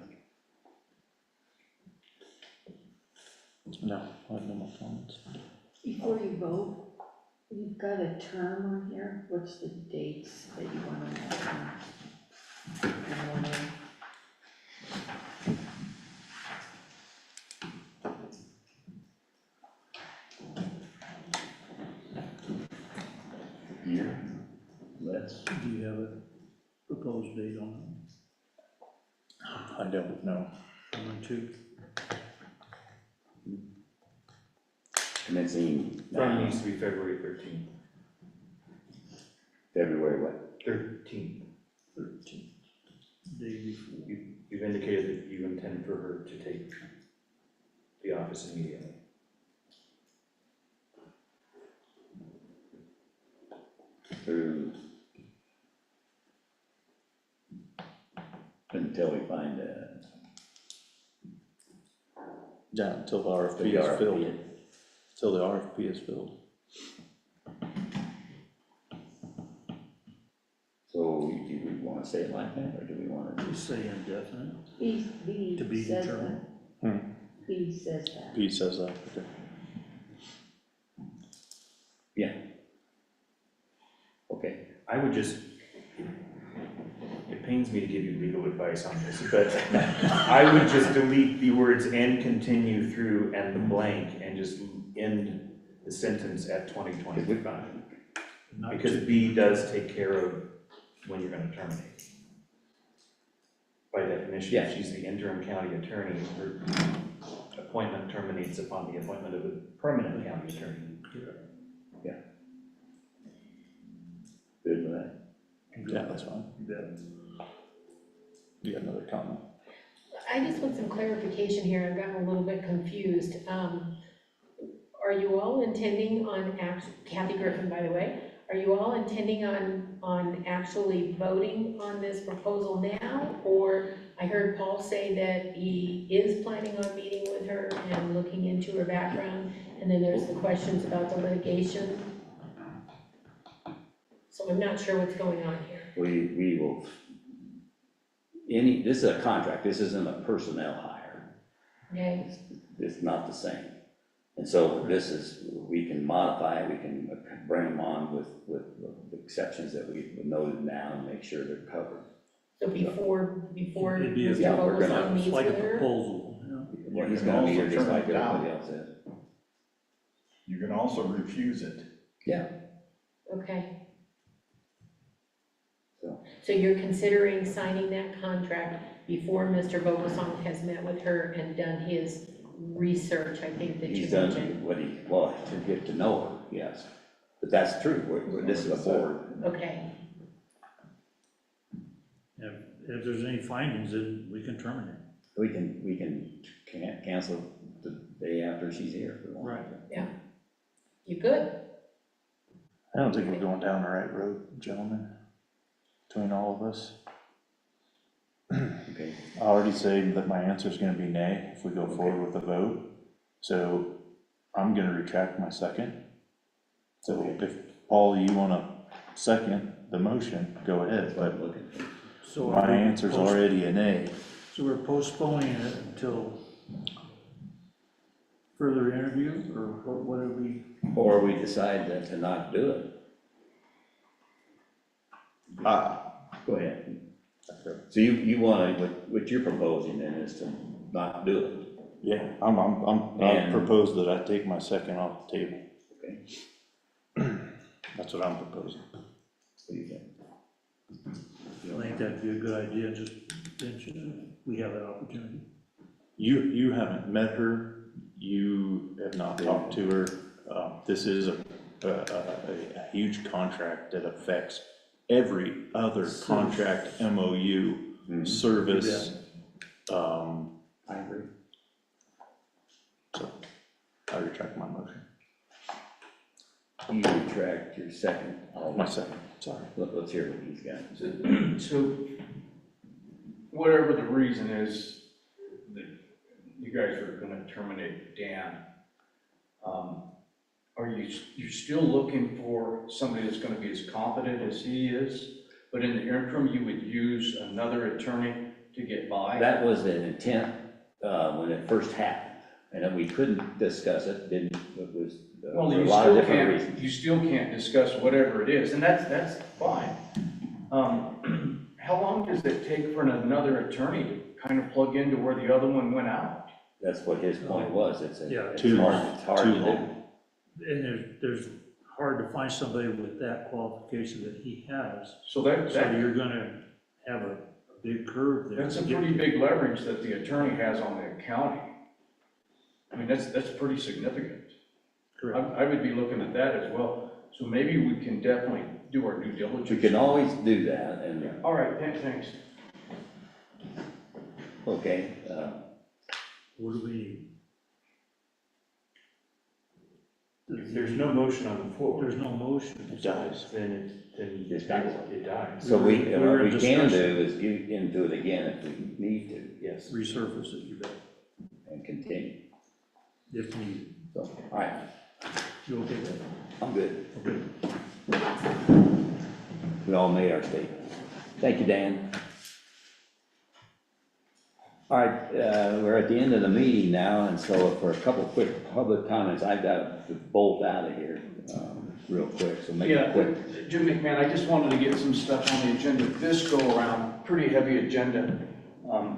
No, I have no more comments. Before you vote, you've got a term on here. What's the dates that you want on that term? Year? Let's. Do you have a proposed date on I don't know. that? One, two? Commencing Term needs to be February 13th. February what? 13th. 13th. Day before. You've indicated that you intend for her to take the office immediately. through until we find Yeah, until the RFP the is filled, RFP. until the RFP is filled. So do we wanna say it like that, or do we wanna? We say indefinite, B to be says determined. that. B says that. P says that, okay. Yeah. Okay. I would just, it pains me to give you legal advice on this, but I would just delete the words "and continue through" and the blank and just end the sentence at 2025. Not Because to- B does take care of when you're gonna terminate. By definition, Yeah. she's the interim county attorney, her appointment terminates upon the appointment of a permanent county attorney. Good with that? Yeah, that's fine. You bet. You got another comment? I just want some clarification here, I've gotten a little bit confused. Are you all intending on Kathy Griffin, by the way, are you all intending on actually voting on this proposal now? Or I heard Paul say that he is planning on meeting with her and looking into her background, and then there's the questions about the litigation. So I'm not sure what's going on here. We will, this is a contract, this isn't a personnel hire. Okay, It's not the same. And so this is, we can modify, we can bring them on with the exceptions that we've noted now and make sure they're covered. so before It'd be a- Mr. Yeah, we're gonna- Vogelsong meets It's like a with her? proposal, you know? Well, he's You can gonna be also here just turn like it down. everybody else is. You can also refuse it. Yeah. Okay. So. So you're considering signing that contract before Mr. Vogelsong has met with her and done his research, I think that you He's done mentioned? what well, to get to know her, yes. But that's true, this is a board. Okay, If there's any findings, then we can terminate. We can cancel the day after she's here if we want. Right. you good? I don't think we're going down the right road, gentlemen, between all of us. Okay. I already say that my answer is gonna be nay if we go forward with the vote. So I'm gonna retract my second. So if, Paul, you wanna second the motion, go ahead, but So my answer's already a nay. So we're postponing it until further interview, or what are we? Or we decide to not do it. Go ahead. So you want to, what you're proposing then is to not do it? Yeah, I propose that I take my second off the table. Okay. That's what I'm proposing. What do you think? I think that'd be a good idea, just mention we have that opportunity. You haven't met her, you have not talked to her. This is a huge contract that affects every other contract, MOU, service. I agree. So I retract my motion. You retract your second. My second, sorry. Let's hear what he's got. So, whatever the reason is that you guys are gonna terminate Dan, are you still looking for somebody that's gonna be as competent as he is? But in the interim, you would use another attorney to get by? That was the intent when it first happened, and then we couldn't discuss it, it was Well, for a you lot of still different can't, reasons. you still can't discuss whatever it is, and that's fine. How long does it take for another attorney to kind of plug into where the other one went out? That's what his point was, it's Too hard to do. And there's hard to find somebody with that qualification that he has. So that you're gonna have a big curve there. that's a pretty big leverage that the attorney has on the county. I mean, that's pretty significant. Correct. I would be looking at that as well. So maybe we can definitely do our due diligence. We can always do that, and, All right, thanks. okay, What do we need? If there's no motion on the floor, There's no motion. It dies. then It's not- it dies. So We're what in we can discussion. do is you can do it again if we need to, Yes. Resurface it, you bet, and continue. if needed. So, all right, You okay with that? I'm good. Okay. We all made our statement. Thank you, Dan. All right, we're at the end of the meeting now, and so for a couple of quick public comments, I've got to bolt out of here, real quick, so make it quick. Jim McMahon, I just wanted to get some stuff on the agenda. This go around, pretty heavy agenda.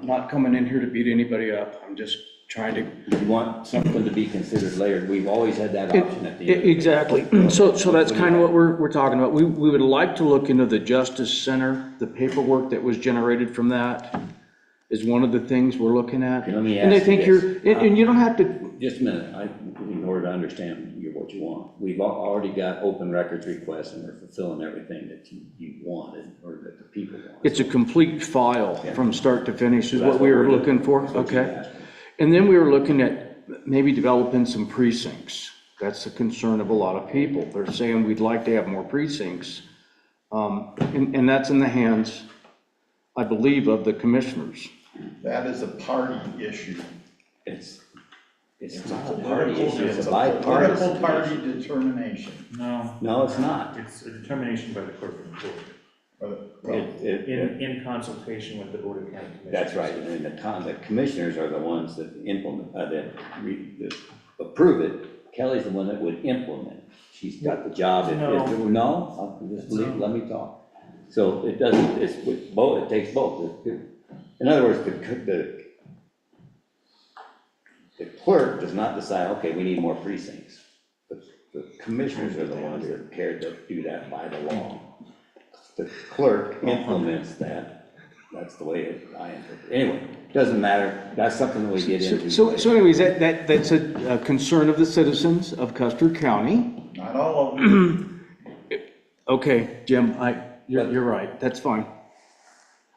Not coming in here to beat anybody up. I'm just trying to. You want something to be considered later, we've always had that option at the end. Exactly. So that's kind of what we're talking about. We would like to look into the Justice Center, the paperwork that was generated from that is one of the things we're looking at. Okay, let me And I ask think you you're, this. and you don't have to, Just a minute, in order to understand what you want, we've already got open records requests, and we're fulfilling everything that you wanted, or that the people want. it's a complete file from start to finish is That's what we what were we're looking doing. for, That's what you okay? asked. And then we were looking at maybe developing some precincts. That's the concern of a lot of people. They're saying we'd like to have more precincts. And that's in the hands, I believe, of the commissioners. That is a party issue. It's not a party issue, it's a bipartisan Political party issue. determination. No, No, it's not. It's a determination by the corporate board, It- in consultation with the Board of County Commissioners. That's right, and the commissioners are the ones that implement, that approve it. Kelly's the one that would implement. She's got the job. No, let me talk. So it doesn't, it's with both, it takes both. In other words, the clerk does not decide, okay, we need more precincts. The commissioners are the ones that care to do that by the law. The clerk implements that. That's the way I interpret it. Anyway, doesn't matter. That's something that we get into. So anyways, that's a concern of the citizens of Custer County. Not all of them. Okay, Jim, you're right, that's fine.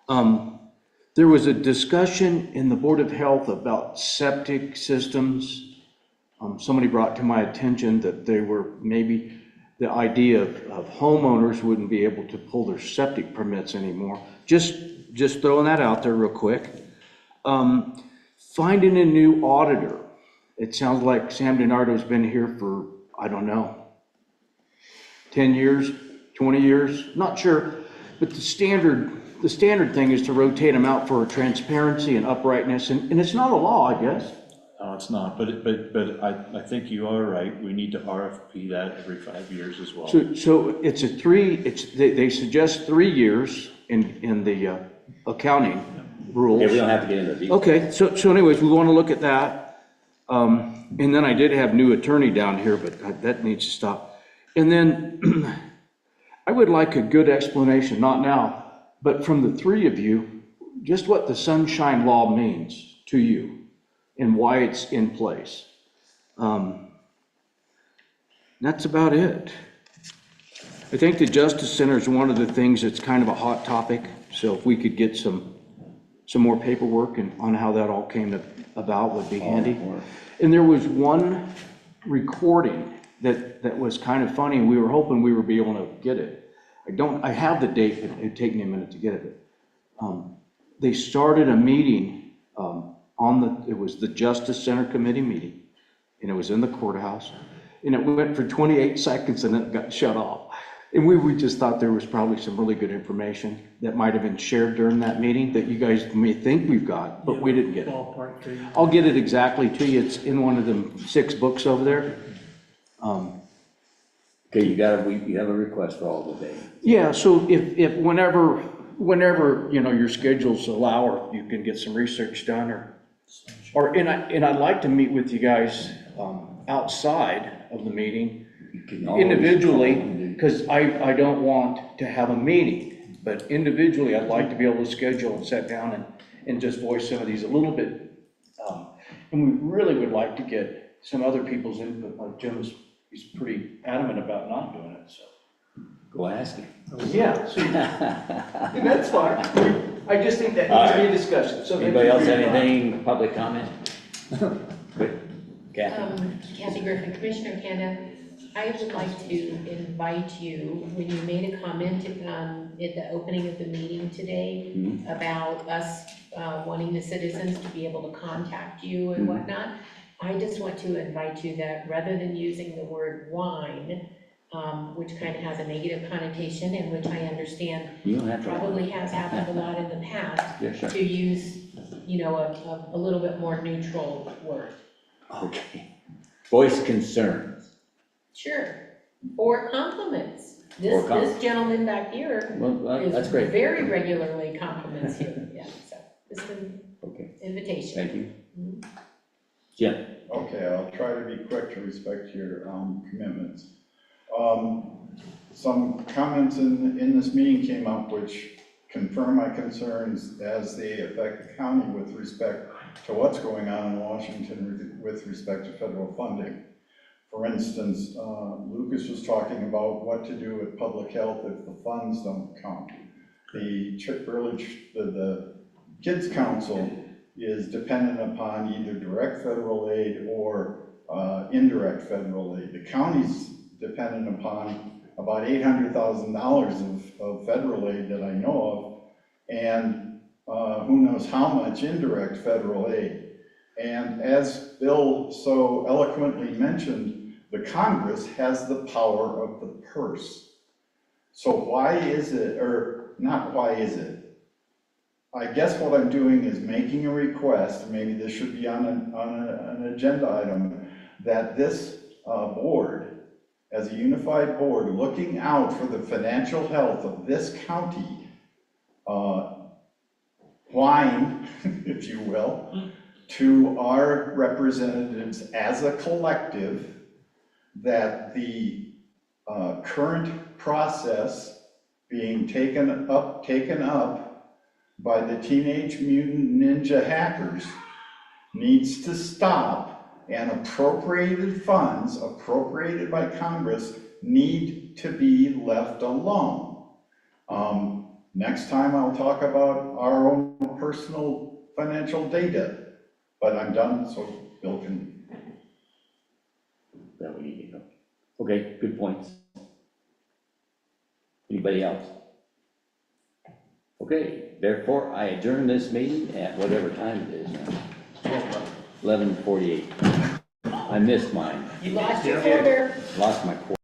There was a discussion in the Board of Health about septic systems. Somebody brought to my attention that they were maybe, the idea of homeowners wouldn't be able to pull their septic permits anymore. Just throwing that out there real quick. Finding a new auditor. It sounds like Sam DiNardo's been here for, I don't know, 10 years, 20 years, not sure. But the standard thing is to rotate them out for transparency and uprightness, and it's not a law, I guess. No, it's not, but I think you are right. We need to RFP that every 5 years as well. So it's they suggest 3 years in the accounting rules. Yeah, we don't have to get into the details. Okay, so anyways, we want to look at that. And then I did have new attorney down here, but that needs to stop. And then I would like a good explanation, not now, but from the three of you, just what the sunshine law means to you and why it's in place. That's about it. I think the Justice Center is one of the things that's kind of a hot topic. So if we could get some more paperwork and on how that all came about would be handy. And there was one recording that was kind of funny, and we were hoping we would be able to get it. I have the date, it'd take me a minute to get it. They started a meeting it was the Justice Center Committee meeting, and it was in the courthouse, and it went for 28 seconds and then it got shut off. And we just thought there was probably some really good information that might have been shared during that meeting that you guys may think we've got, but we didn't get it. ballpark figure. I'll get it exactly to you. It's in one of them 6 books over there. Okay, you have a request for all the day. Yeah, so if whenever, your schedules allow, or you can get some research done, and I'd like to meet with you guys, outside of the meeting, individually, because I don't want to have a meeting, but individually, I'd like to be able to schedule and sit down and just voice some of these a little bit. And we really would like to get some other people's input, like he's pretty adamant about not doing it, so. Go ask him. Yeah, so, and that's fine. I just think that needs to be a discussion. So Anybody else have anything, public comment? Good. Kathy? Kathy Griffin, Commissioner Kanda, I would like to invite you, when you made a comment at the opening of the meeting today about us wanting the citizens to be able to contact you and whatnot, I just want to invite you that rather than using the word whine, which kind of has a negative connotation, and which I understand You don't have to. probably has happened a lot in the past, Yeah, sure. to use, you know, a little bit more neutral word. Okay. Voice concerns. Sure, or compliments. Or This gentleman back here Well, that's is great. very regularly compliments you, yeah, so this is an Okay, invitation. thank you. Mhm. Jim? Okay, I'll try to be quick to respect your commitments. Some comments in this meeting came up which confirm my concerns as they affect the county with respect to what's going on in Washington with respect to federal funding. For instance, Lucas was talking about what to do with public health if the funds don't come. The Kids Council is dependent upon either direct federal aid or indirect federal aid. The county's dependent upon about $800,000 of federal aid that I know of, and who knows how much indirect federal aid. And as Bill so eloquently mentioned, the Congress has the power of the purse. So why is it, or not why is it? I guess what I'm doing is making a request, maybe this should be on an agenda item, that this board, as a unified board, looking out for the financial health of this county, whine, if you will, to our representatives as a collective that the current process being taken up by the Teenage Mutant Ninja hackers needs to stop, and appropriated funds appropriated by Congress need to be left alone. Next time I'll talk about our own personal financial data, but I'm done, so Bill can. That we need to go. Okay, good points. Anybody else? Okay, therefore I adjourn this meeting at whatever time it is now. 11:48. I missed mine. You lost your quarter. Lost my quarter.